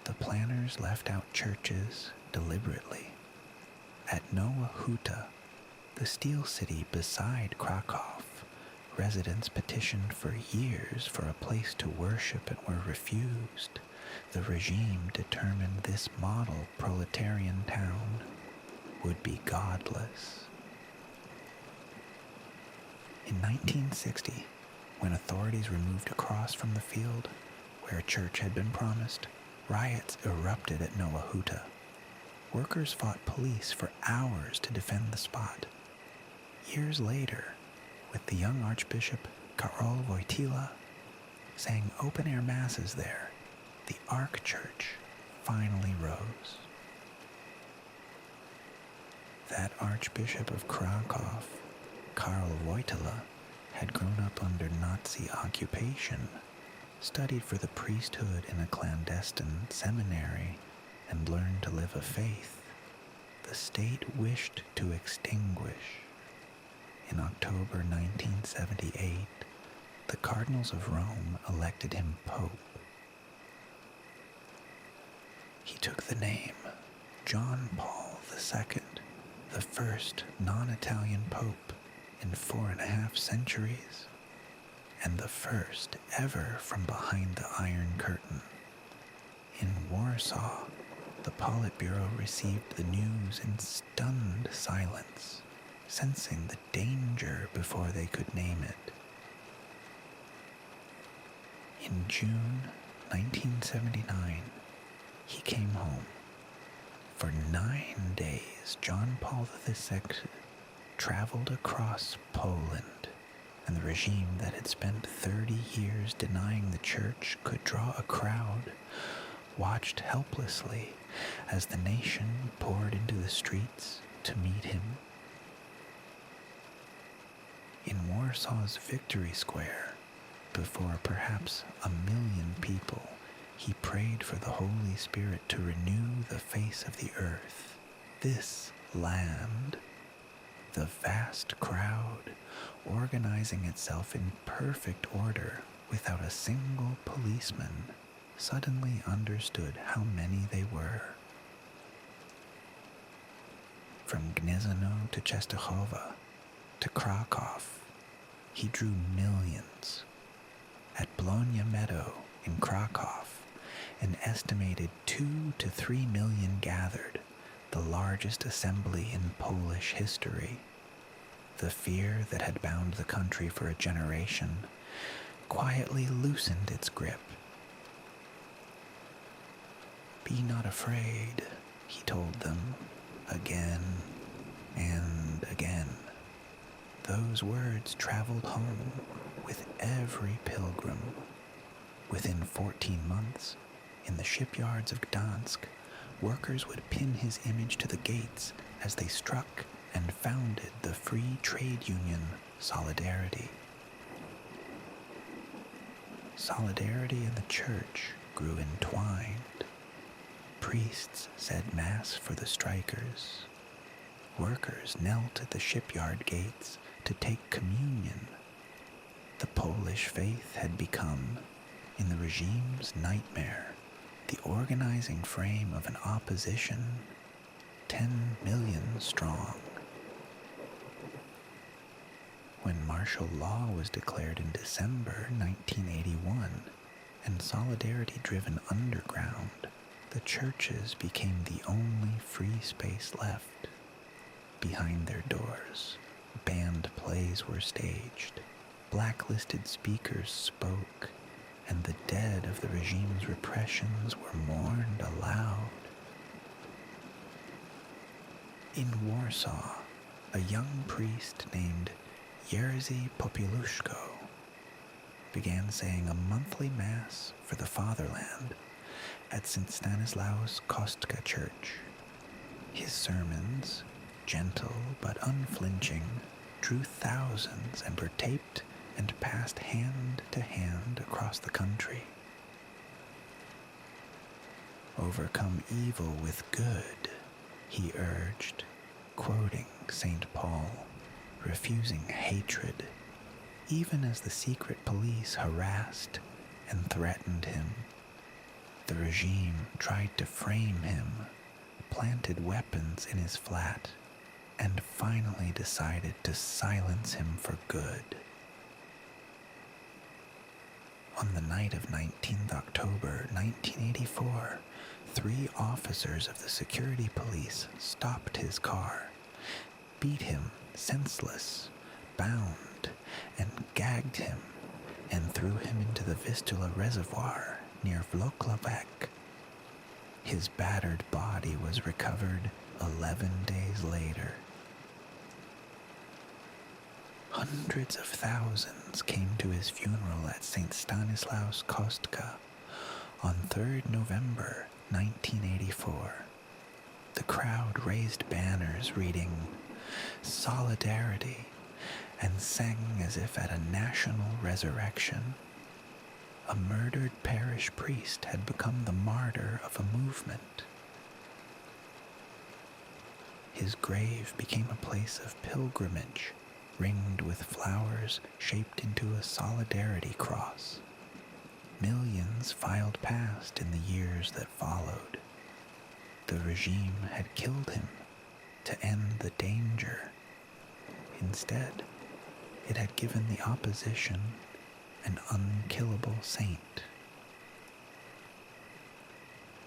Speaker 2: the planners left out churches deliberately. At Nowa Huta, the steel city beside Krakow, residents petitioned for years for a place to worship and were refused. The regime determined this model proletarian town would be godless. In 1960, when authorities removed a cross from the field where a church had been promised, riots erupted at Nowa Huta. Workers fought police for hours to defend the spot. Years later, with the young Archbishop Karol Wojtyla saying open-air masses there, the Archchurch finally rose. That Archbishop of Krakow, Karol Wojtyla, had grown up under Nazi occupation, studied for the priesthood in a clandestine seminary, and learned to live a faith the state wished to extinguish. In October 1978, the Cardinals of Rome elected him Pope. He took the name John Paul II, the first non-Italian Pope in 4.5 centuries, and the first ever from behind the Iron Curtain. In Warsaw, the Politburo received the news in stunned silence, sensing the danger before they could name it. In June 1979, he came home. For 9 days, John Paul II traveled across Poland, and the regime that had spent 30 years denying the church could draw a crowd, watched helplessly as the nation poured into the streets to meet him. In Warsaw's Victory Square, before perhaps 1 million people, he prayed for the Holy Spirit to renew the face of the earth, this land. The vast crowd, organizing itself in perfect order without a single policeman, suddenly understood how many they were. From Gniezno to Czestochowa, to Krakow, he drew millions. At Bologna Meadow in Krakow, an estimated 2 to 3 million gathered, the largest assembly in Polish history. The fear that had bound the country for a generation quietly loosened its grip. "Be not afraid," he told them, again and again. Those words traveled home with every pilgrim. Within 14 months, in the shipyards of Gdansk, workers would pin his image to the gates as they struck and founded the free trade union Solidarity. Solidarity and the church grew entwined. Priests said mass for the strikers. Workers knelt at the shipyard gates to take communion. The Polish faith had become, in the regime's nightmare, the organizing frame of an opposition 10 million strong. When martial law was declared in December 1981 and solidarity-driven underground, the churches became the only free space left. Behind their doors, band plays were staged, blacklisted speakers spoke, and the dead of the regime's repressions were mourned aloud. In Warsaw, a young priest named Jerzy Popieluszko began saying a monthly mass for the fatherland at St. Stanislaus Kostka Church. His sermons, gentle but unflinching, drew thousands and were taped and passed hand to hand across the country. "Overcome evil with good," he urged, quoting St. Paul, refusing hatred, even as the secret police harassed and threatened him. The regime tried to frame him, planted weapons in his flat, and finally decided to silence him for good. On the night of 19th October 1984, 3 officers of the security police stopped his car, beat him senseless, bound, and gagged him, and threw him into the Vistula Reservoir near Włocławek. His battered body was recovered 11 days later. Hundreds of thousands came to his funeral at St. Stanislaus Kostka on 3rd November 1984. The crowd raised banners reading "Solidarity" and sang as if at a national resurrection. A murdered parish priest had become the martyr of a movement. His grave became a place of pilgrimage, ringed with flowers shaped into a solidarity cross. Millions filed past in the years that followed. The regime had killed him to end the danger. Instead, it had given the opposition an unkillable saint.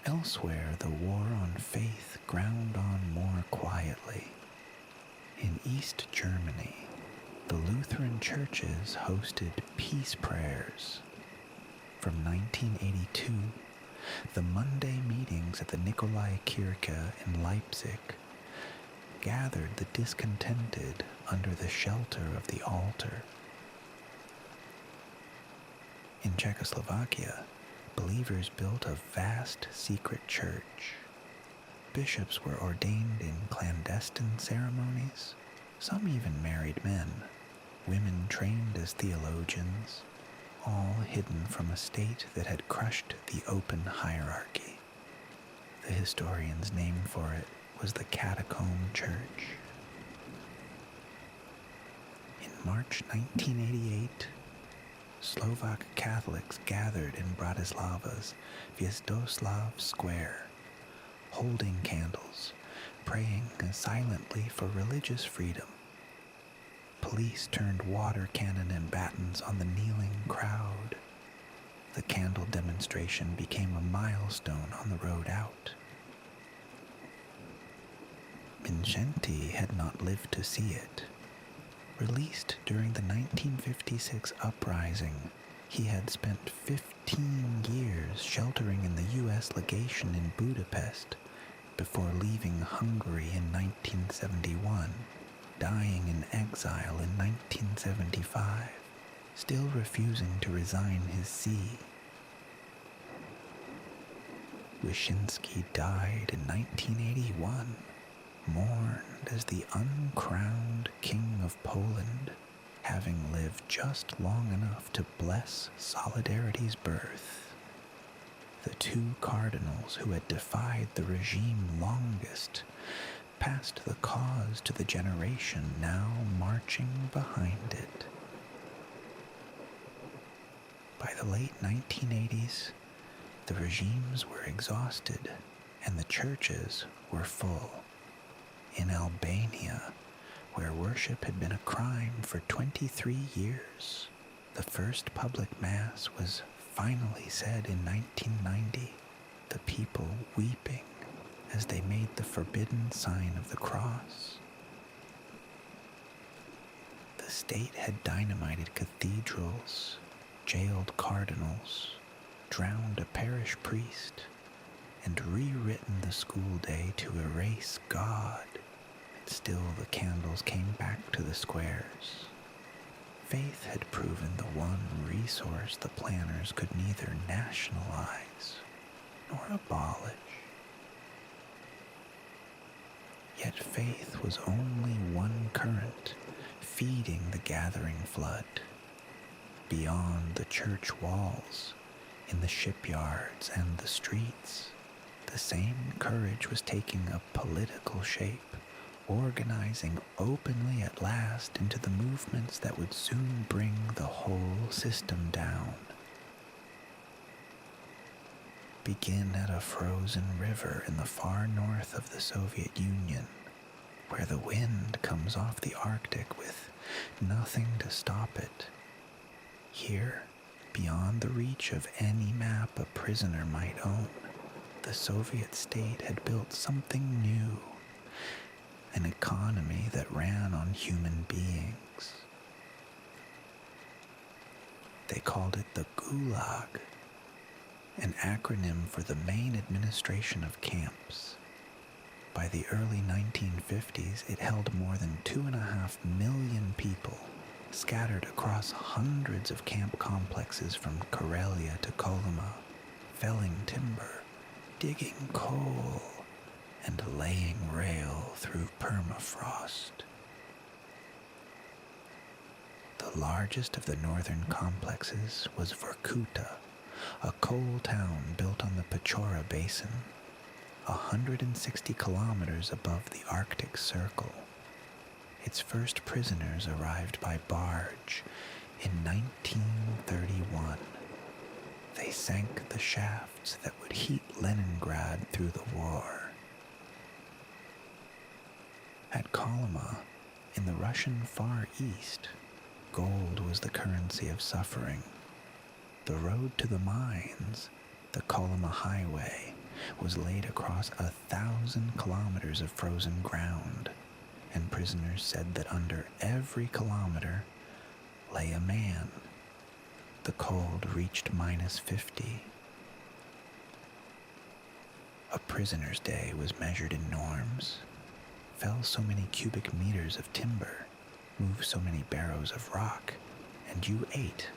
Speaker 2: Elsewhere, the war on faith ground on more quietly. In East Germany, the Lutheran churches hosted peace prayers. From 1982, the Monday meetings at the Nikolaikirche in Leipzig gathered the discontented under the shelter of the altar. In Czechoslovakia, believers built a vast secret church. Bishops were ordained in clandestine ceremonies. Some even married men, women trained as theologians, all hidden from a state that had crushed the open hierarchy. The historian's name for it was the Catacomb Church. In March 1988, Slovak Catholics gathered in Bratislava's Vjestoslav Square, holding candles, praying silently for religious freedom. police turned water cannon and batons on the kneeling crowd. The candle demonstration became a milestone on the road out. Mincenty had not lived to see it. Released during the 1956 uprising, he had spent 15 years sheltering in the U.S. legation in Budapest before leaving Hungary in 1971, dying in exile in 1975, still refusing to resign his see. Wyszynski died in 1981, mourned as the uncrowned King of Poland, having lived just long enough to bless Solidarity's birth. The two cardinals who had defied the regime longest passed the cause to the generation now marching behind it. By the late 1980s, the regimes were exhausted and the churches were full. In Albania, where worship had been a crime for 23 years, the first public mass was finally said in 1990, the people weeping as they made the forbidden sign of the cross. The state had dynamited cathedrals, jailed cardinals, drowned a parish priest, and rewritten the school day to erase God. Still the candles came back to the squares. Faith had proven the one resource the planners could neither nationalize nor abolish. Yet faith was only one current feeding the gathering flood. Beyond the church walls, in the shipyards and the streets, the same courage was taking a political shape, organizing openly at last into the movements that would soon bring the whole system down. Begin at a frozen river in the far north of the Soviet Union, where the wind comes off the Arctic with nothing to stop it. Here, beyond the reach of any map a prisoner might own, the Soviet state had built something new, an economy that ran on human beings. They called it the Gulag, an acronym for the main administration of camps. By the early 1950s, it held more than 2.5 million people, scattered across hundreds of camp complexes from Karelia to Kolyma, felling timber, digging coal, and laying rail through permafrost. The largest of the northern complexes was Vorkuta, a coal town built on the Pechora Basin, 160 kilometers above the Arctic Circle. Its first prisoners arrived by barge in 1931. They sank the shafts that would heat Leningrad through the war. At Kolyma, in the Russian Far East, gold was the currency of suffering. The road to the mines, the Kolyma Highway, was laid across 1,000 kilometers of frozen ground, and prisoners said that under every kilometer lay a man. The cold reached -50. A prisoner's day was measured in norms. Fell so many cubic meters of timber, move so many barrows of rock, and you ate.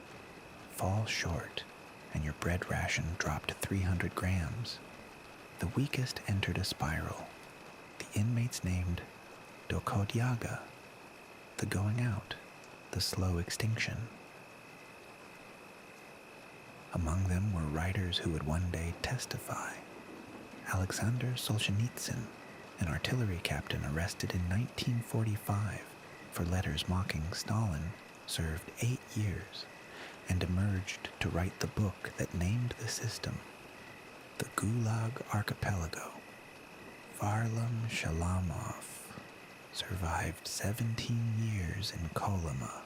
Speaker 2: Fall short, and your bread ration dropped 300 grams. The weakest entered a spiral. The inmates named Dokodyaga, the going out, the slow extinction. Among them were writers who would one day testify. Alexander Solzhenitsyn, an artillery captain arrested in 1945 for letters mocking Stalin, served 8 years and emerged to write the book that named the system, the Gulag Archipelago. Varlam Shalamov, survived 17 years in Kolyma.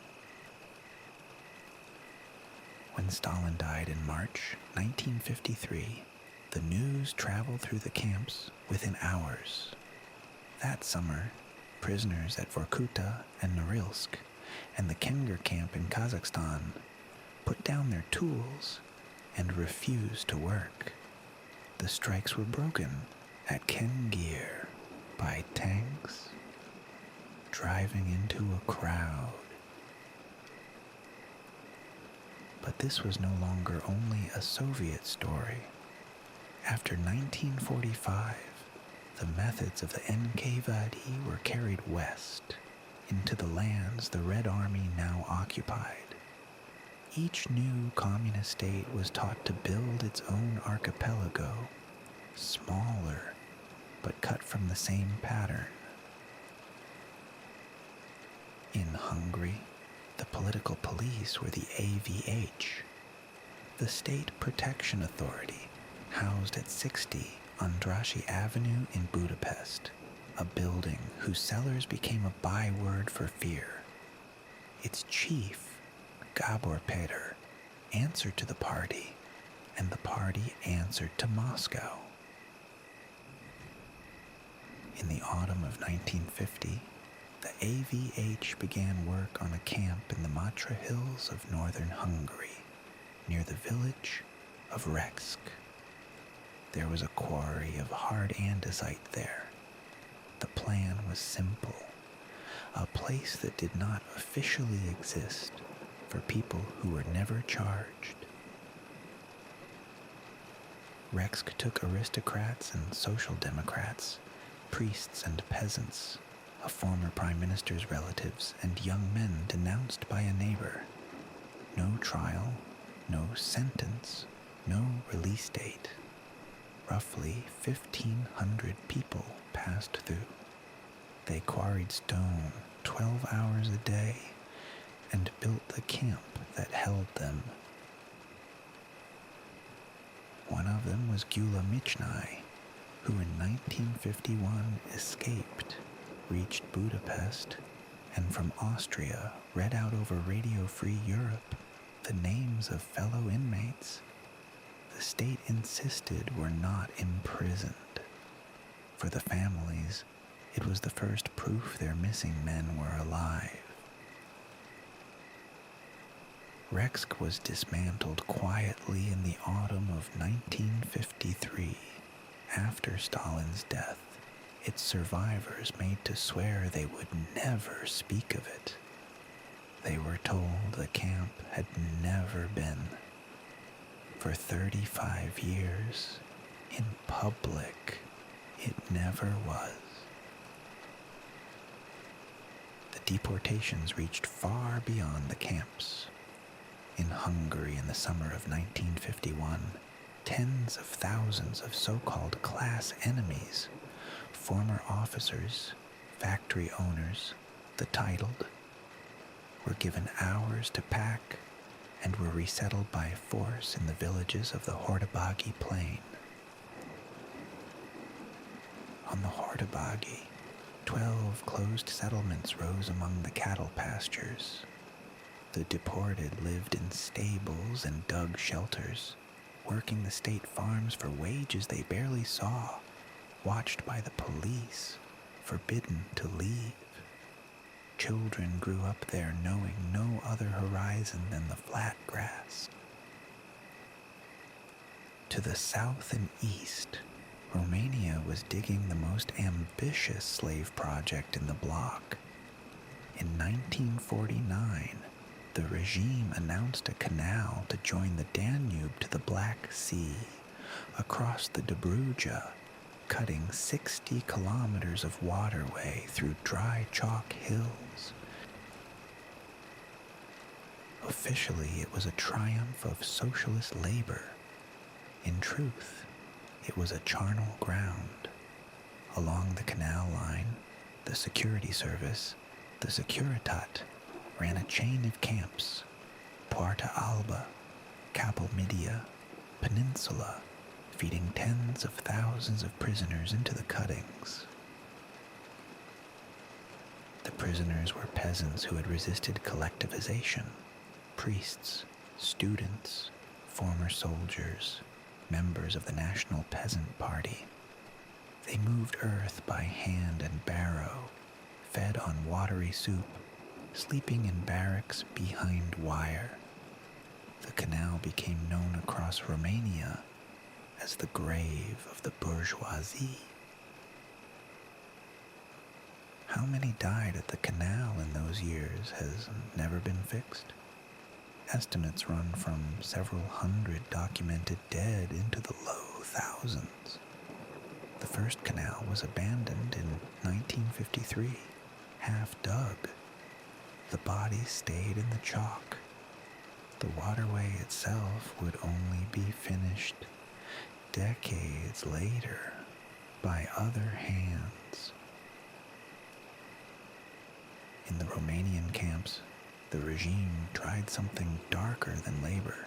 Speaker 2: When Stalin died in March 1953, the news traveled through the camps within hours. That summer, prisoners at Vorkuta and Norilsk and the Kenger camp in Kazakhstan put down their tools and refused to work. The strikes were broken at Kengir by tanks driving into a crowd. But this was no longer only a Soviet story. After 1945, the methods of the NKVD were carried west into the lands the Red Army now occupied. Each new communist state was taught to build its own archipelago, smaller, but cut from the same pattern. In Hungary, the political police were the AVH, the State Protection Authority, housed at 60 Andrassy Avenue in Budapest, a building whose cellars became a byword for fear. Its chief, Gabor Péter, answered to the party, and the party answered to Moscow. In the autumn of 1950, the AVH began work on a camp in the Matra Hills of northern Hungary, near the village of Rexk. There was a quarry of hard andesite there. The plan was simple, a place that did not officially exist for people who were never charged. Rexk took aristocrats and social democrats, priests and peasants, a former prime minister's relatives, and young men denounced by a neighbor. No trial, no sentence, no release date. Roughly 1,500 people passed through. They quarried stone 12 hours a day and built the camp that held them. One of them was Gyula Michnai, who in 1951 escaped, reached Budapest, and from Austria read out over Radio Free Europe the names of fellow inmates the state insisted were not imprisoned. For the families, it was the first proof their missing men were alive. Rexk was dismantled quietly in the autumn of 1953, after Stalin's death. Its survivors made to swear they would never speak of it. They were told the camp had never been. For 35 years, in public, it never was. The deportations reached far beyond the camps. In Hungary in the summer of 1951, tens of thousands of so-called class enemies, former officers, factory owners, the titled, were given hours to pack and were resettled by force in the villages of the Hordobagi Plain. On the Hordobagi, 12 closed settlements rose among the cattle pastures. The deported lived in stables and dug shelters, working the state farms for wages they barely saw, watched by the police, forbidden to leave. Children grew up there knowing no other horizon than the flat grass. To the south and east, Romania was digging the most ambitious slave project in the bloc. In 1949, the regime announced a canal to join the Danube to the Black Sea, across the Dobruja, cutting 60 kilometers of waterway through dry chalk hills. Officially, it was a triumph of socialist labor. In truth, it was a charnel ground. Along the canal line, the security service, the Securitat, ran a chain of camps: Poarta Alba, Capul Media, Peninsula, feeding tens of thousands of prisoners into the cuttings. The prisoners were peasants who had resisted collectivization, priests, students, former soldiers, members of the National Peasant Party. They moved earth by hand and barrow, fed on watery soup, sleeping in barracks behind wire. The canal became known across Romania as the grave of the bourgeoisie. How many died at the canal in those years has never been fixed. Estimates run from several hundred documented dead into the low thousands. The first canal was abandoned in 1953, half dug. The bodies stayed in the chalk. The waterway itself would only be finished decades later by other hands. In the Romanian camps, the regime tried something darker than labor.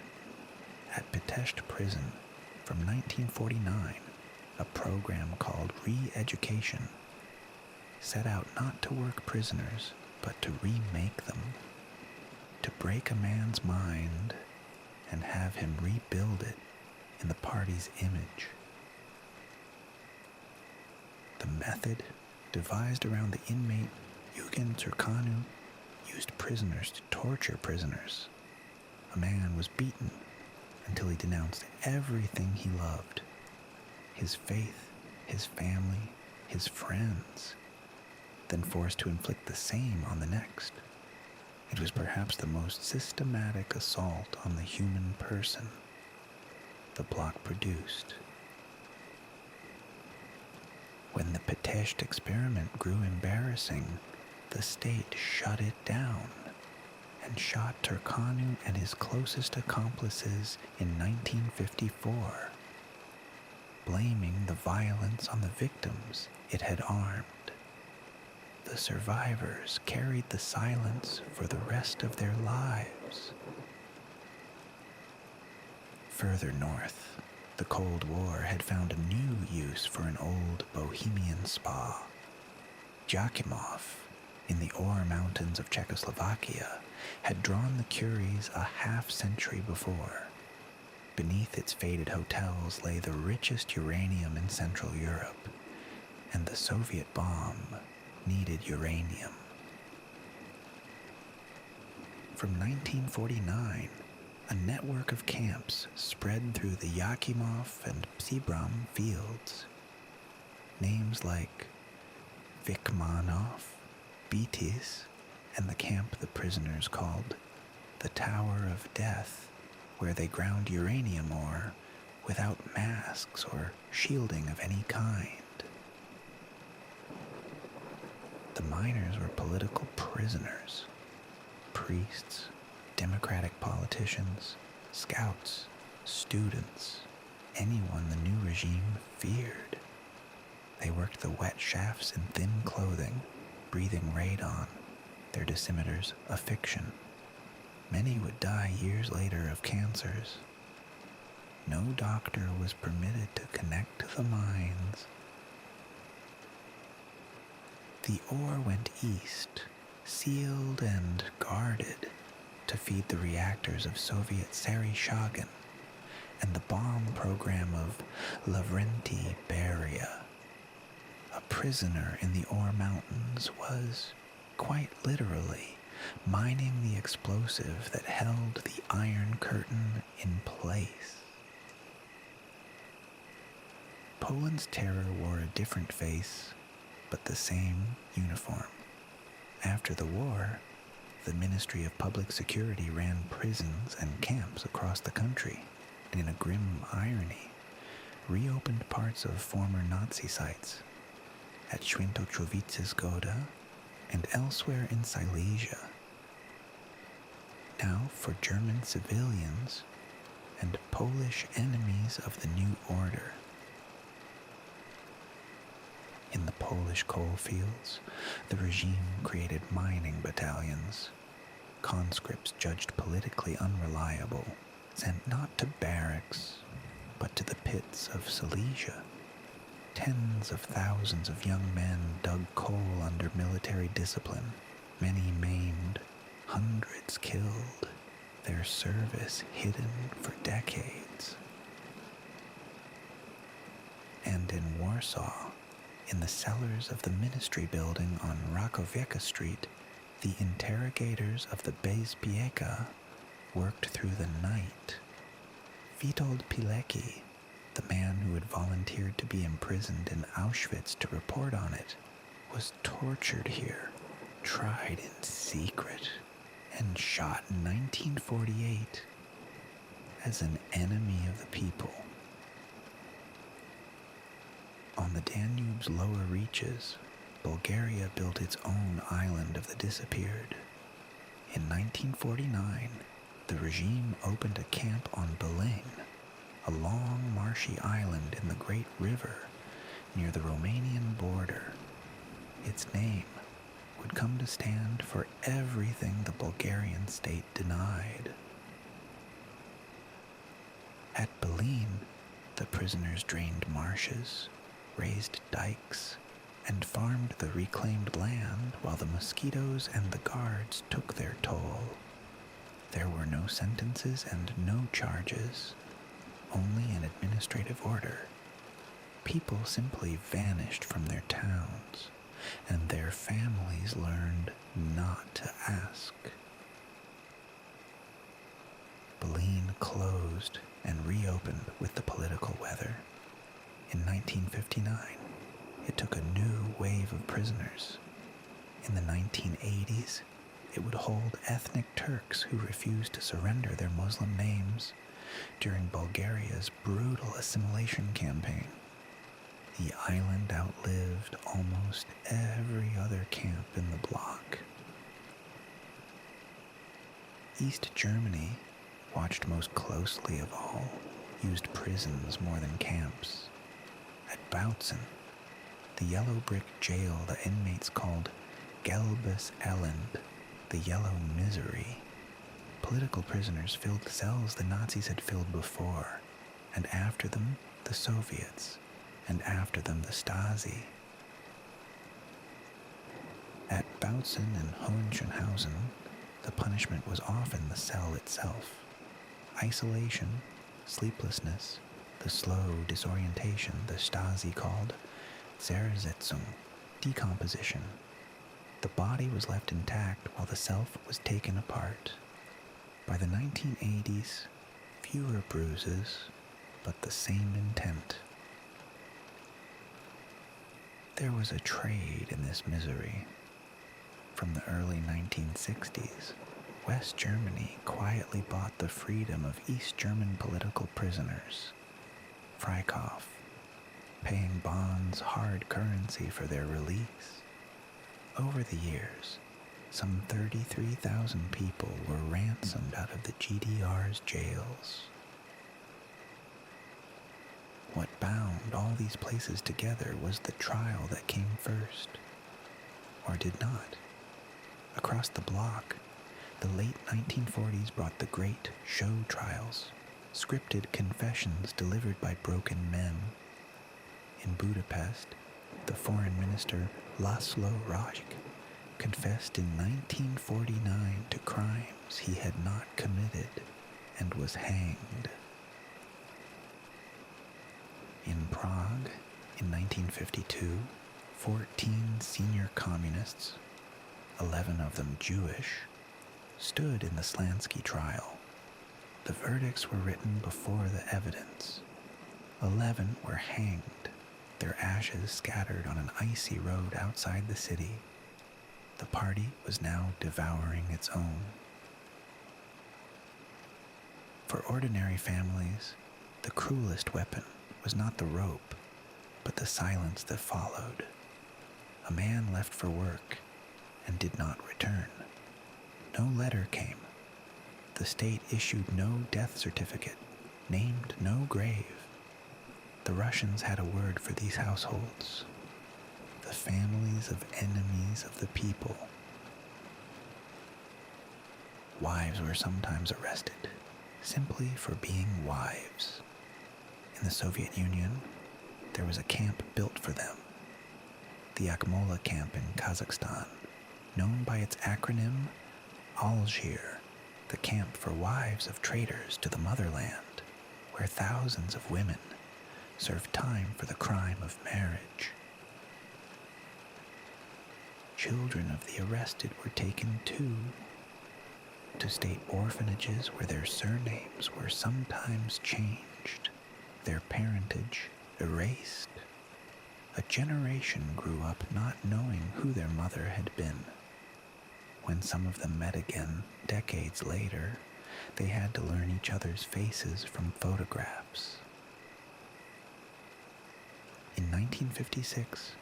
Speaker 2: At Pitești prison, from 1949, a program called re-education set out not to work prisoners, but to remake them, to break a man's mind and have him rebuild it in the party's image. The method, devised around the inmate Eugen Turcanu, used prisoners to torture prisoners. A man was beaten until he denounced everything he loved: his faith, his family, his friends, then forced to inflict the same on the next. It was perhaps the most systematic assault on the human person the bloc produced. When the Pitești experiment grew embarrassing, the state shut it down and shot Turcanu and his closest accomplices in 1954, blaming the violence on the victims it had armed. The survivors carried the silence for the rest of their lives. Further north, the Cold War had found a new use for an old Bohemian spa. Jakimov, in the Ore Mountains of Czechoslovakia, had drawn the Curies a half-century before. Beneath its faded hotels lay the richest uranium in Central Europe, and the Soviet bomb needed uranium. From 1949, a network of camps spread through the Yakimov and Psibram fields. Names like Vikmanov, Betis, and the camp the prisoners called the Tower of Death, where they ground uranium ore without masks or shielding of any kind. The miners were political prisoners. Priests, democratic politicians, scouts, students, anyone the new regime feared. They worked the wet shafts in thin clothing, breathing radon, their dosimeters a fiction. Many would die years later of cancers. No doctor was permitted to connect to the mines. The ore went east, sealed and guarded, to feed the reactors of Soviet Saryshagin and the bomb program of Lavrenti Beria. A prisoner in the Ore Mountains was, quite literally, mining the explosive that held the Iron Curtain in place. Poland's terror wore a different face, but the same uniform. After the war, the Ministry of Public Security ran prisons and camps across the country, and in a grim irony, reopened parts of former Nazi sites at Świętochowic's Goda and elsewhere in Silesia. Now for German civilians and Polish enemies of the new order. In the Polish coal fields, the regime created mining battalions. Conscripts judged politically unreliable, sent not to barracks, but to the pits of Silesia. Tens of thousands of young men dug coal under military discipline, many maimed, hundreds killed, their service hidden for decades. And in Warsaw, in the cellars of the Ministry building on Rakowiecka Street, the interrogators of the Bezpieka worked through the night. Witold Pilecki, the man who had volunteered to be imprisoned in Auschwitz to report on it, was tortured here, tried in secret, and shot in 1948 as an enemy of the people. On the Danube's lower reaches, Bulgaria built its own island of the disappeared. In 1949, the regime opened a camp on Belene, a long marshy island in the Great River near the Romanian border. Its name would come to stand for everything the Bulgarian state denied. At Belene, the prisoners drained marshes, raised dikes, and farmed the reclaimed land while the mosquitoes and the guards took their toll. There were no sentences and no charges, only an administrative order. People simply vanished from their towns, and their families learned not to ask. Belene closed and reopened with the political weather. In 1959, it took a new wave of prisoners. In the 1980s, it would hold ethnic Turks who refused to surrender their Muslim names during Bulgaria's brutal assimilation campaign. The island outlived almost every other camp in the bloc. East Germany, watched most closely of all, used prisons more than camps. At Bautzen, the yellow brick jail the inmates called Gelbes Elend, the yellow misery, political prisoners filled cells the Nazis had filled before, and after them the Soviets, and after them the Stasi. At Bautzen and Hohenschönhausen, the punishment was often the cell itself. Isolation, sleeplessness, the slow disorientation the Stasi called Zersetzung, decomposition. The body was left intact while the self was taken apart. By the 1980s, fewer bruises, but the same intent. There was a trade in this misery. From the early 1960s, West Germany quietly bought the freedom of East German political prisoners, Freikauf, paying bonds hard currency for their release. Over the years, some 33,000 people were ransomed out of the GDR's jails. What bound all these places together was the trial that came first, or did not. Across the bloc, the late 1940s brought the great show trials, scripted confessions delivered by broken men. In Budapest, the foreign minister Laszlo Rajk confessed in 1949 to crimes he had not committed and was hanged. In Prague, in 1952, 14 senior communists, 11 of them Jewish, stood in the Slansky trial. The verdicts were written before the evidence. 11 were hanged, their ashes scattered on an icy road outside the city. The party was now devouring its own. For ordinary families, the cruelest weapon was not the rope, but the silence that followed. A man left for work and did not return. No letter came. The state issued no death certificate, named no grave. The Russians had a word for these households: the families of enemies of the people. Wives were sometimes arrested, simply for being wives. In the Soviet Union, there was a camp built for them. The Akmola camp in Kazakhstan, known by its acronym Algier, the camp for wives of traitors to the motherland, where thousands of women served time for the crime of marriage. Children of the arrested were taken too, to state orphanages where their surnames were sometimes changed, their parentage erased. A generation grew up not knowing who their mother had been. When some of them met again decades later, they had to learn each other's faces from photographs. In 1956,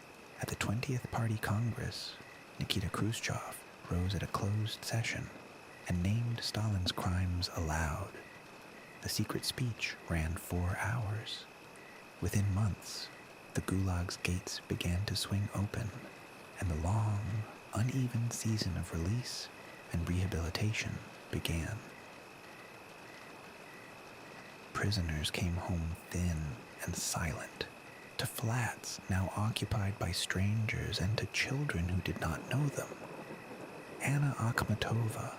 Speaker 2: at the 20th Party Congress, Nikita Khrushchev rose at a closed session and named Stalin's crimes aloud. The secret speech ran 4 hours. Within months, the Gulag's gates began to swing open, and the long, uneven season of release and rehabilitation began. Prisoners came home thin and silent, to flats now occupied by strangers and to children who did not know them. Anna Akhmatova,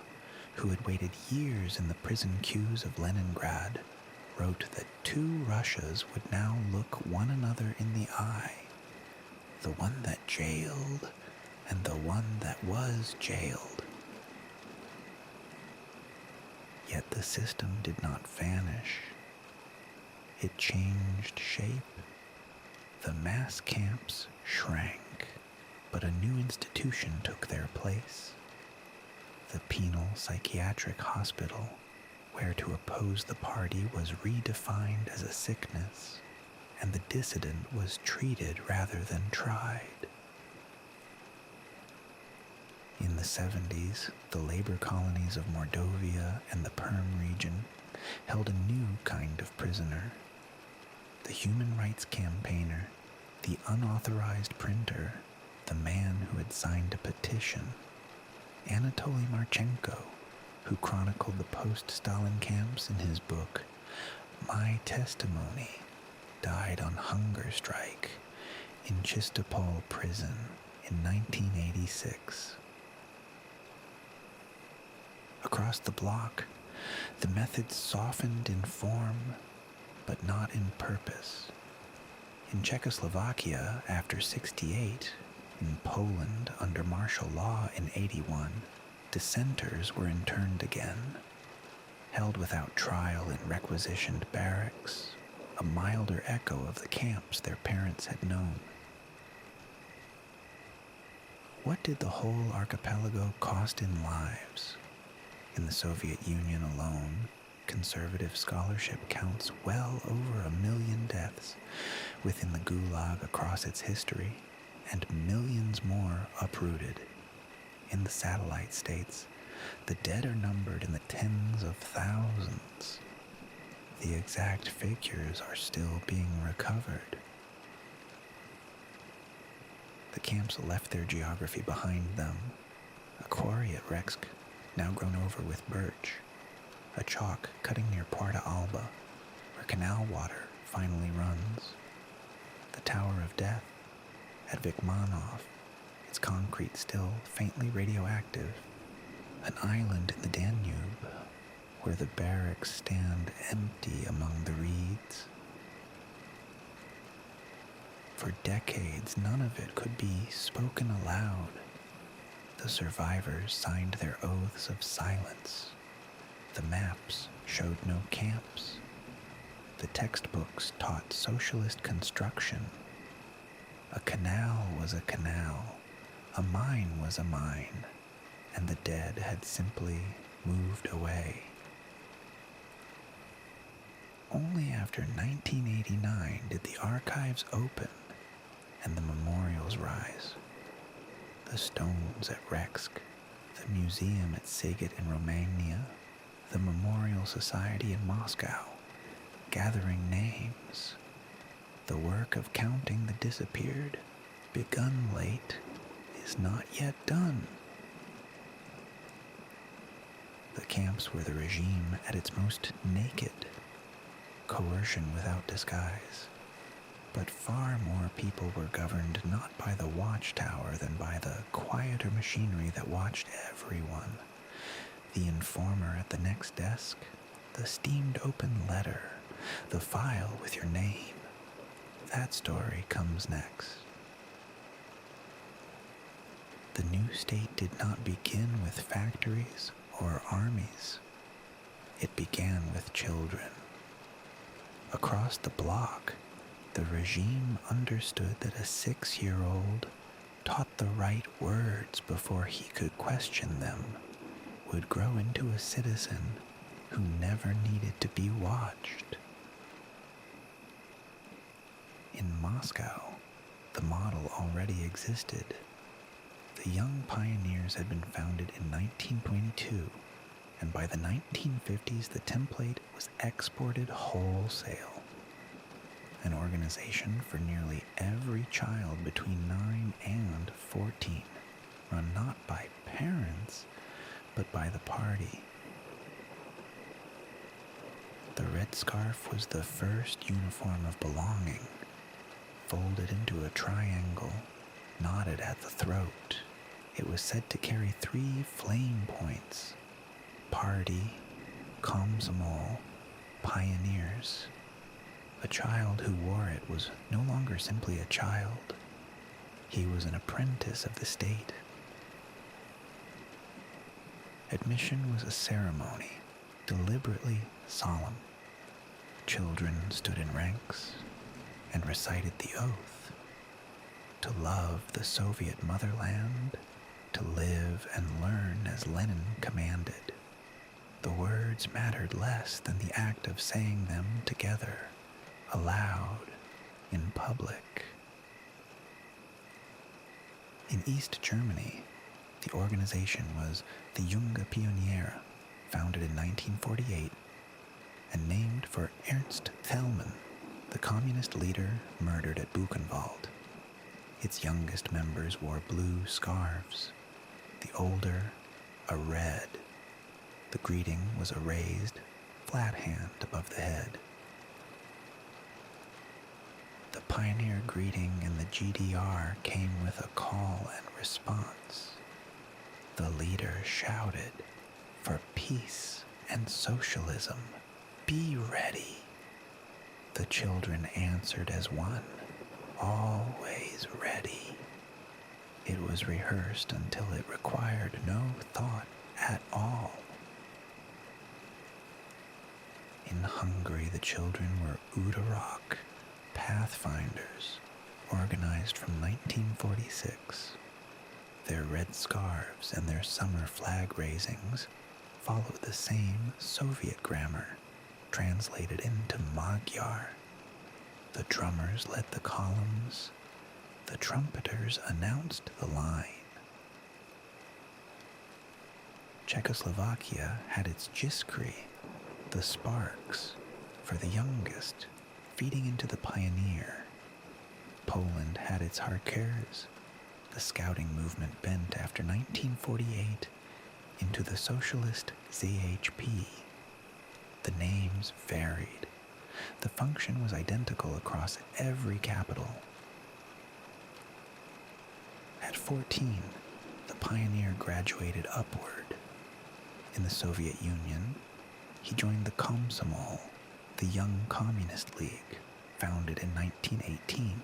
Speaker 2: who had waited years in the prison queues of Leningrad, wrote that 2 Russias would now look one another in the eye, the one that jailed and the one that was jailed. Yet the system did not vanish. It changed shape. The mass camps shrank, but a new institution took their place. The penal psychiatric hospital, where to oppose the party was redefined as a sickness, and the dissident was treated rather than tried. In the 70s, the labor colonies of Mordovia and the Perm region held a new kind of prisoner. The human rights campaigner, the unauthorized printer, the man who had signed a petition, Anatoly Marchenko, who chronicled the post-Stalin camps in his book, My Testimony, died on hunger strike in Chistopol prison in 1986. Across the bloc, the methods softened in form, but not in purpose. In Czechoslovakia after '68, in Poland under martial law in '81, dissenters were interned again, held without trial in requisitioned barracks, a milder echo of the camps their parents had known. What did the whole archipelago cost in lives? In the Soviet Union alone, conservative scholarship counts well over 1 million deaths within the Gulag across its history, and millions more uprooted. In the satellite states, the dead are numbered in the tens of thousands. The exact figures are still being recovered. The camps left their geography behind them. A quarry at Reksk, now grown over with birch. A chalk cutting near Puerto Alba, where canal water finally runs. The Tower of Death at Vikmanov, its concrete still faintly radioactive. An island in the Danube, where the barracks stand empty among the reeds. For decades, none of it could be spoken aloud. The survivors signed their oaths of silence. The maps showed no camps. The textbooks taught socialist construction. A canal was a canal, a mine was a mine, and the dead had simply moved away. Only after 1989 did the archives open and the memorials rise. The stones at Reksk, the museum at Sighet in Romania, the Memorial Society in Moscow, gathering names. The work of counting the disappeared, begun late, is not yet done. The camps were the regime at its most naked, coercion without disguise, But far more people were governed not by the watchtower than by the quieter machinery that watched everyone. The informer at the next desk, the steamed open letter, the file with your name. That story comes next. The new state did not begin with factories or armies. It began with children. Across the bloc, the regime understood that a 6-year-old, taught the right words before he could question them, would grow into a citizen who never needed to be watched. In Moscow, the model already existed. The Young Pioneers had been founded in 1922, and by the 1950s the template was exported wholesale. An organization for nearly every child between 9 and 14, run not by parents, but by the party. The red scarf was the first uniform of belonging, folded into a triangle, knotted at the throat. It was said to carry 3 flame points: party, komsomol, pioneers. A child who wore it was no longer simply a child. He was an apprentice of the state. Admission was a ceremony, deliberately solemn. Children stood in ranks and recited the oath: to love the Soviet motherland, to live and learn as Lenin commanded. The words mattered less than the act of saying them together, aloud, in public. In East Germany, the organization was the Junge Pioniere, founded in 1948 and named for Ernst Thälmann, the communist leader murdered at Buchenwald. Its youngest members wore blue scarves, the older a red. The greeting was a raised, flat hand above the head. The pioneer greeting in the GDR came with a call and response. The leader shouted, "For peace and socialism, be ready." The children answered as one, "Always ready." It was rehearsed until it required no thought at all. In Hungary, the children were Udarok, pathfinders, organized from 1946. Their red scarves and their summer flag raisings followed the same Soviet grammar, translated into Magyar. The drummers led the columns. The trumpeters announced the line. Czechoslovakia had its jiskry, the sparks, for the youngest, feeding into the pioneer. Poland had its harkers, the scouting movement bent after 1948 into the socialist ZHP. The names varied. The function was identical across every capital. At 14, the pioneer graduated upward. In the Soviet Union, he joined the Komsomol, the Young Communist League, founded in 1918.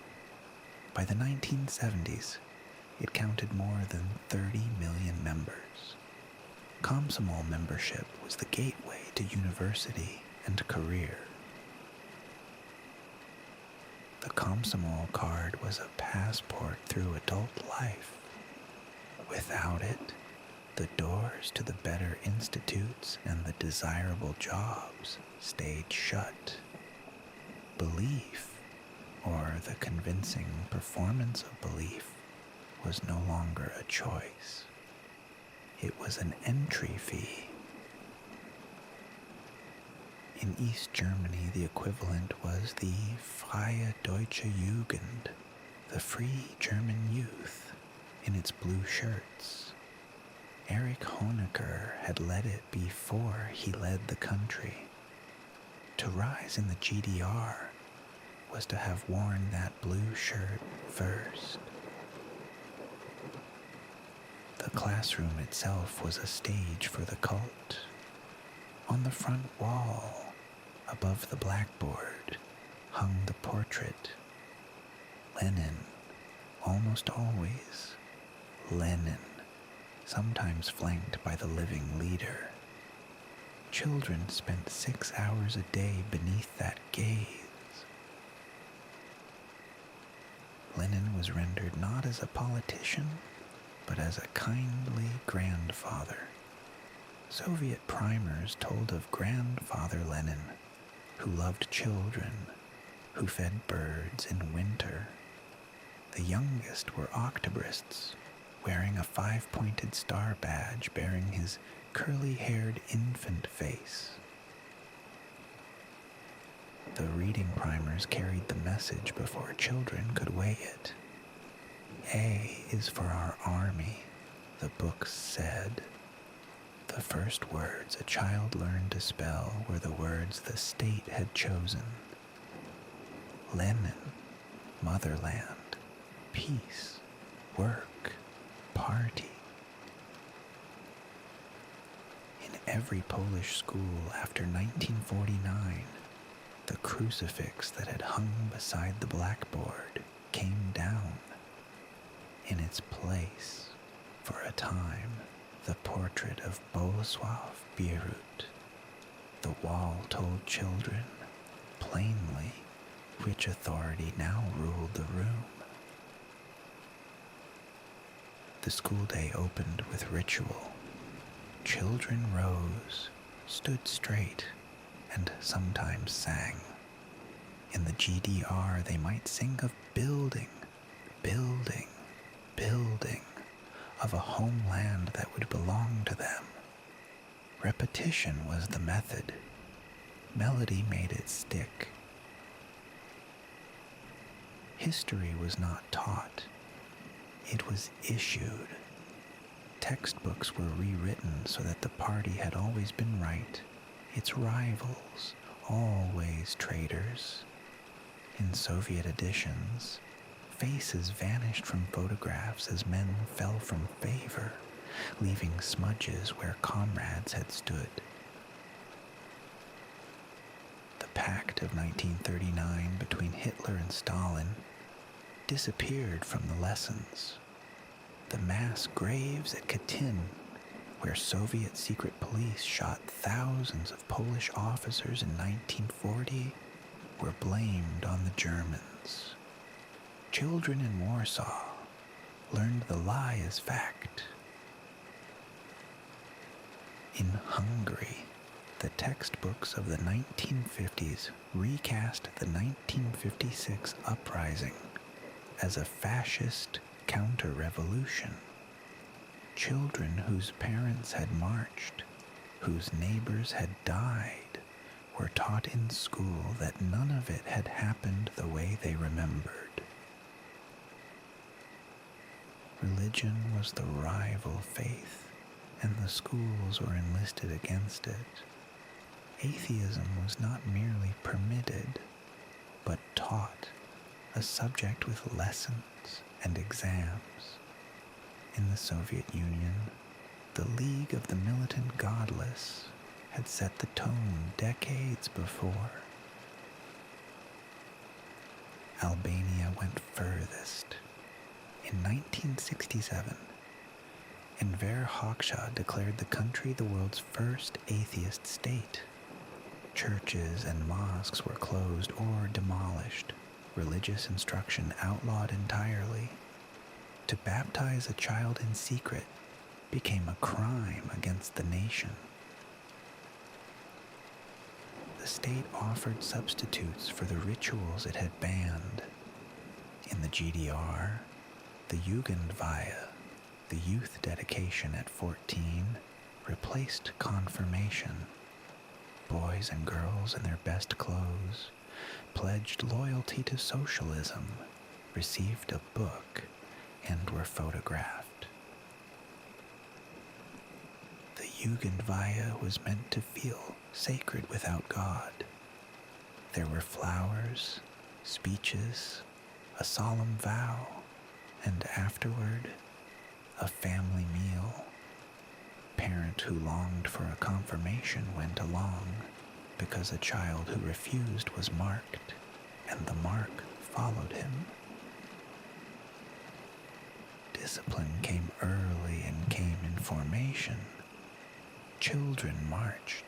Speaker 2: By the 1970s, it counted more than 30 million members. Komsomol membership was the gateway to university and career. The Komsomol card was a passport through adult life. Without it, the doors to the better institutes and the desirable jobs stayed shut. Belief, or the convincing performance of belief, was no longer a choice. It was an entry fee. In East Germany, the equivalent was the Freie Deutsche Jugend, the free German youth, in its blue shirts. Erich Honecker had led it before he led the country. To rise in the GDR was to have worn that blue shirt first. The classroom itself was a stage for the cult. On the front wall, above the blackboard, hung the portrait. Lenin, almost always Lenin, sometimes flanked by the living leader. Children spent 6 hours a day beneath that gaze. Lenin was rendered not as a politician, but as a kindly grandfather. Soviet primers told of Grandfather Lenin, who loved children, who fed birds in winter. The youngest were Octobrists, wearing a 5-pointed star badge bearing his curly-haired infant face. The reading primers carried the message before children could weigh it. A is for our army, the books said. The first words a child learned to spell were the words the state had chosen. Lenin, motherland, peace, work, party. In every Polish school after 1949, the crucifix that had hung beside the blackboard came down. In its place, for a time, the portrait of Bolesław Bierut. The wall told children, plainly, which authority now ruled the room. The school day opened with ritual. Children rose, stood straight, and sometimes sang. In the GDR, they might sing of building, building, building, of a homeland that would belong to them. Repetition was the method. Melody made it stick. History was not taught. It was issued. Textbooks were rewritten so that the party had always been right, its rivals always traitors. In Soviet editions, faces vanished from photographs as men fell from favor, leaving smudges where comrades had stood. The pact of 1939 between Hitler and Stalin disappeared from the lessons. The mass graves at Katyn, where Soviet secret police shot thousands of Polish officers in 1940, were blamed on the Germans. Children in Warsaw learned the lie as fact. In Hungary, the textbooks of the 1950s recast the 1956 uprising as a fascist counter-revolution. Children whose parents had marched, whose neighbors had died, were taught in school that none of it had happened the way they remembered. Religion was the rival faith, and the schools were enlisted against it. Atheism was not merely permitted, but taught, a subject with lessons and exams. In the Soviet Union, the League of the Militant Godless had set the tone decades before. Albania went furthest. In 1967, Enver Hoxha declared the country the world's first atheist state. Churches and mosques were closed or demolished, religious instruction outlawed entirely. To baptize a child in secret became a crime against the nation. The state offered substitutes for the rituals it had banned. In the GDR, the Jugendweihe, the youth dedication at 14, replaced confirmation. Boys and girls in their best clothes pledged loyalty to socialism, received a book, and were photographed. The Jugendweihe was meant to feel sacred without God. There were flowers, speeches, a solemn vow, and afterward, a family meal. Parent who longed for a confirmation went along because a child who refused was marked, and the mark followed him. Discipline came early and came in formation. Children marched.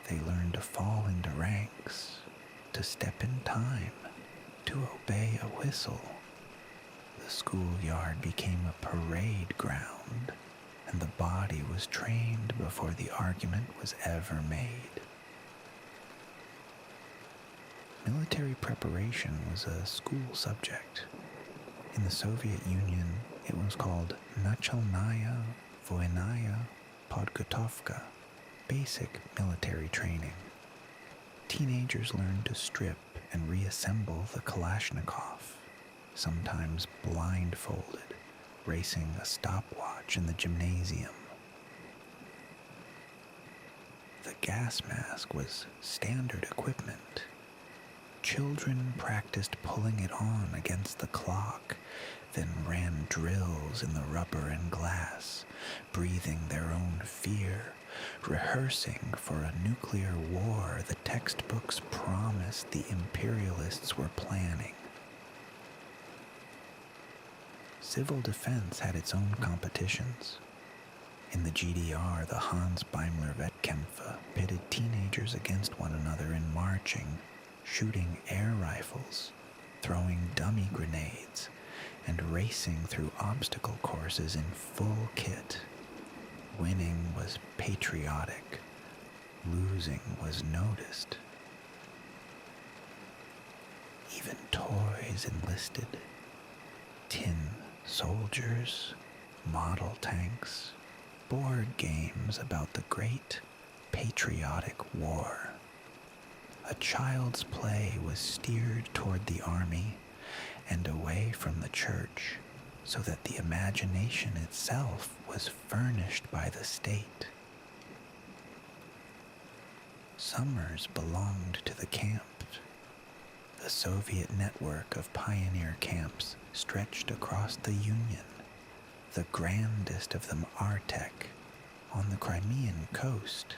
Speaker 2: They learned to fall into ranks, to step in time, to obey a whistle. The schoolyard became a parade ground, and the body was trained before the argument was ever made. Military preparation was a school subject. In the Soviet Union, it was called Nachalnaya Voenaya Podgotovka, basic military training. Teenagers learned to strip and reassemble the Kalashnikov, sometimes blindfolded, racing a stopwatch in the gymnasium. The gas mask was standard equipment. Children practiced pulling it on against the clock, then ran drills in the rubber and glass, breathing their own fear, rehearsing for a nuclear war the textbooks promised the imperialists were planning. Civil defense had its own competitions. In the GDR, the Hans Beimler Wettkämpfe pitted teenagers against one another in marching, shooting air rifles, throwing dummy grenades, and racing through obstacle courses in full kit. Winning was patriotic. Losing was noticed. Even toys enlisted. Tin soldiers, model tanks, board games about the great patriotic war. A child's play was steered toward the army and away from the church, so that the imagination itself was furnished by the state. Summers belonged to the camp. The Soviet network of pioneer camps stretched across the Union. The grandest of them, Artek, on the Crimean coast,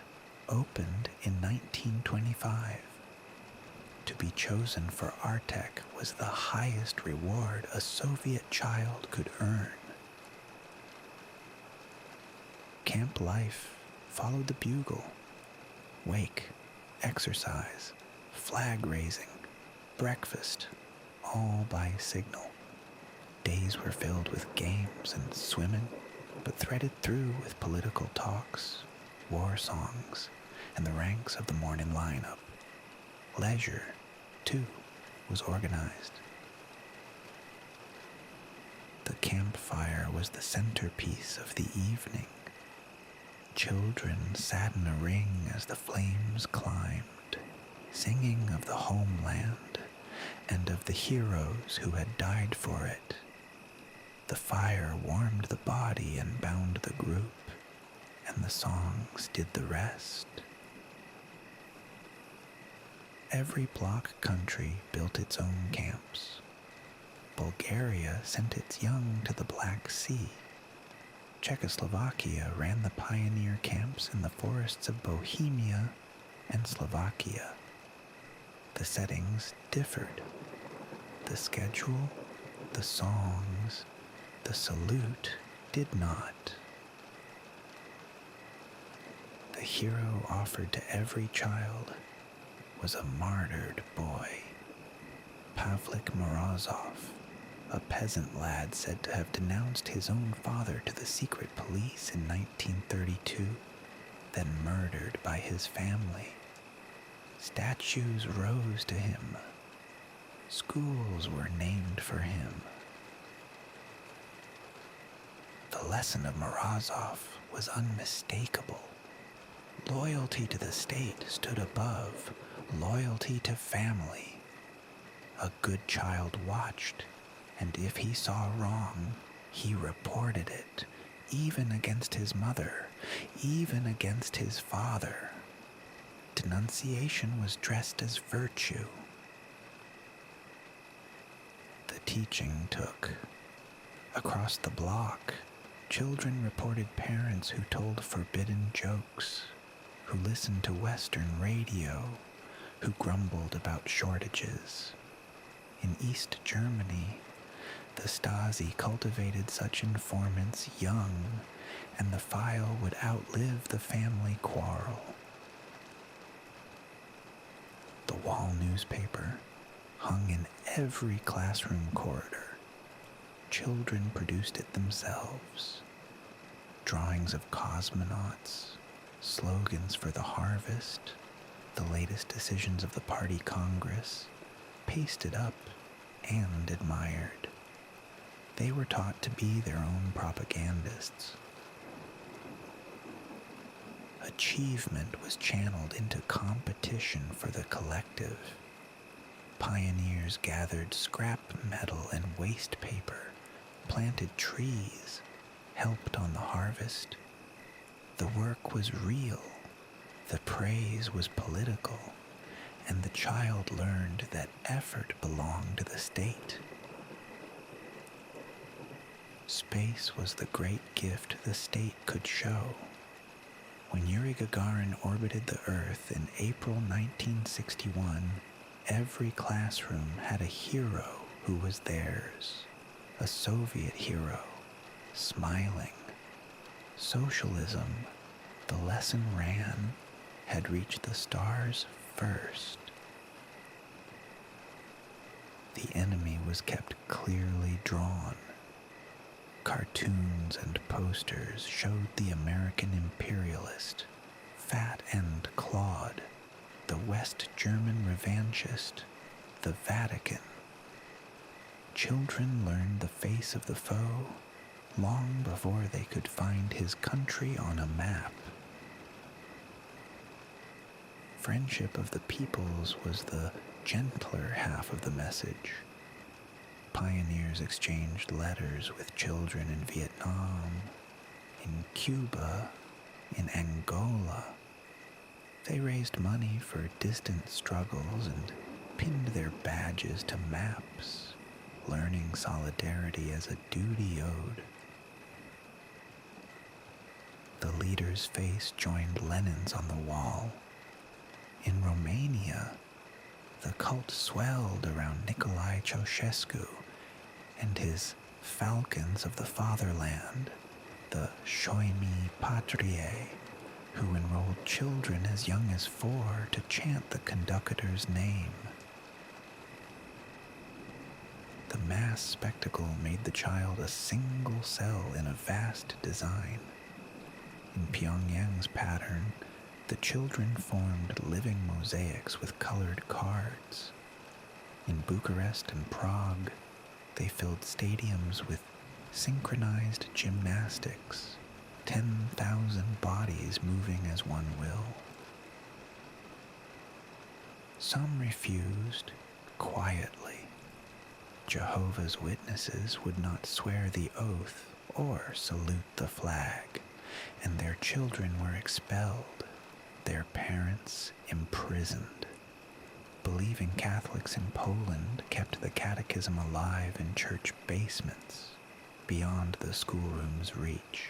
Speaker 2: opened in 1925. To be chosen for Artek was the highest reward a Soviet child could earn. Camp life followed the bugle. Wake, exercise, flag raising, breakfast, all by signal. Days were filled with games and swimming, but threaded through with political talks, war songs, and the ranks of the morning lineup. Leisure, too, was organized. The campfire was the centerpiece of the evening. Children sat in a ring as the flames climbed, singing of the homeland and of the heroes who had died for it. The fire warmed the body and bound the group, and the songs did the rest. Every bloc country built its own camps. Bulgaria sent its young to the Black Sea. Czechoslovakia ran the pioneer camps in the forests of Bohemia and Slovakia. The settings differed. The schedule, the songs, the salute did not. The hero offered to every child was a martyred boy. Pavlik Morozov, a peasant lad said to have denounced his own father to the secret police in 1932, then murdered by his family. Statues rose to him. Schools were named for him. The lesson of Morozov was unmistakable. Loyalty to the state stood above loyalty to family. A good child watched, and if he saw wrong, he reported it, even against his mother, even against his father. Denunciation was dressed as virtue. teaching took. Across the block, children reported parents who told forbidden jokes, who listened to Western radio, who grumbled about shortages. In East Germany, the Stasi cultivated such informants young, and the file would outlive the family quarrel. The wall newspaper hung in every classroom corridor. Children produced it themselves. Drawings of cosmonauts, slogans for the harvest, the latest decisions of the party congress, pasted up and admired. They were taught to be their own propagandists. Achievement was channeled into competition for the collective. Pioneers gathered scrap metal and waste paper, planted trees, helped on the harvest. The work was real, the praise was political, and the child learned that effort belonged to the state. Space was the great gift the state could show. When Yuri Gagarin orbited the Earth in April 1961, every classroom had a hero who was theirs, a Soviet hero, smiling. Socialism, the lesson ran, had reached the stars first. The enemy was kept clearly drawn. Cartoons and posters showed the American imperialist, fat and clawed, the West German revanchist, the Vatican. Children learned the face of the foe long before they could find his country on a map. Friendship of the peoples was the gentler half of the message. Pioneers exchanged letters with children in Vietnam, in Cuba, in Angola. They raised money for distant struggles and pinned their badges to maps, learning solidarity as a duty owed. The leader's face joined Lenin's on the wall. In Romania, the cult swelled around Nicolae Ceausescu and his falcons of the fatherland, the Șoimii Patriei, who enrolled children as young as 4 to chant the conductor's name. The mass spectacle made the child a single cell in a vast design. In Pyongyang's pattern, the children formed living mosaics with colored cards. In Bucharest and Prague, they filled stadiums with synchronized gymnastics, 10,000 bodies moving as one will. Some refused quietly. Jehovah's Witnesses would not swear the oath or salute the flag, and their children were expelled, their parents imprisoned. Believing Catholics in Poland kept the catechism alive in church basements, beyond the schoolroom's reach.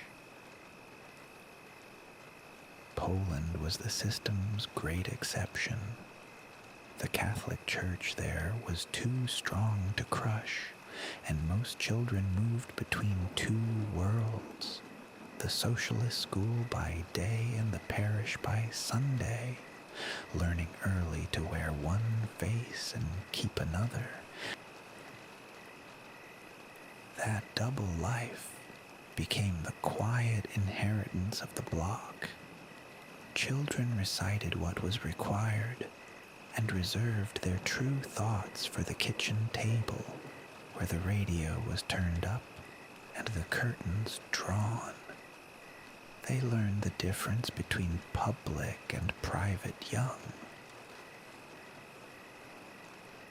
Speaker 2: Poland was the system's great exception. The Catholic Church there was too strong to crush, and most children moved between 2 worlds, the socialist school by day and the parish by Sunday, learning early to wear one face and keep another. That double life became the quiet inheritance of the bloc. Children recited what was required and reserved their true thoughts for the kitchen table, where the radio was turned up and the curtains drawn. They learned the difference between public and private young.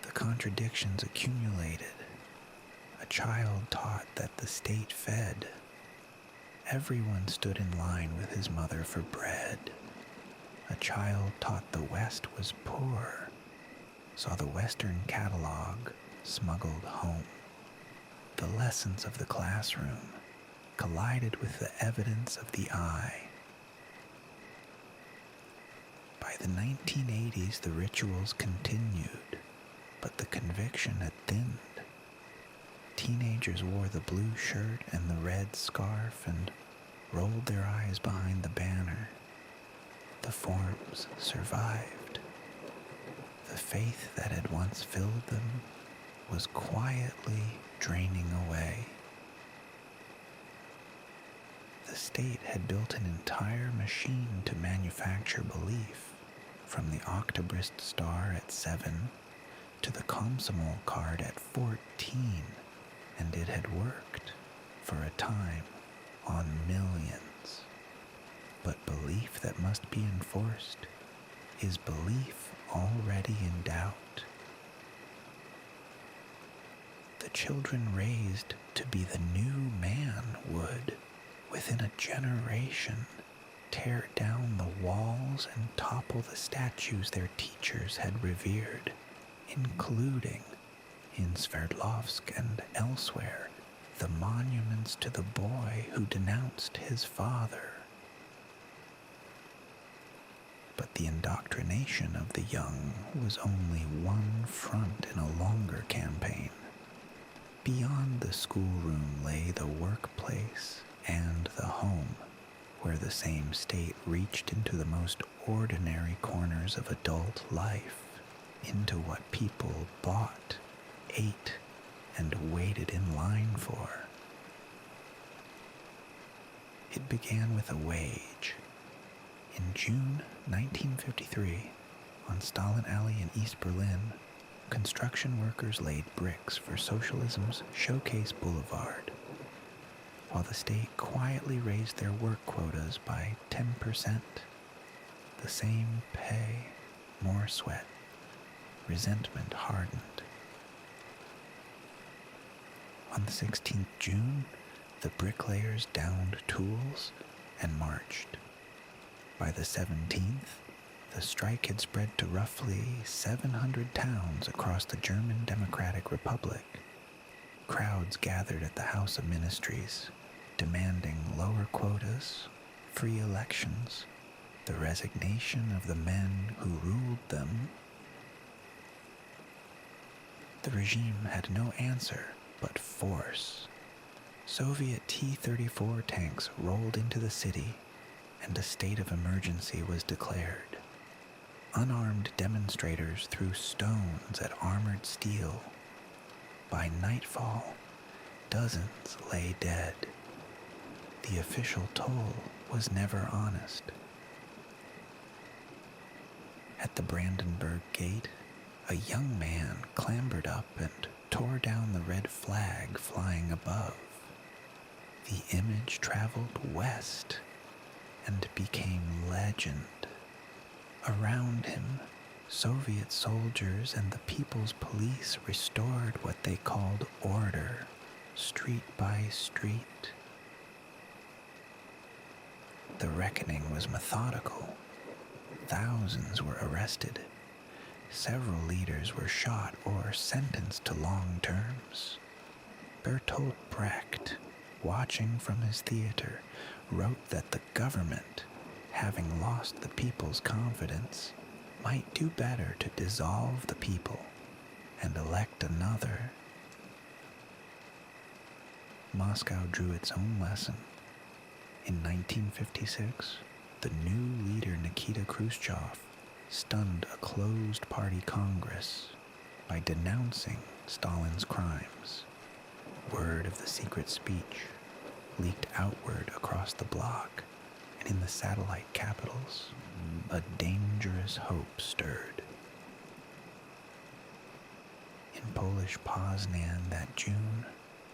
Speaker 2: The contradictions accumulated. A child taught that the state fed. Everyone stood in line with his mother for bread. A child taught the West was poor, saw the Western catalog smuggled home. obsolescence of the classroom collided with the evidence of the eye. By the 1980s, the rituals continued, but the conviction had thinned. Teenagers wore the blue shirt and the red scarf and rolled their eyes behind the banner. The forms survived. The faith that had once filled them was quietly draining away. The state had built an entire machine to manufacture belief, from the Octobrist star at 7 to the Komsomol card at 14, and it had worked, for a time, on millions. But belief that must be enforced is belief already in doubt. The children raised to be the new man would, within a generation, tear down the walls and topple the statues their teachers had revered, including, in Sverdlovsk and elsewhere, the monuments to the boy who denounced his father. But the indoctrination of the young was only one front in a longer campaign. Beyond the schoolroom lay the workplace and the home, where the same state reached into the most ordinary corners of adult life, into what people bought, ate, and waited in line for. It began with a wage. In June 1953, on Stalin Alley in East Berlin, construction workers laid bricks for socialism's Showcase Boulevard, while the state quietly raised their work quotas by 10%. The same pay, more sweat, resentment hardened. On the 16th June, the bricklayers downed tools and marched. By the 17th, the strike had spread to roughly 700 towns across the German Democratic Republic. Crowds gathered at the House of Ministries, demanding lower quotas, free elections, the resignation of the men who ruled them. The regime had no answer but force. Soviet T-34 tanks rolled into the city, and a state of emergency was declared. Unarmed demonstrators threw stones at armored steel. By nightfall, dozens lay dead. The official toll was never honest. At the Brandenburg Gate, a young man clambered up and tore down the red flag flying above. The image traveled west and became legend. Around him, Soviet soldiers and the People's Police restored what they called order, street by street. The reckoning was methodical. Thousands were arrested. Several leaders were shot or sentenced to long terms. Bertolt Brecht, watching from his theater, wrote that the government, having lost the people's confidence, might do better to dissolve the people and elect another. Moscow drew its own lesson. In 1956, the new leader Nikita Khrushchev stunned a closed-party Congress by denouncing Stalin's crimes. Word of the secret speech leaked outward across the bloc, and in the satellite capitals, a dangerous hope stirred. In Polish Poznan that June,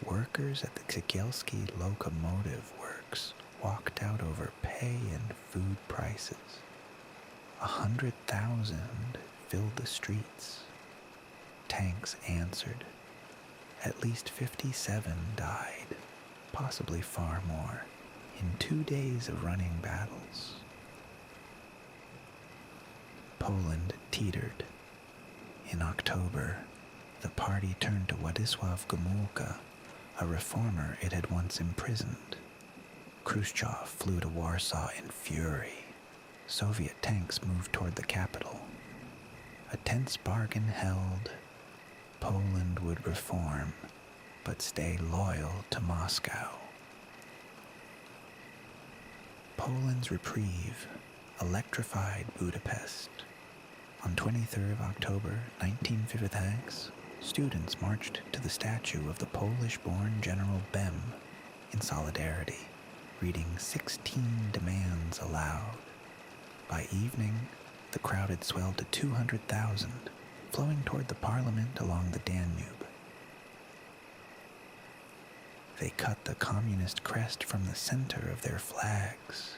Speaker 2: workers at the Cegielski locomotive works walked out over pay and food prices. 100,000 filled the streets. Tanks answered. At least 57 died, possibly far more, in 2 days of running battles. Poland teetered. In October, the party turned to Władysław Gomułka, a reformer it had once imprisoned. Khrushchev flew to Warsaw in fury. Soviet tanks moved toward the capital. A tense bargain held. Poland would reform, but stay loyal to Moscow. Poland's reprieve electrified Budapest. On 23rd of October 1956, students marched to the statue of the Polish-born General Bem in solidarity, reading 16 demands aloud. By evening, the crowd had swelled to 200,000, flowing toward the parliament along the Danube. They cut the communist crest from the center of their flags,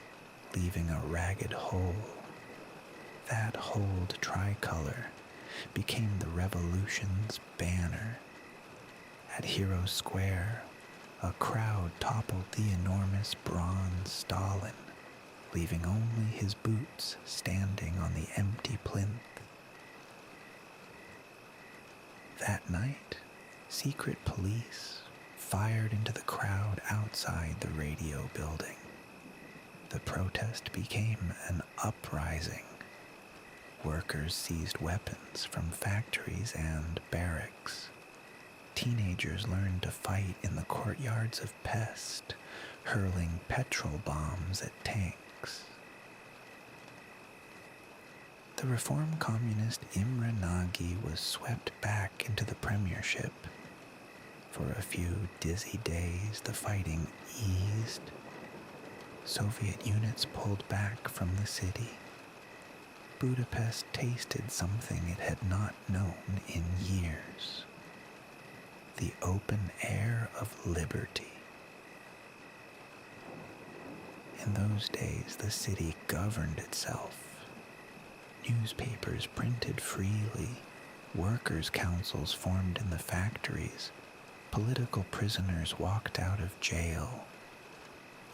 Speaker 2: leaving a ragged hole. That holed tricolor became the revolution's banner. At Hero Square, a crowd toppled the enormous bronze Stalin, leaving only his boots standing on the empty plinth. That night, secret police fired into the crowd outside the radio building. The protest became an uprising. Workers seized weapons from factories and barracks. Teenagers learned to fight in the courtyards of Pest, hurling petrol bombs at tanks. The reform communist Imre Nagy was swept back into the premiership. For a few dizzy days, the fighting eased. Soviet units pulled back from the city. Budapest tasted something it had not known in years. The open air of liberty. In those days, the city governed itself. Newspapers printed freely, workers' councils formed in the factories, political prisoners walked out of jail.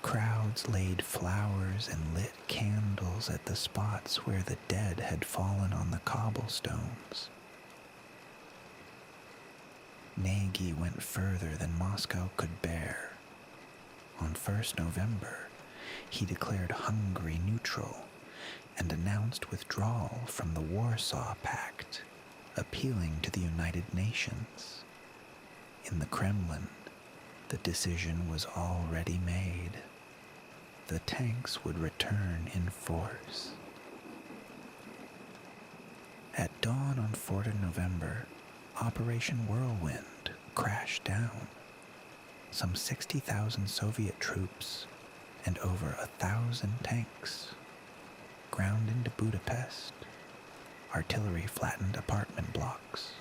Speaker 2: Crowds laid flowers and lit candles at the spots where the dead had fallen on the cobblestones. Nagy went further than Moscow could bear. On 1st November, he declared Hungary neutral and announced withdrawal from the Warsaw Pact, appealing to the United Nations. In the Kremlin, the decision was already made. The tanks would return in force. At dawn on 4th November, Operation Whirlwind crashed down. Some 60,000 Soviet troops and over 1,000 tanks ground into Budapest. Artillery flattened apartment blocks.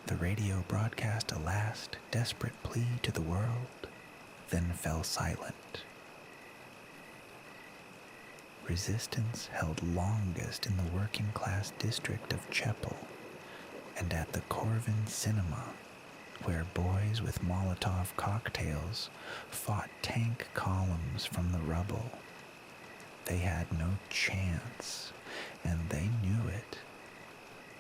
Speaker 2: The radio broadcast a last desperate plea to the world, then fell silent. Resistance held longest in the working-class district of Chepel and at the Corvin Cinema, where boys with Molotov cocktails fought tank columns from the rubble. They had no chance, and they knew it.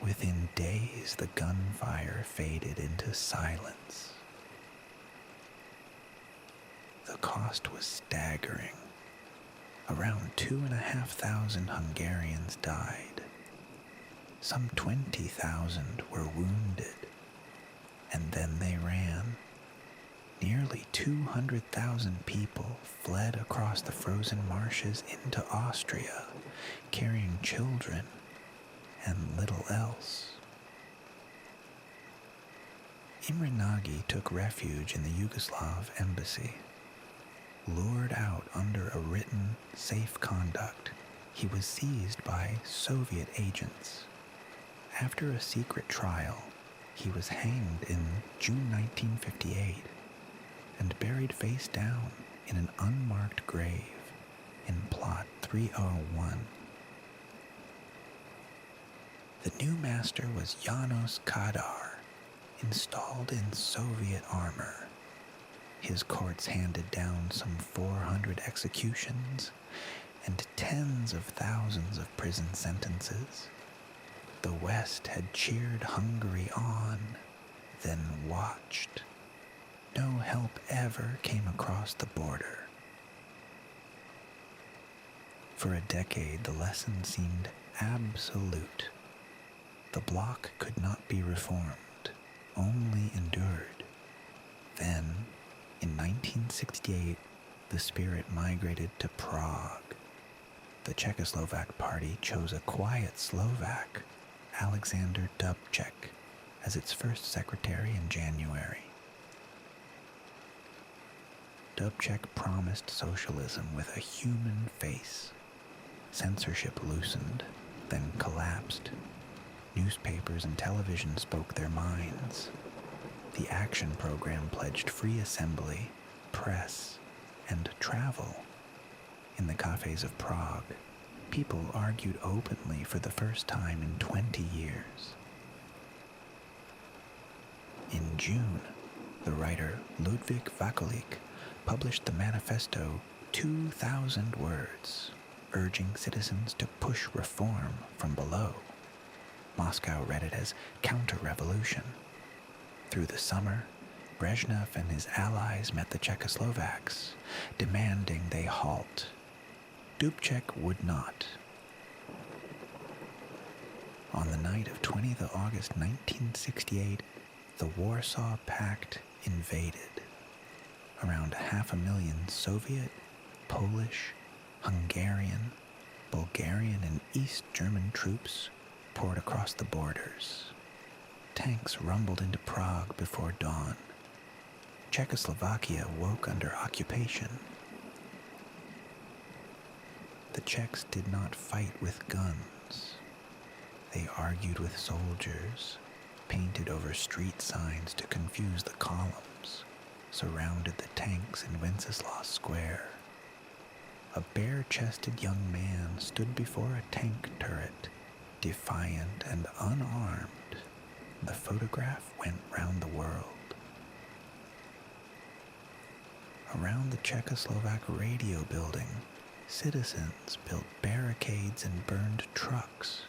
Speaker 2: Within days, the gunfire faded into silence. The cost was staggering. Around 2,500 Hungarians died. Some 20,000 were wounded, and then they ran. Nearly 200,000 people fled across the frozen marshes into Austria, carrying children and little else. Imre Nagy took refuge in the Yugoslav embassy. Lured out under a written safe conduct, he was seized by Soviet agents. After a secret trial, he was hanged in June 1958 and buried face down in an unmarked grave in Plot 301. The new master was Janos Kadar, installed in Soviet armor. His courts handed down some 400 executions and tens of thousands of prison sentences. The West had cheered Hungary on, then watched. no help ever came across the border. For a decade, the lesson seemed absolute. The bloc could not be reformed, only endured. Then, in 1968, the spirit migrated to Prague. The Czechoslovak party chose a quiet Slovak, Alexander Dubček, as its first secretary in January. Dubček promised socialism with a human face. Censorship loosened, then collapsed. Newspapers and television spoke their minds. The action program pledged free assembly, press, and travel. In the cafes of Prague, people argued openly for the first time in 20 years. In June, the writer Ludvík Vakulík published the manifesto 2,000 words, urging citizens to push reform from below. Moscow read it as counter-revolution. Through the summer, Brezhnev and his allies met the Czechoslovaks, demanding they halt. Dubček would not. On the night of 20th August 1968, the Warsaw Pact invaded. Around 500,000 Soviet, Polish, Hungarian, Bulgarian, and East German troops poured across the borders. Tanks rumbled into Prague before dawn. Czechoslovakia woke under occupation. The Czechs did not fight with guns. They argued with soldiers, painted over street signs to confuse the columns, surrounded the tanks in Wenceslas Square. A bare-chested young man stood before a tank turret, defiant and unarmed. The photograph went round the world. Around the Czechoslovak radio building, citizens built barricades and burned trucks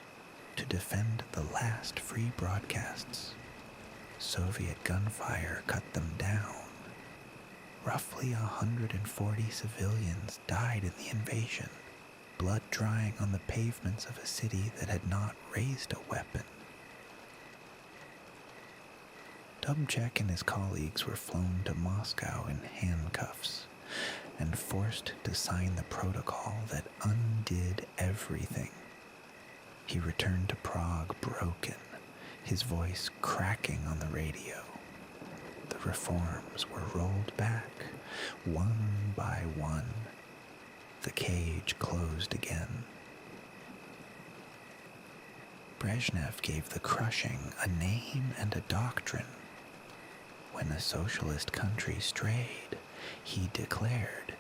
Speaker 2: to defend the last free broadcasts. Soviet gunfire cut them down. Roughly 140 civilians died in the invasion, blood drying on the pavements of a city that had not raised a weapon. Dubček and his colleagues were flown to Moscow in handcuffs and forced to sign the protocol that undid everything. He returned to Prague broken, his voice cracking on the radio. The reforms were rolled back, one by one. The cage closed again. Brezhnev gave the crushing a name and a doctrine. When a socialist country strayed, he declared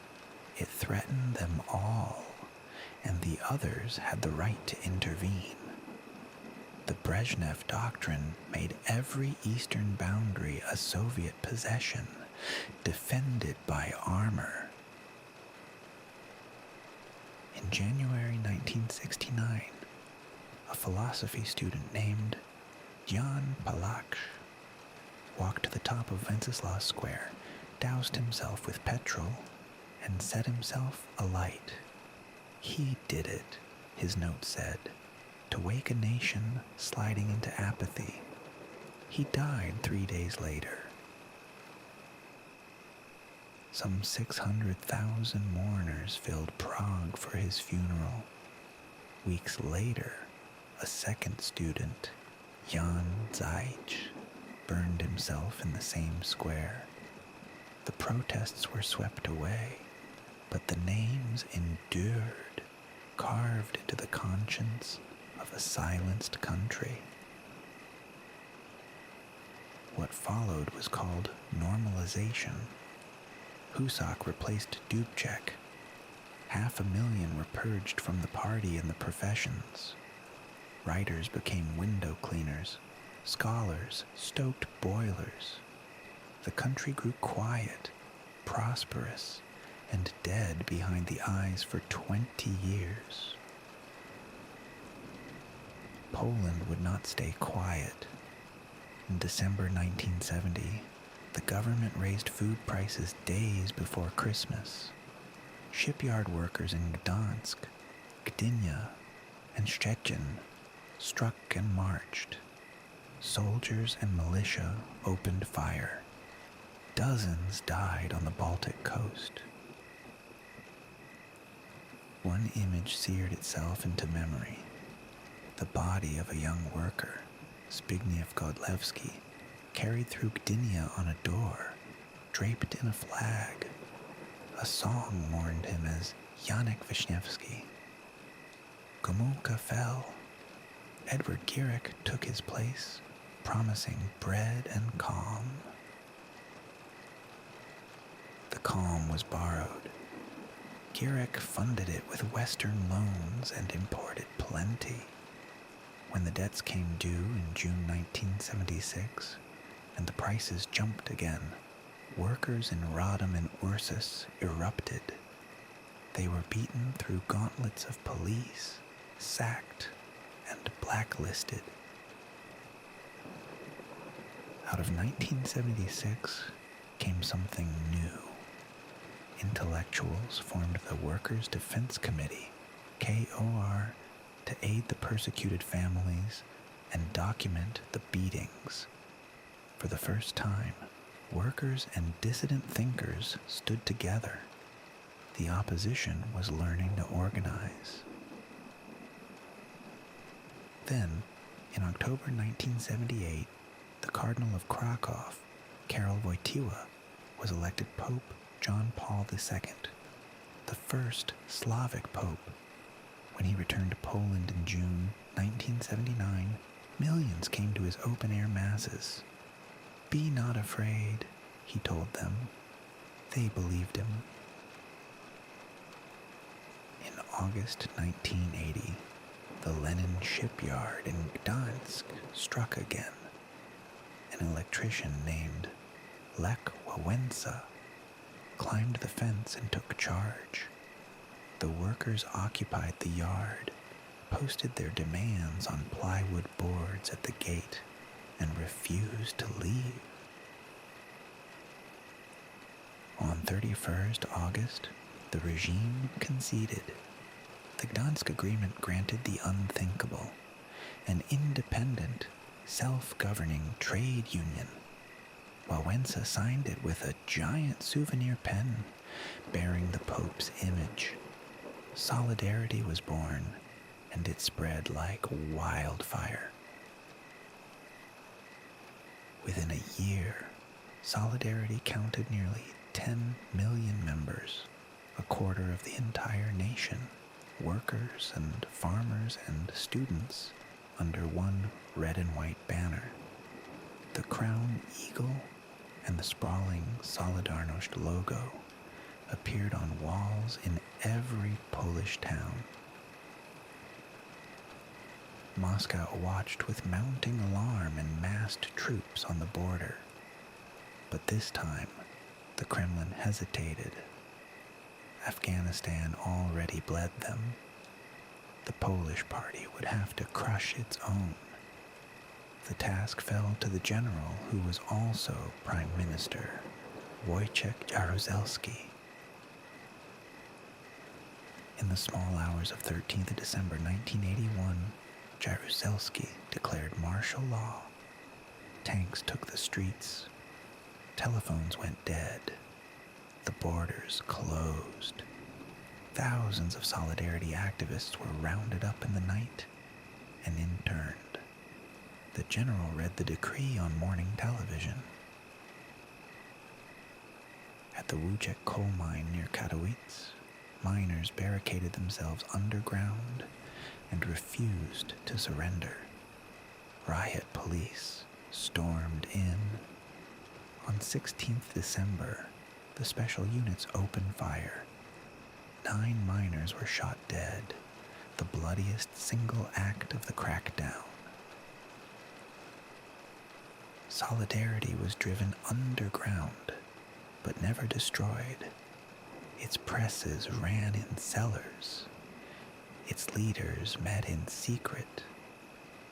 Speaker 2: it threatened them all, and the others had the right to intervene. The Brezhnev doctrine made every eastern boundary a Soviet possession, defended by armor. In January 1969, a philosophy student named Jan Palach walked to the top of Wenceslas Square, doused himself with petrol, and set himself alight. He did it, his note said, to wake a nation sliding into apathy. He died 3 days later. Some 600,000 mourners filled Prague for his funeral. Weeks later, a second student, Jan Zajic, burned himself in the same square. The protests were swept away, but the names endured, carved into the conscience of a silenced country. What followed was called normalization. Husak replaced Dubček. 500,000 were purged from the party and the professions. Writers became window cleaners. Scholars stoked boilers. The country grew quiet, prosperous, and dead behind the eyes for 20 years. Poland would not stay quiet. In December 1970, the government raised food prices days before Christmas. Shipyard workers in Gdansk, Gdynia, and Szczecin struck and marched. Soldiers and militia opened fire. Dozens died on the Baltic coast. One image seared itself into memory. The body of a young worker, Zbigniew Godlewski, carried through Gdynia on a door, draped in a flag. A song mourned him as Janek Wisniewski. Gomulka fell. Edward Gierek took his place, promising bread and calm. The calm was borrowed. Gierek funded it with Western loans and imported plenty. When the debts came due in June 1976, and the prices jumped again, workers in Radom and Ursus erupted. They were beaten through gauntlets of police, sacked, and blacklisted. Out of 1976 came something new. Intellectuals formed the Workers' Defense Committee, KOR, to aid the persecuted families and document the beatings. For the first time, workers and dissident thinkers stood together. The opposition was learning to organize. Then, in October 1978, the Cardinal of Krakow, Karol Wojtyła, was elected Pope John Paul II, the first Slavic pope. When he returned to Poland in June 1979, millions came to his open-air masses. "Be not afraid," he told them. They believed him. In August 1980, the Lenin shipyard in Gdansk struck again. An electrician named Lech Wałęsa climbed the fence and took charge. The workers occupied the yard, posted their demands on plywood boards at the gate, and refused to leave. On 31st August, the regime conceded. The Gdansk Agreement granted the unthinkable, an independent, self-governing trade union. Wałęsa signed it with a giant souvenir pen bearing the Pope's image. Solidarity was born, and it spread like wildfire. Within a year, Solidarity counted nearly 10 million members, a quarter of the entire nation, workers and farmers and students, under one red and white banner. The crown eagle and the sprawling Solidarność logo appeared on walls in every Polish town. Moscow watched with mounting alarm and massed troops on the border. But this time, the Kremlin hesitated. Afghanistan already bled them. The Polish party would have to crush its own. The task fell to the general who was also prime minister, Wojciech Jaruzelski. In the small hours of 13th December 1981, Jaruzelski declared martial law. Tanks took the streets. Telephones went dead. The borders closed. Thousands of Solidarity activists were rounded up in the night and interned. The general read the decree on morning television. At the Wujek coal mine near Katowice, miners barricaded themselves underground and refused to surrender. Riot police stormed in. On 16th December, the special units opened fire. 9 miners were shot dead, the bloodiest single act of the crackdown. Solidarity was driven underground, but never destroyed. Its presses ran in cellars. Its leaders met in secret.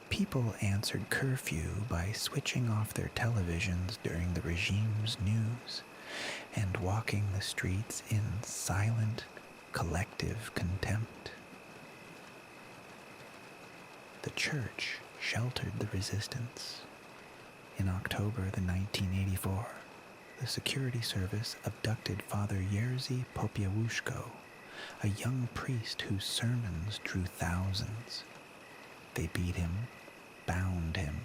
Speaker 2: People answered curfew by switching off their televisions during the regime's news and walking the streets in silent, collective contempt. The church sheltered the resistance. In October the 1984, the security service abducted Father Jerzy Popiałuszko, a young priest whose sermons drew thousands. They beat him, bound him,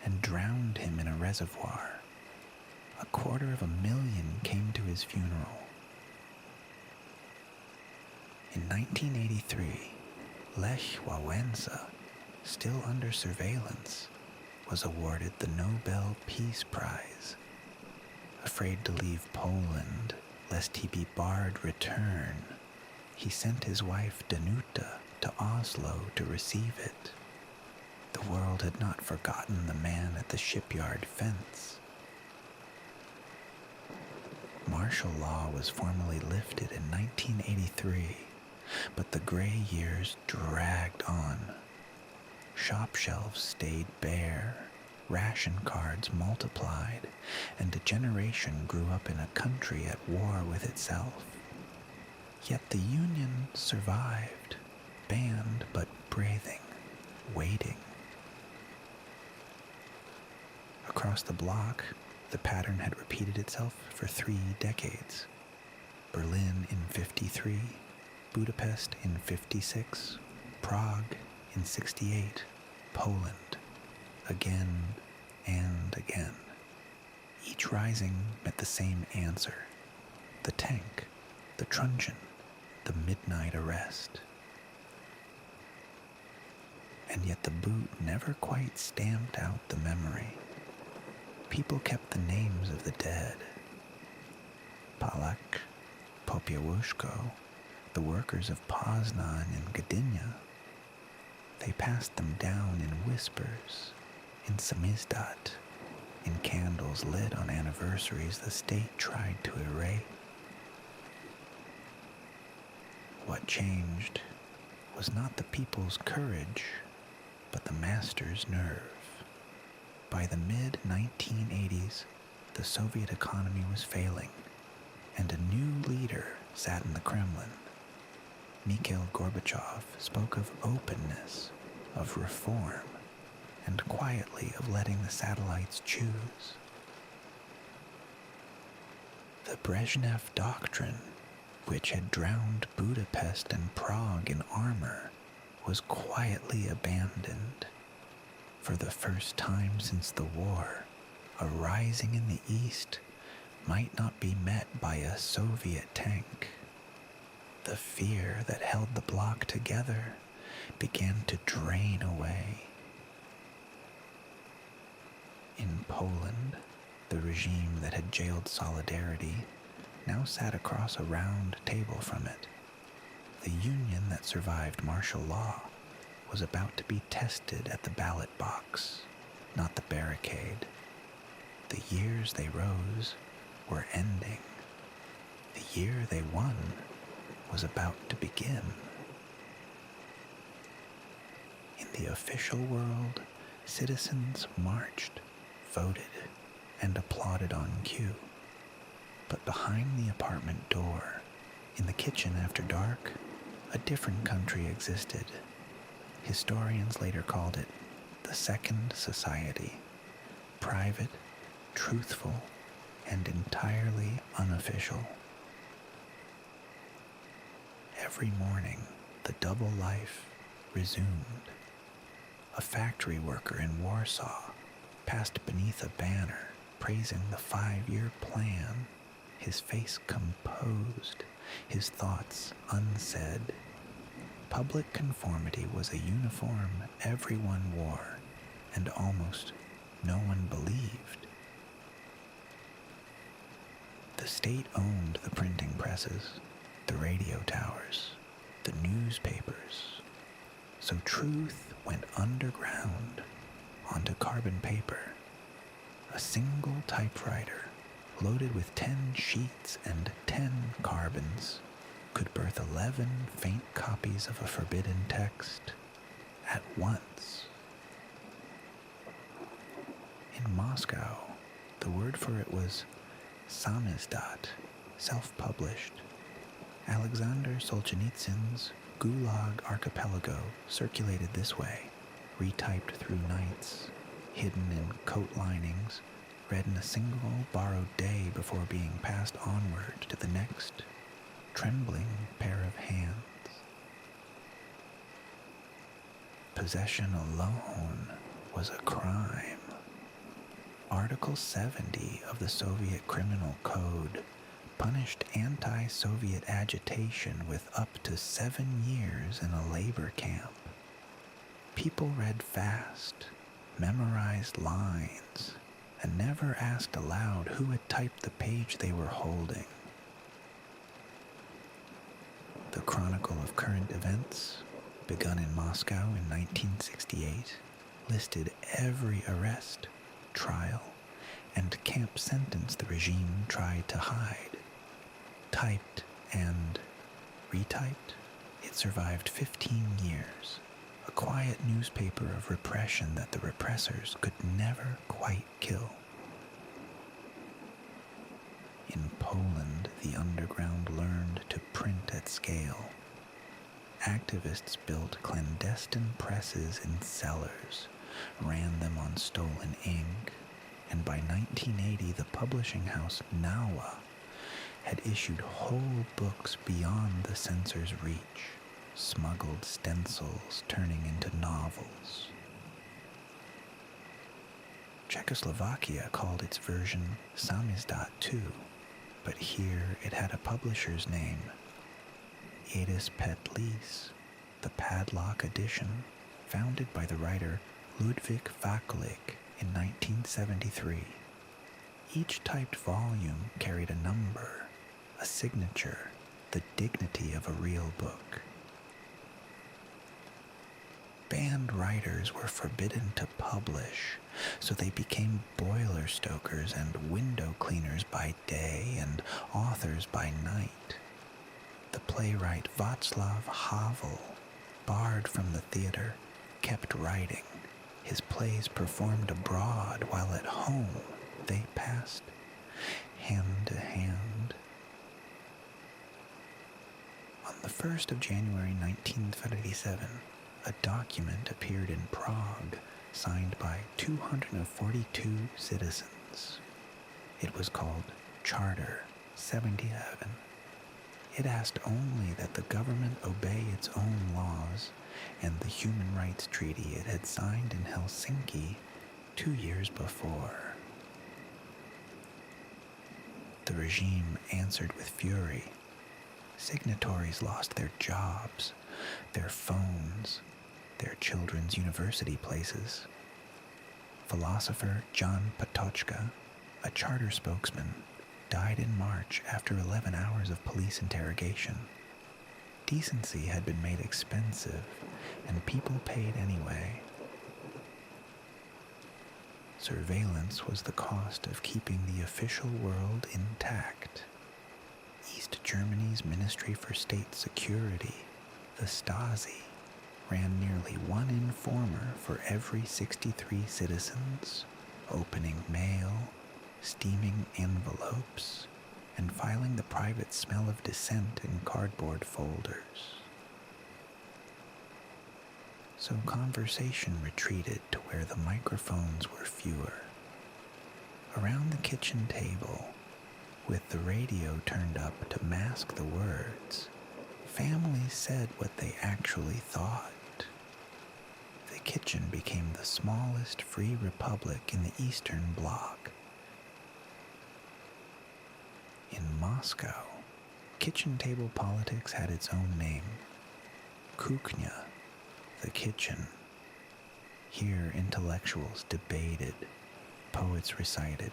Speaker 2: and drowned him in a reservoir. 250,000 came to his funeral. In 1983, Lech Wałęsa, still under surveillance, was awarded the Nobel Peace Prize. Afraid to leave Poland, lest he be barred return, he sent his wife Danuta to Oslo to receive it. The world had not forgotten the man at the shipyard fence. Martial law was formally lifted in 1983, but the gray years dragged on. Shop shelves stayed bare, ration cards multiplied, and a generation grew up in a country at war with itself. Yet the Union survived, banned but breathing, waiting. Across the bloc, the pattern had repeated itself for 3 decades. Berlin in 53, Budapest in 56, Prague in 68, Poland, again and again. Each rising met the same answer: the tank, the truncheon, the midnight arrest. And yet the boot never quite stamped out the memory. People kept the names of the dead. Polak, Popiałuszko, the workers of Poznan and Gdynia. They passed them down in whispers, in samizdat, in candles lit on anniversaries the state tried to erase. What changed was not the people's courage, but the master's nerve. By the mid-1980s, the Soviet economy was failing, and a new leader sat in the Kremlin. Mikhail Gorbachev spoke of openness, of reform, and quietly of letting the satellites choose. The Brezhnev Doctrine, which had drowned Budapest and Prague in armor, was quietly abandoned. For the first time since the war, a rising in the east might not be met by a Soviet tank. The fear that held the bloc together began to drain away. In Poland, the regime that had jailed Solidarity now sat across a round table from it. The union that survived martial law was about to be tested at the ballot box, not the barricade. The years they rose were ending. The year they won was about to begin. In the official world, citizens marched, voted, and applauded on cue. But behind the apartment door, in the kitchen after dark, a different country existed. Historians later called it the Second Society, private, truthful, and entirely unofficial. Every morning, the double life resumed. A factory worker in Warsaw passed beneath a banner praising the 5-year plan, his face composed, his thoughts unsaid. Public conformity was a uniform everyone wore, and almost no one believed. The state owned the printing presses, the radio towers, the newspapers. So truth went underground onto carbon paper. A single typewriter loaded with 10 sheets and 10 carbons could birth 11 faint copies of a forbidden text at once. In Moscow, the word for it was samizdat, self-published. Alexander Solzhenitsyn's Gulag Archipelago circulated this way, retyped through nights, hidden in coat linings, read in a single borrowed day before being passed onward to the next trembling pair of hands. Possession alone was a crime. Article 70 of the Soviet Criminal Code punished anti-Soviet agitation with up to 7 years in a labor camp. People read fast, memorized lines, and never asked aloud who had typed the page they were holding. The Chronicle of Current Events, begun in Moscow in 1968, listed every arrest, trial, and camp sentence the regime tried to hide. Typed and retyped, it survived 15 years, a quiet newspaper of repression that the repressors could never quite kill. In Poland, the underground learned to print at scale. Activists built clandestine presses in cellars, ran them on stolen ink, and by 1980 the publishing house Nawa had issued whole books beyond the censor's reach, smuggled stencils turning into novels. Czechoslovakia called its version Samizdat too, but here it had a publisher's name, Edis Petlis, the Padlock Edition, founded by the writer Ludwig Vakulik in 1973. Each typed volume carried a number, a signature, the dignity of a real book. Banned writers were forbidden to publish, so they became boiler stokers and window cleaners by day and authors by night. The playwright Václav Havel, barred from the theater, kept writing. His plays performed abroad while at home they passed hand to hand. On the 1st of January 1937, a document appeared in Prague signed by 242 citizens. It was called Charter 77. It asked only that the government obey its own laws and the human rights treaty it had signed in Helsinki 2 years before. The regime answered with fury. Signatories lost their jobs, their phones, their children's university places. Philosopher John Patočka, a charter spokesman, died in March after 11 hours of police interrogation. Decency had been made expensive, and people paid anyway. Surveillance was the cost of keeping the official world intact. East Germany's Ministry for State Security, the Stasi, ran nearly one informer for every 63 citizens, opening mail, steaming envelopes, and filing the private smell of dissent in cardboard folders. So conversation retreated to where the microphones were fewer. Around the kitchen table, with the radio turned up to mask the words, families said what they actually thought. The kitchen became the smallest free republic in the Eastern Bloc. In Moscow, kitchen table politics had its own name, Kuchnia, the kitchen. Here intellectuals debated, poets recited,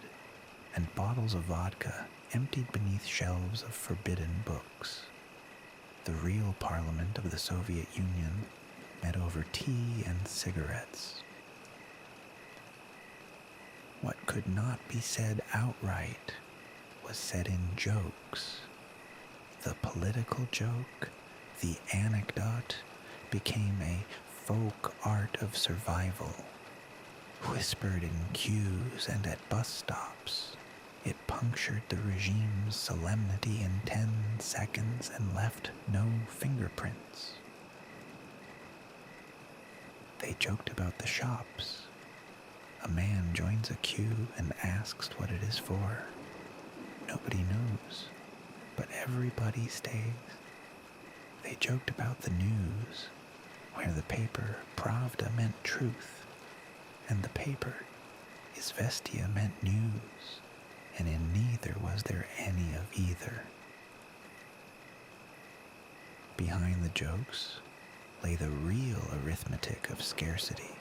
Speaker 2: and bottles of vodka emptied beneath shelves of forbidden books. The real parliament of the Soviet Union met over tea and cigarettes. What could not be said outright was said in jokes. The political joke, the anecdote, became a folk art of survival. Whispered in queues and at bus stops, it punctured the regime's solemnity in 10 seconds and left no fingerprints. They joked about the shops. A man joins a queue and asks what it is for. Nobody knows, but everybody stays. They joked about the news, where the paper Pravda meant truth, and the paper Izvestia meant news, and in neither was there any of either. Behind the jokes lay the real arithmetic of scarcity.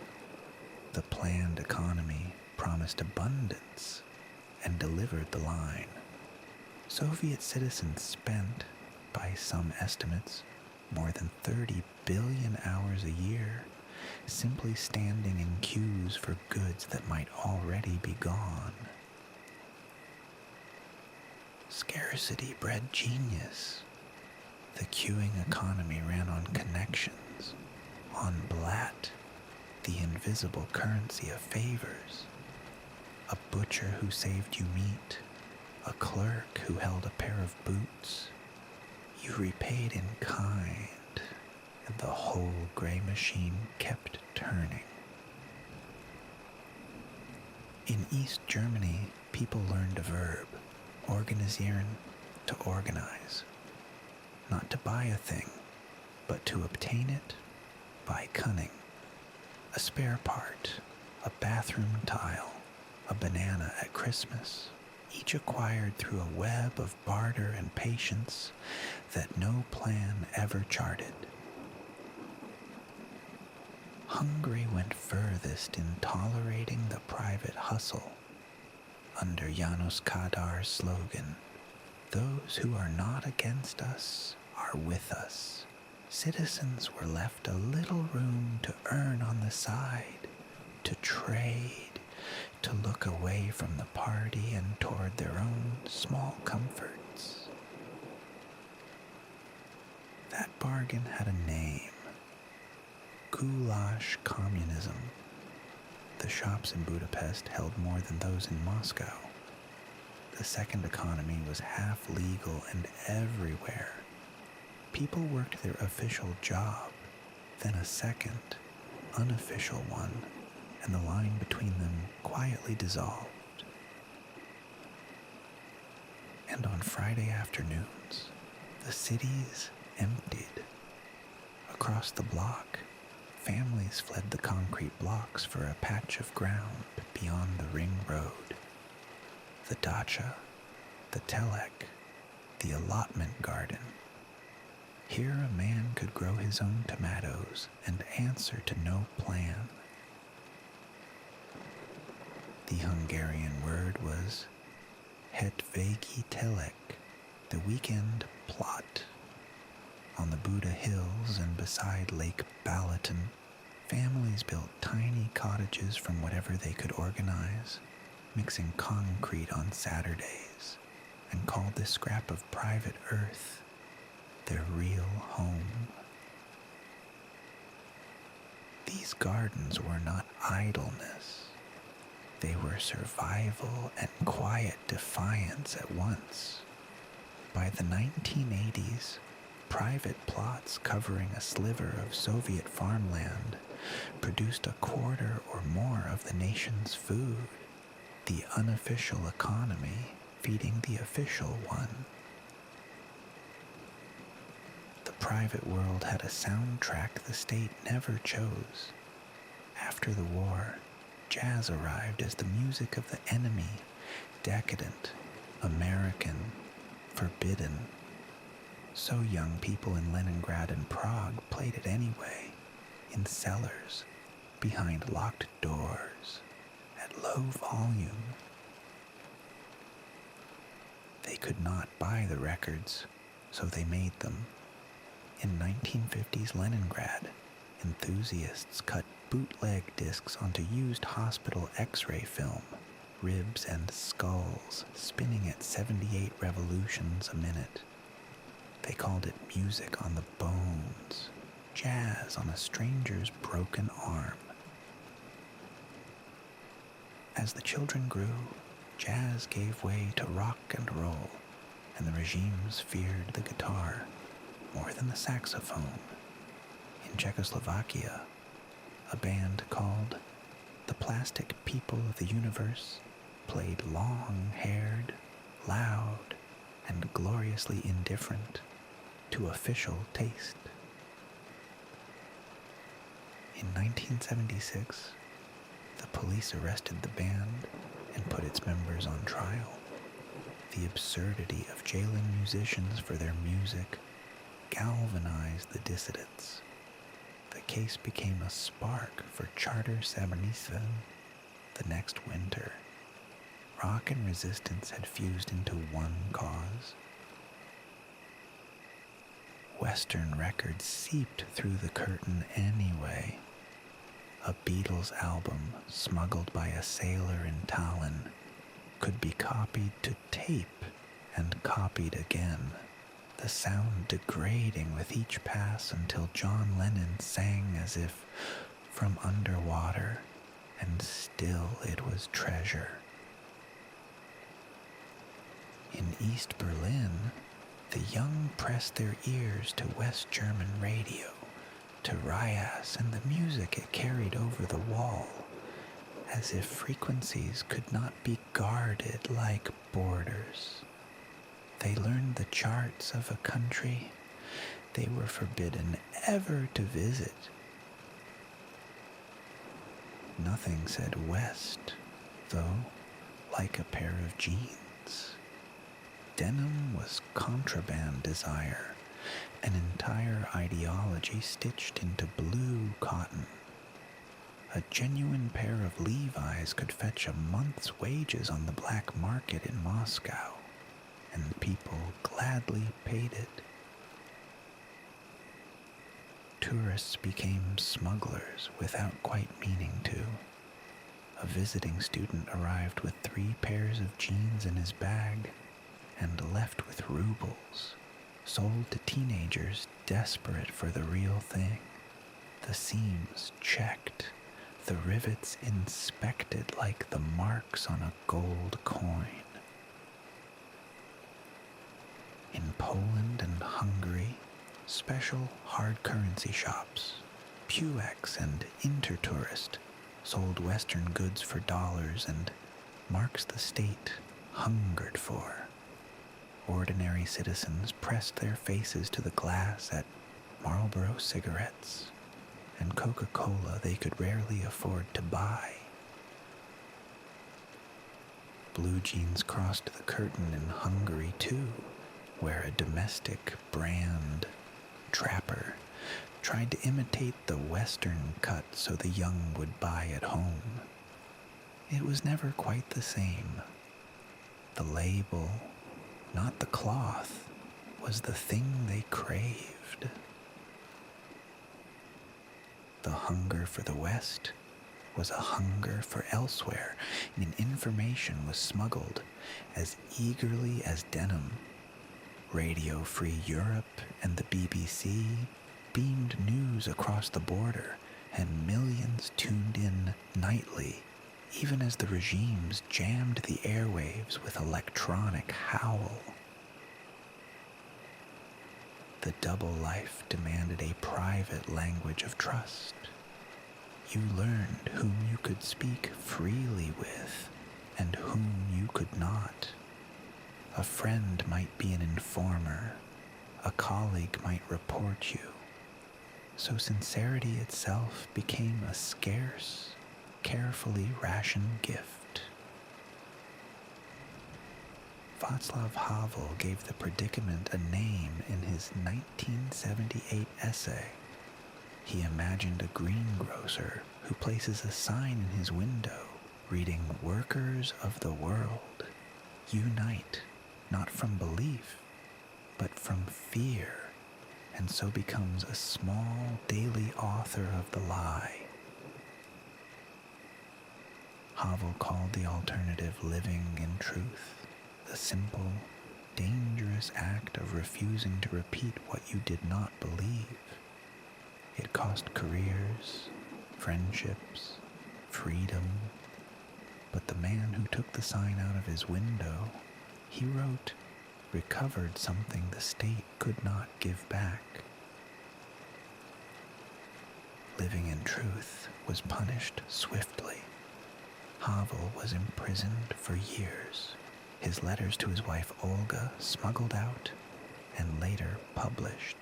Speaker 2: The planned economy promised abundance and delivered the line. Soviet citizens spent, by some estimates, more than 30 billion hours a year simply standing in queues for goods that might already be gone. Scarcity bred genius. The queuing economy ran on connections, on blat, the invisible currency of favors. A butcher who saved you meat, a clerk who held a pair of boots. You repaid in kind, and the whole gray machine kept turning. In East Germany, people learned a verb, organisieren, to organize. Not to buy a thing, but to obtain it by cunning. A spare part, a bathroom tile, a banana at Christmas, each acquired through a web of barter and patience that no plan ever charted. Hungary went furthest in tolerating the private hustle. Under Janos Kadar's slogan, "Those who are not against us are with us," citizens were left a little room to earn on the side, to trade, to look away from the party and toward their own small comforts. That bargain had a name: goulash communism. The shops in Budapest held more than those in Moscow. The second economy was half legal and everywhere. People worked their official job, then a second, unofficial one, and the line between them quietly dissolved. And on Friday afternoons, the cities emptied. Across the block, families fled the concrete blocks for a patch of ground beyond the ring road. The dacha, the telek, the allotment garden. Here a man could grow his own tomatoes and answer to no plan. The Hungarian word was Hétvégi telek, the weekend plot. On the Buda Hills and beside Lake Balaton, families built tiny cottages from whatever they could organize, mixing concrete on Saturdays, and called this scrap of private earth their real home. These gardens were not idleness. They were survival and quiet defiance at once. By the 1980s, private plots covering a sliver of Soviet farmland produced a quarter or more of the nation's food, the unofficial economy feeding the official one. The private world had a soundtrack the state never chose. After the war, jazz arrived as the music of the enemy, decadent, American, forbidden. So young people in Leningrad and Prague played it anyway, in cellars, behind locked doors, at low volume. They could not buy the records, so they made them. In 1950s Leningrad, enthusiasts cut bootleg discs onto used hospital X-ray film, ribs and skulls spinning at 78 revolutions a minute. They called it music on the bones, jazz on a stranger's broken arm. As the children grew, jazz gave way to rock and roll, and the regimes feared the guitar more than the saxophone. In Czechoslovakia, a band called the Plastic People of the Universe played long-haired, loud, and gloriously indifferent to official taste. In 1976, the police arrested the band and put its members on trial. The absurdity of jailing musicians for their music galvanized the dissidents. The case became a spark for Charter Samoníctví the next winter. Rock and resistance had fused into one cause. Western records seeped through the curtain anyway. A Beatles album smuggled by a sailor in Tallinn could be copied to tape and copied again, the sound degrading with each pass until John Lennon sang as if from underwater, and still it was treasure. In East Berlin, the young pressed their ears to West German radio, to Rias and the music it carried over the wall, as if frequencies could not be guarded like borders. They learned the charts of a country they were forbidden ever to visit. Nothing said West, though, like a pair of jeans. Denim was contraband desire, an entire ideology stitched into blue cotton. A genuine pair of Levi's could fetch a month's wages on the black market in Moscow, and people gladly paid it. Tourists became smugglers without quite meaning to. A visiting student arrived with 3 pairs of jeans in his bag and left with rubles, sold to teenagers desperate for the real thing. The seams checked, the rivets inspected like the marks on a gold coin. In Poland and Hungary, special hard currency shops, Puex and Intertourist, sold Western goods for dollars and marks the state hungered for. Ordinary citizens pressed their faces to the glass at Marlboro cigarettes and Coca-Cola they could rarely afford to buy. Blue jeans crossed the curtain in Hungary too, where a domestic brand trapper tried to imitate the Western cut so the young would buy at home. It was never quite the same. The label, not the cloth, was the thing they craved. The hunger for the West was a hunger for elsewhere, and information was smuggled as eagerly as denim. Radio Free Europe and the BBC beamed news across the border, and millions tuned in nightly, even as the regimes jammed the airwaves with electronic howl. The double life demanded a private language of trust. You learned whom you could speak freely with and whom you could not. A friend might be an informer, a colleague might report you. So sincerity itself became a scarce, carefully rationed gift. Václav Havel gave the predicament a name in his 1978 essay. He imagined a greengrocer who places a sign in his window reading, "Workers of the world, unite, not from belief, but from fear," and so becomes a small daily author of the lie. Havel called the alternative living in truth, the simple, dangerous act of refusing to repeat what you did not believe. It cost careers, friendships, freedom, but the man who took the sign out of his window, he wrote, recovered something the state could not give back. Living in truth was punished swiftly. Havel was imprisoned for years, his letters to his wife Olga smuggled out and later published.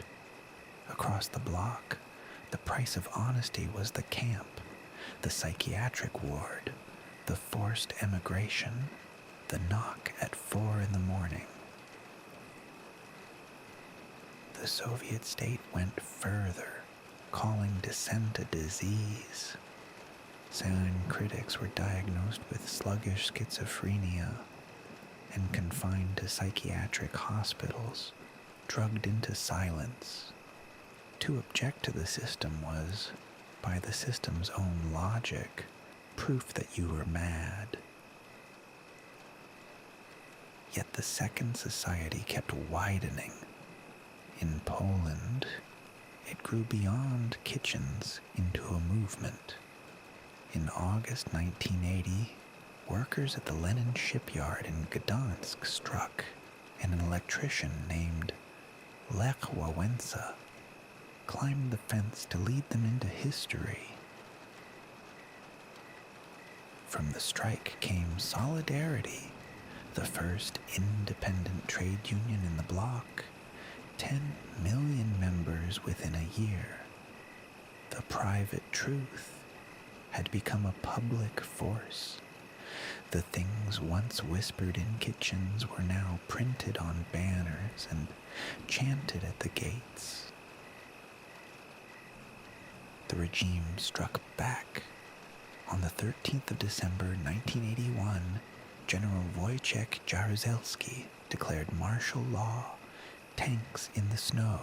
Speaker 2: Across the block, the price of honesty was the camp, the psychiatric ward, the forced emigration, the knock at 4 a.m. The Soviet state went further, calling dissent a disease. Sane critics were diagnosed with sluggish schizophrenia and confined to psychiatric hospitals, drugged into silence. To object to the system was, by the system's own logic, proof that you were mad. Yet the Second Society kept widening. In Poland, it grew beyond kitchens into a movement. In August 1980, workers at the Lenin shipyard in Gdansk struck, and an electrician named Lech Wałęsa climbed the fence to lead them into history. From the strike came Solidarity, the first independent trade union in the bloc, 10 million members within a year. The private truth had become a public force. The things once whispered in kitchens were now printed on banners and chanted at the gates. The regime struck back. On the 13th of December 1981, General Wojciech Jaruzelski declared martial law, tanks in the snow.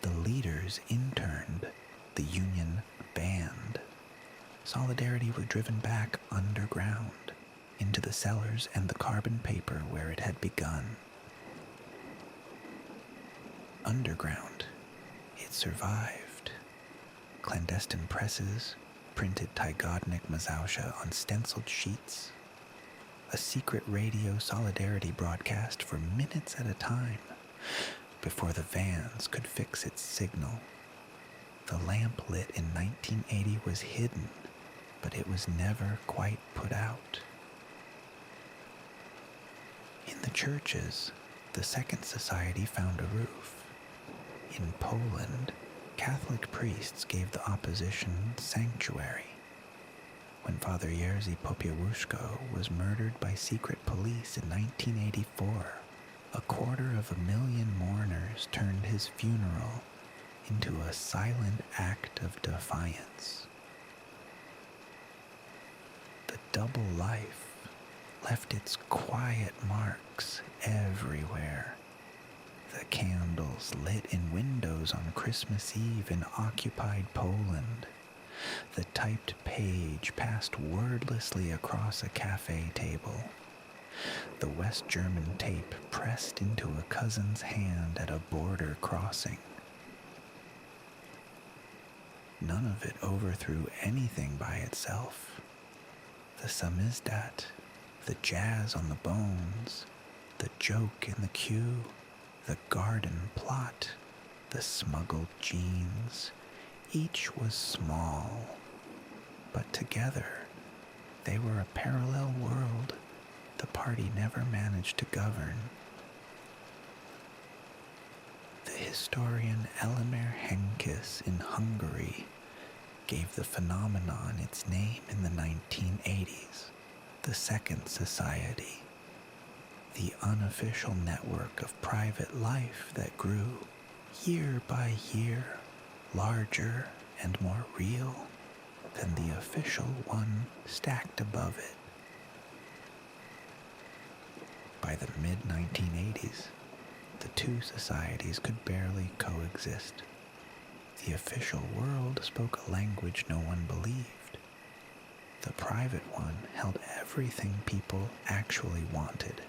Speaker 2: The leaders interned, the union banned. Solidarity was driven back underground, into the cellars and the carbon paper where it had begun. Underground, it survived. Clandestine presses printed Tygodnik Mazowsza on stenciled sheets. A secret radio Solidarity broadcast for minutes at a time before the vans could fix its signal. The lamp lit in 1980 was hidden, but it was never quite put out. In the churches, the Second Society found a roof. In Poland, Catholic priests gave the opposition sanctuary. When Father Jerzy Popiełuszko was murdered by secret police in 1984, 250,000 mourners turned his funeral into a silent act of defiance. The double life left its quiet marks everywhere. The candles lit in windows on Christmas Eve in occupied Poland. The typed page passed wordlessly across a cafe table. The West German tape pressed into a cousin's hand at a border crossing. None of it overthrew anything by itself. The samizdat, the jazz on the bones, the joke in the queue, the garden plot, the smuggled jeans, each was small, but together they were a parallel world the party never managed to govern. The historian Elmer Henkes in Hungary gave the phenomenon its name in the 1980s, the Second Society, the unofficial network of private life that grew year by year, larger and more real than the official one stacked above it. By the mid-1980s, the two societies could barely coexist. The official world spoke a language no one believed. The private one held everything people actually wanted.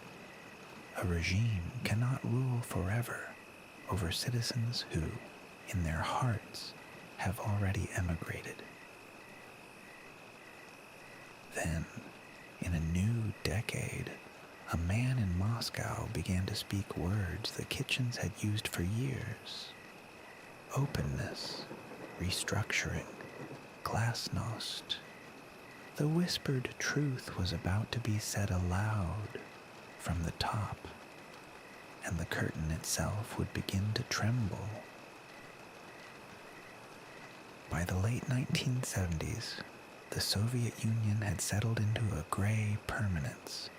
Speaker 2: A regime cannot rule forever over citizens who, in their hearts, have already emigrated. Then, in a decade, a man in Moscow began to speak words the kitchens had used for years. Openness, restructuring, glasnost. The whispered truth was about to be said aloud from the top, and the curtain itself would begin to tremble. By the late 1970s, the Soviet Union had settled into a gray permanence.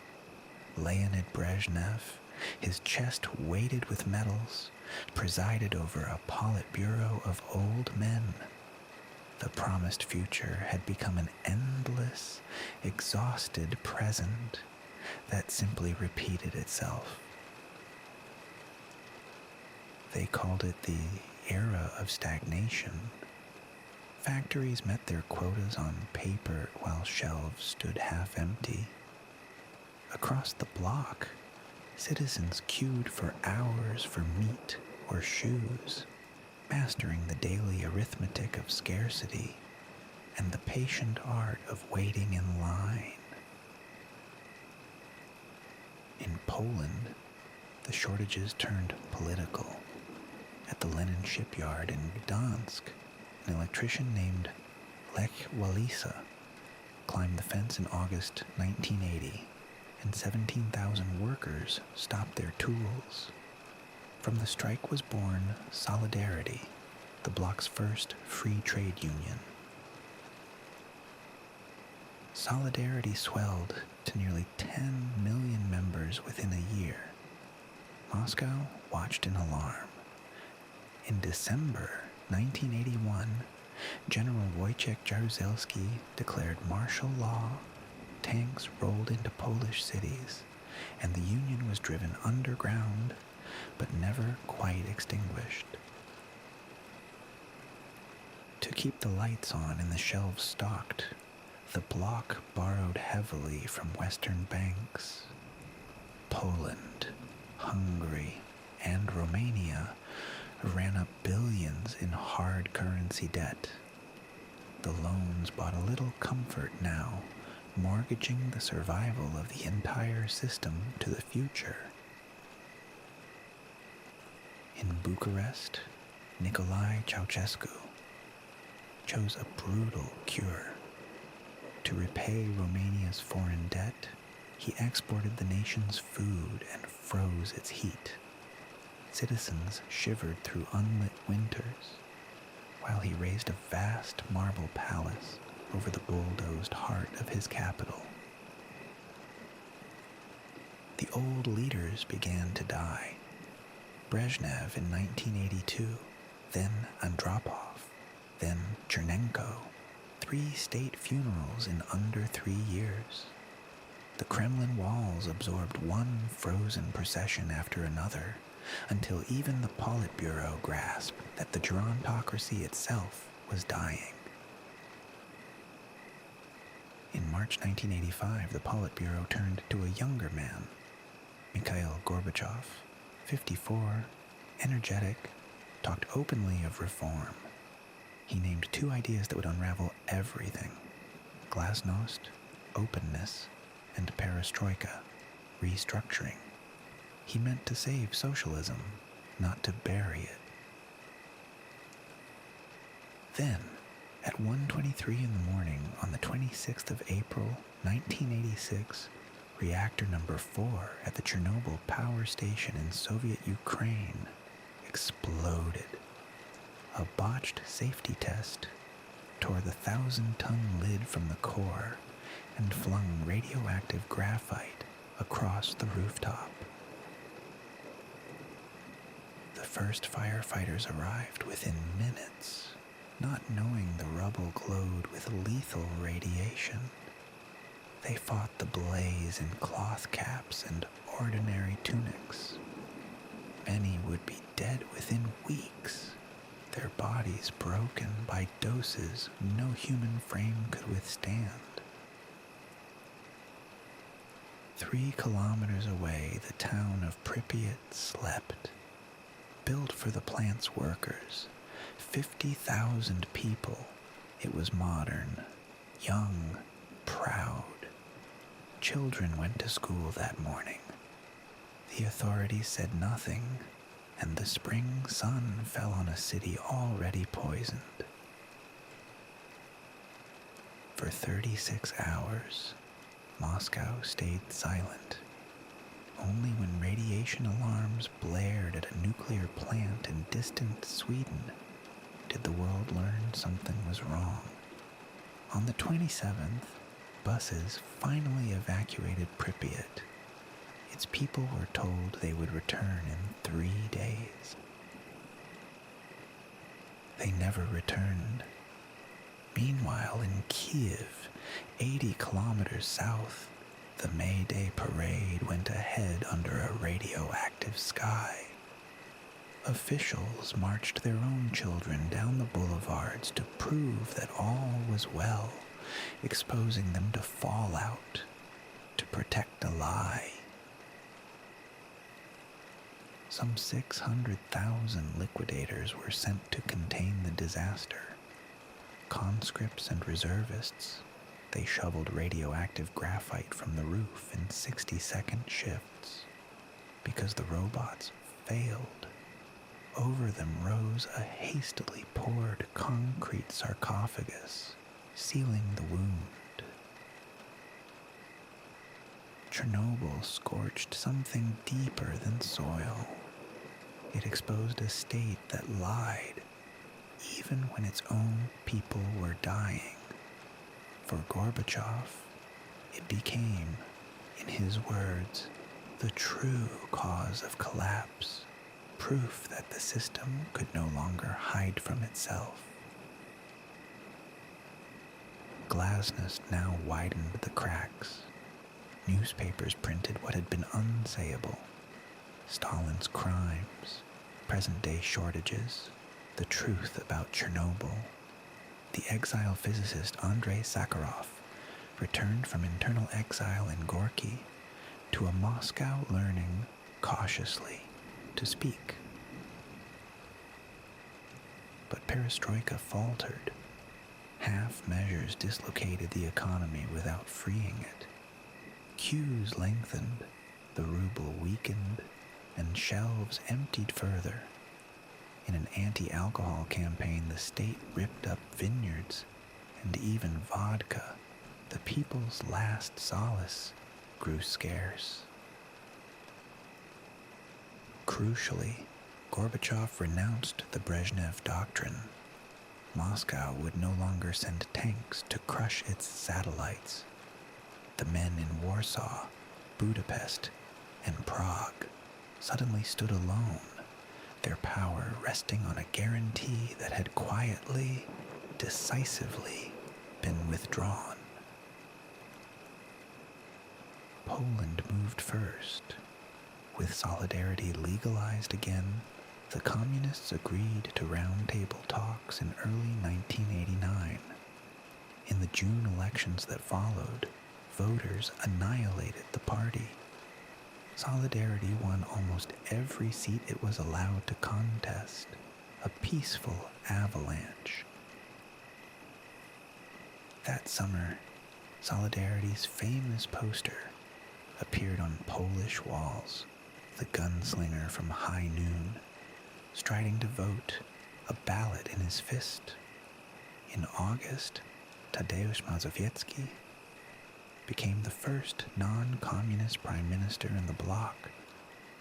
Speaker 2: Leonid Brezhnev, his chest weighted with medals, presided over a Politburo of old men. The promised future had become an endless, exhausted present that simply repeated itself. They called it the era of stagnation. Factories met their quotas on paper while shelves stood half empty. Across the block, citizens queued for hours for meat or shoes, mastering the daily arithmetic of scarcity and the patient art of waiting in line. In Poland, the shortages turned political. At the linen shipyard in Gdansk, an electrician named Lech Walesa climbed the fence in August 1980, and 17,000 workers stopped their tools. From the strike was born Solidarity, the bloc's first free trade union. Solidarity swelled to nearly 10 million members within a year. Moscow watched in alarm. In December 1981, General Wojciech Jaruzelski declared martial law, tanks rolled into Polish cities, and the Union was driven underground, but never quite extinguished. To keep the lights on and the shelves stocked, the bloc borrowed heavily from Western banks. Poland, Hungary, and Romania ran up billions in hard currency debt. The loans bought a little comfort now, mortgaging the survival of the entire system to the future. In Bucharest, Nicolae Ceausescu chose a brutal cure. To repay Romania's foreign debt, he exported the nation's food and froze its heat. Citizens shivered through unlit winters, while he raised a vast marble palace over the bulldozed heart of his capital. The old leaders began to die. Brezhnev in 1982, then Andropov, then Chernenko, 3 state funerals in under 3 years. The Kremlin walls absorbed one frozen procession after another, until even the Politburo grasped that the gerontocracy itself was dying. In March 1985, the Politburo turned to a younger man, Mikhail Gorbachev, 54, energetic, talked openly of reform. He named 2 ideas that would unravel everything: glasnost, openness, and perestroika, restructuring. He meant to save socialism, not to bury it. Then, at 1:23 in the morning on the 26th of April, 1986, reactor number 4 at the Chernobyl power station in Soviet Ukraine exploded. A botched safety test tore the 1,000-ton lid from the core and flung radioactive graphite across the rooftop. The first firefighters arrived within minutes, not knowing the rubble glowed with lethal radiation. They fought the blaze in cloth caps and ordinary tunics. Many would be dead within weeks, their bodies broken by doses no human frame could withstand. 3 kilometers away, the town of Pripyat slept. Built for the plant's workers, 50,000 people, it was modern, young, proud. Children went to school that morning. The authorities said nothing, and the spring sun fell on a city already poisoned. For 36 hours, Moscow stayed silent. Only when radiation alarms blared at a nuclear plant in distant Sweden did the world learn something was wrong. On the 27th, buses finally evacuated Pripyat. Its people were told they would return in 3 days. They never returned. Meanwhile, in Kiev, 80 kilometers south, the May Day parade went ahead under a radioactive sky. Officials marched their own children down the boulevards to prove that all was well, exposing them to fallout, to protect a lie. Some 600,000 liquidators were sent to contain the disaster. Conscripts and reservists, they shoveled radioactive graphite from the roof in 60-second shifts. Because the robots failed, over them rose a hastily poured concrete sarcophagus, sealing the wound. Chernobyl scorched something deeper than soil. It exposed a state that lied, even when its own people were dying. For Gorbachev, it became, in his words, the true cause of collapse, proof that the system could no longer hide from itself. Glasnost now widened the cracks. Newspapers printed what had been unsayable: Stalin's crimes, present-day shortages, the truth about Chernobyl. The exile physicist Andrei Sakharov returned from internal exile in Gorky to a Moscow learning cautiously to speak. But perestroika faltered. Half measures dislocated the economy without freeing it. Queues lengthened, the ruble weakened, and shelves emptied further. In an anti-alcohol campaign, the state ripped up vineyards, and even vodka, the people's last solace, grew scarce. Crucially, Gorbachev renounced the Brezhnev Doctrine. Moscow would no longer send tanks to crush its satellites. The men in Warsaw, Budapest, and Prague suddenly stood alone, their power resting on a guarantee that had quietly, decisively been withdrawn. Poland moved first. With solidarity legalized again, the communists agreed to roundtable talks in early 1989. In the June elections that followed, voters annihilated the party. Solidarity won almost every seat it was allowed to contest, a peaceful avalanche. That summer, Solidarity's famous poster appeared on Polish walls, the gunslinger from High Noon, striding to vote, a ballot in his fist. In August, Tadeusz Mazowiecki became the first non-communist prime minister in the bloc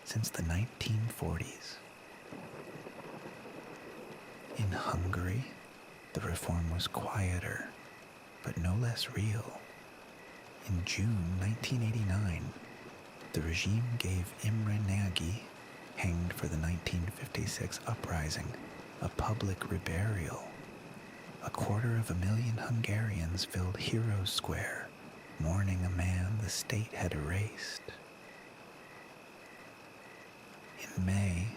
Speaker 2: since the 1940s. In Hungary, the reform was quieter, but no less real. In June 1989, the regime gave Imre Nagy, hanged for the 1956 uprising, a public reburial. 250,000 Hungarians filled Heroes Square, mourning a man the state had erased. In May,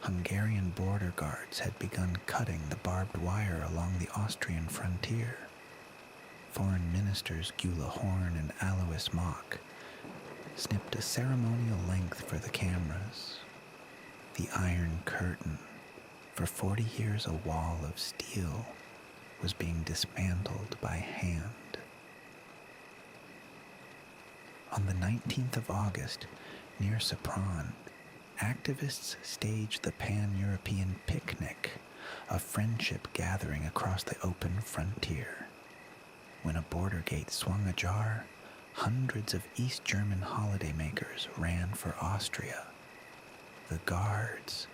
Speaker 2: Hungarian border guards had begun cutting the barbed wire along the Austrian frontier. Foreign ministers Gyula Horn and Alois Mock snipped a ceremonial length for the cameras. The Iron Curtain, for 40 years a wall of steel, was being dismantled by hand. On the 19th of August, near Sopron, activists staged the Pan-European Picnic, a friendship gathering across the open frontier. When a border gate swung ajar, hundreds of East German holidaymakers ran for Austria. The guards,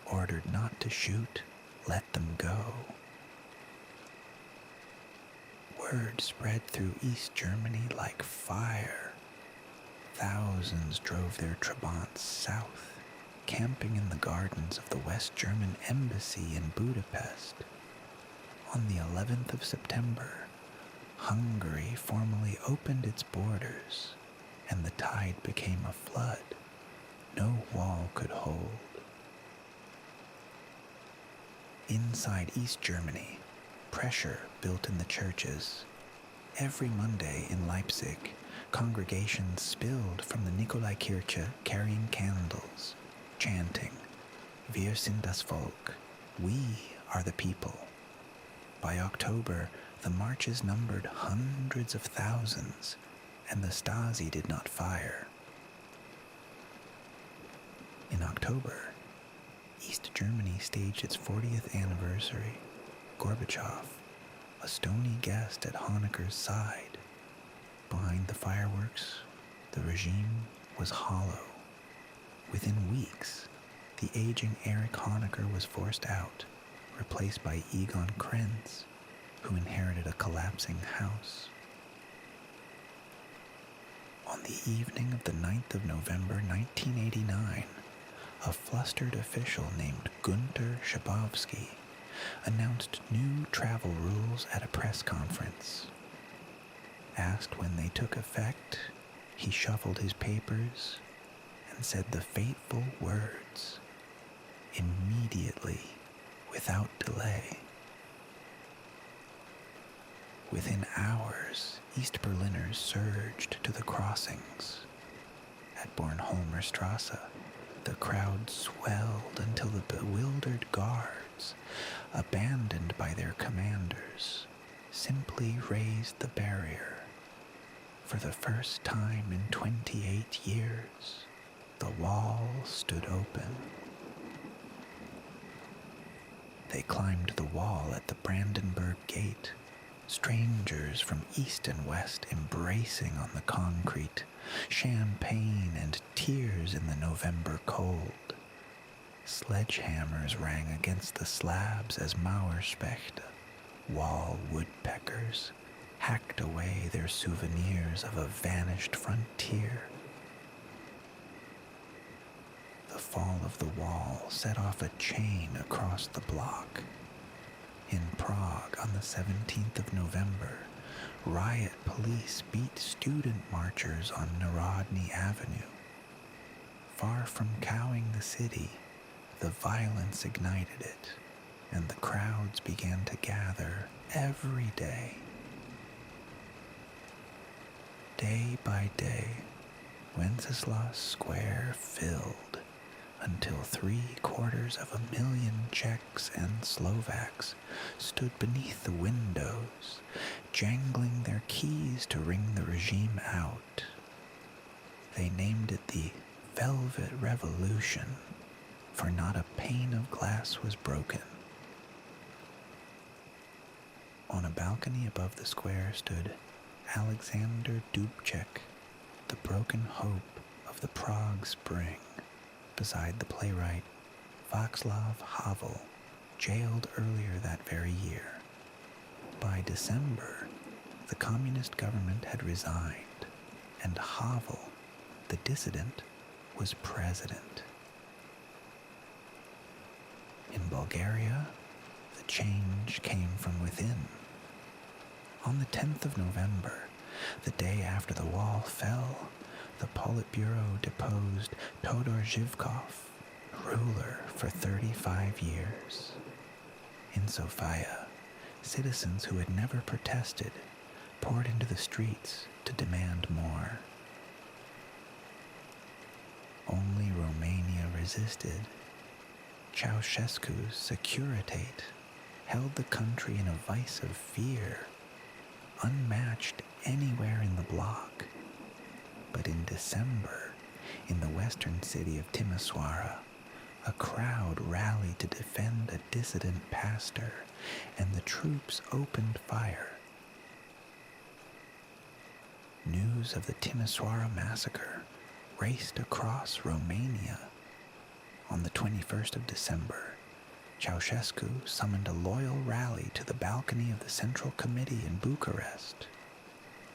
Speaker 2: ordered not to shoot, let them go. Word spread through East Germany like fire. Thousands drove their Trabants south, camping in the gardens of the West German embassy in Budapest. On the 11th of September, Hungary formally opened its borders, and the tide became a flood no wall could hold. Inside East Germany, pressure built in the churches. Every Monday in Leipzig, congregations spilled from the Nikolaikirche carrying candles, chanting, "Wir sind das Volk," we are the people. By October, the marches numbered hundreds of thousands, and the Stasi did not fire. In October, East Germany staged its 40th anniversary. Gorbachev, a stony guest at Honecker's side. Behind the fireworks, the regime was hollow. Within weeks, the aging Erich Honecker was forced out, replaced by Egon Krenz, who inherited a collapsing house. On the evening of the 9th of November 1989, a flustered official named Günter Schabowski announced new travel rules at a press conference. Asked when they took effect, he shuffled his papers and said the fateful words, "Immediately, without delay." Within hours, East Berliners surged to the crossings. At Bornholmer Strasse, the crowd swelled until the bewildered guards, abandoned by their commanders, simply raised the barrier. For the first time in 28 years, the wall stood open. They climbed the wall at the Brandenburg Gate, strangers from east and west embracing on the concrete, champagne and tears in the November cold. Sledgehammers rang against the slabs as Mauerspechte, wall woodpeckers, hacked away their souvenirs of a vanished frontier. The fall of the wall set off a chain across the bloc. In Prague on the 17th of November, riot police beat student marchers on Narodny Avenue. Far from cowing the city, the violence ignited it, and the crowds began to gather every day. Day by day, Wenceslas Square filled, until 750,000 Czechs and Slovaks stood beneath the windows, jangling their keys to ring the regime out. They named it the Velvet Revolution, for not a pane of glass was broken. On a balcony above the square stood Alexander Dubček, the broken hope of the Prague Spring, beside the playwright Václav Havel, jailed earlier that very year. By December, the communist government had resigned, and Havel, the dissident, was president. In Bulgaria, the change came from within. On the 10th of November, the day after the wall fell, the Politburo deposed Todor Zhivkov, ruler for 35 years. In Sofia, citizens who had never protested poured into the streets to demand more. Only Romania resisted. Ceausescu's Securitate held the country in a vice of fear, unmatched anywhere in the bloc. But in December, in the western city of Timisoara, a crowd rallied to defend a dissident pastor, and the troops opened fire. News of the Timisoara massacre raced across Romania. On the 21st of December, Ceausescu summoned a loyal rally to the balcony of the Central Committee in Bucharest.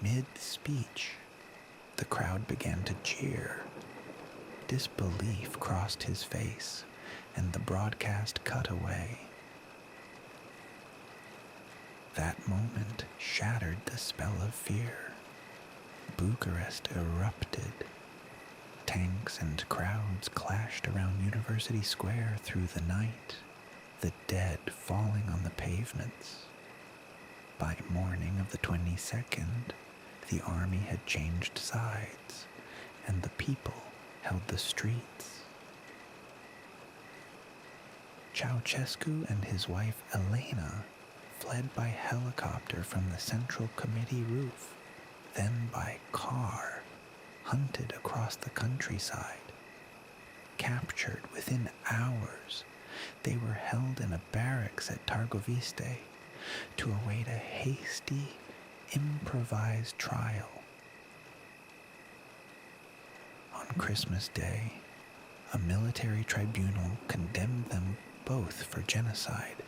Speaker 2: Mid-speech, the crowd began to jeer. Disbelief crossed his face, and the broadcast cut away. That moment shattered the spell of fear. Bucharest erupted. Tanks and crowds clashed around University Square through the night, the dead falling on the pavements. By morning of the 22nd, the army had changed sides, and the people held the streets. Ceausescu and his wife Elena fled by helicopter from the Central Committee roof, then by car, hunted across the countryside. Captured within hours, they were held in a barracks at Targoviste to await a hasty, improvised trial. On Christmas Day, a military tribunal condemned them both for genocide.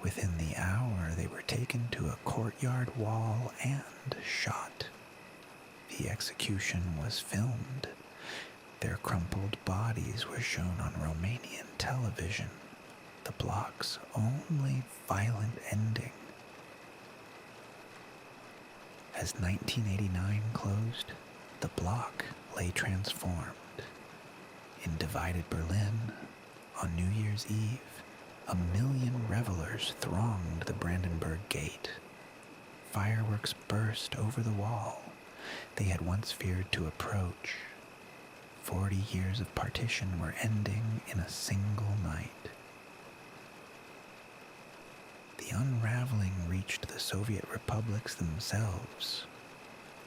Speaker 2: Within the hour, they were taken to a courtyard wall and shot. The execution was filmed. Their crumpled bodies were shown on Romanian television, the bloc's only violent ending. As 1989 closed, the bloc lay transformed. In divided Berlin, on New Year's Eve, 1 million revelers thronged the Brandenburg Gate. Fireworks burst over the wall they had once feared to approach. 40 years of partition were ending in a single night. The unraveling reached the Soviet republics themselves.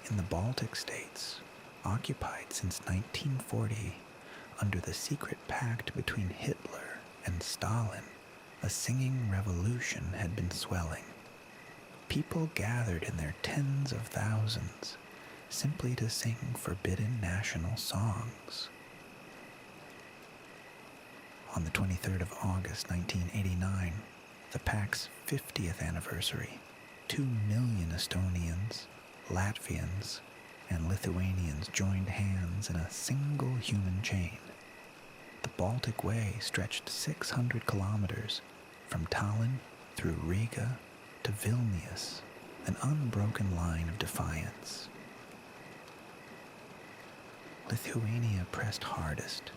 Speaker 2: In the Baltic states, occupied since 1940, under the secret pact between Hitler and Stalin, a singing revolution had been swelling. People gathered in their tens of thousands simply to sing forbidden national songs. On the 23rd of August 1989, the pact's 50th anniversary, 2 million Estonians, Latvians, and Lithuanians joined hands in a single human chain. The Baltic Way stretched 600 kilometers from Tallinn through Riga to Vilnius, an unbroken line of defiance. Lithuania pressed hardest.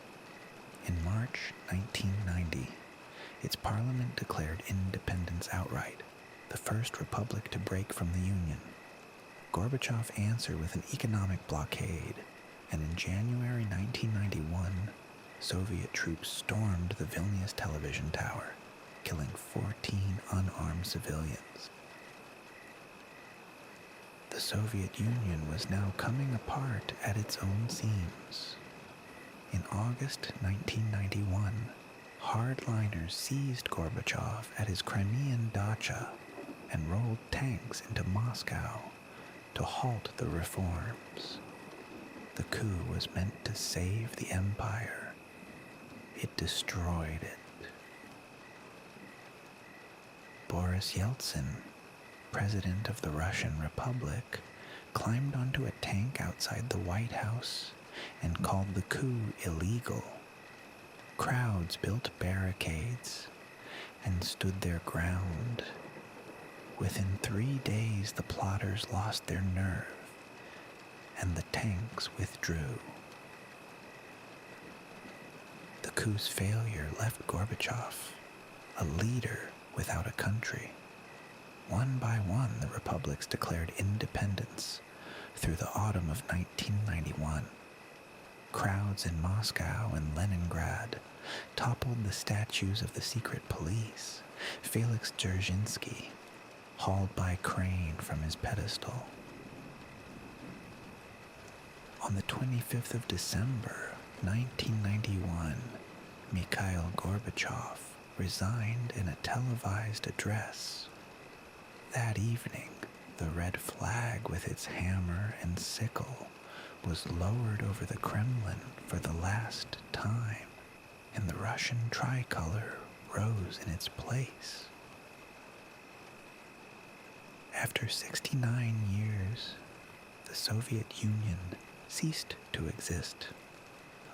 Speaker 2: In March 1990, its parliament declared independence outright, the first republic to break from the Union. Gorbachev answered with an economic blockade, and in January 1991, Soviet troops stormed the Vilnius television tower, killing 14 unarmed civilians. The Soviet Union was now coming apart at its own seams. In August 1991, hardliners seized Gorbachev at his Crimean dacha and rolled tanks into Moscow to halt the reforms. The coup was meant to save the empire. It destroyed it. Boris Yeltsin, president of the Russian Republic, climbed onto a tank outside the White House and called the coup illegal. Crowds built barricades and stood their ground. Within 3 days, the plotters lost their nerve, and the tanks withdrew. The coup's failure left Gorbachev, a leader without a country. One by one, the republics declared independence through the autumn of 1991. Crowds in Moscow and Leningrad toppled the statues of the secret police, Felix Dzerzhinsky, hauled by crane from his pedestal. On the 25th of December, 1991, Mikhail Gorbachev resigned in a televised address. That evening, the red flag with its hammer and sickle was lowered over the Kremlin for the last time, and the Russian tricolor rose in its place. After 69 years, the Soviet Union ceased to exist.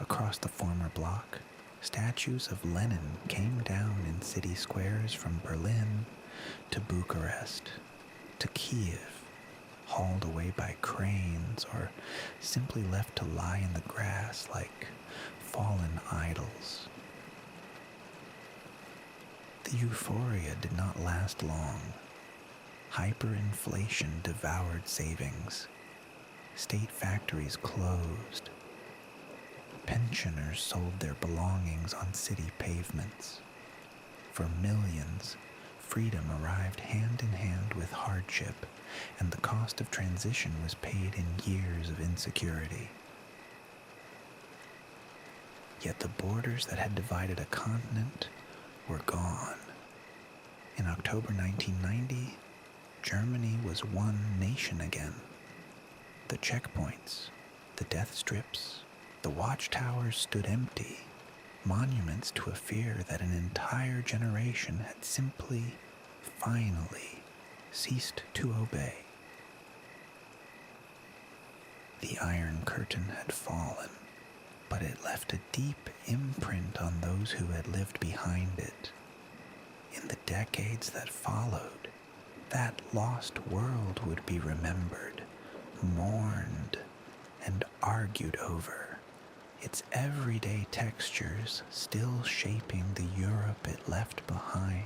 Speaker 2: Across the former bloc, statues of Lenin came down in city squares from Berlin to Bucharest to Kiev, hauled away by cranes or simply left to lie in the grass like fallen idols. The euphoria did not last long. Hyperinflation devoured savings. State factories closed. Pensioners sold their belongings on city pavements. For millions, freedom arrived hand in hand with hardship, and the cost of transition was paid in years of insecurity. Yet the borders that had divided a continent were gone. In October 1990, Germany was one nation again. The checkpoints, the death strips, the watchtowers stood empty, monuments to a fear that an entire generation had simply, finally, ceased to obey. The Iron Curtain had fallen, but it left a deep imprint on those who had lived behind it. In the decades that followed, that lost world would be remembered, mourned, and argued over, its everyday textures still shaping the Europe it left behind.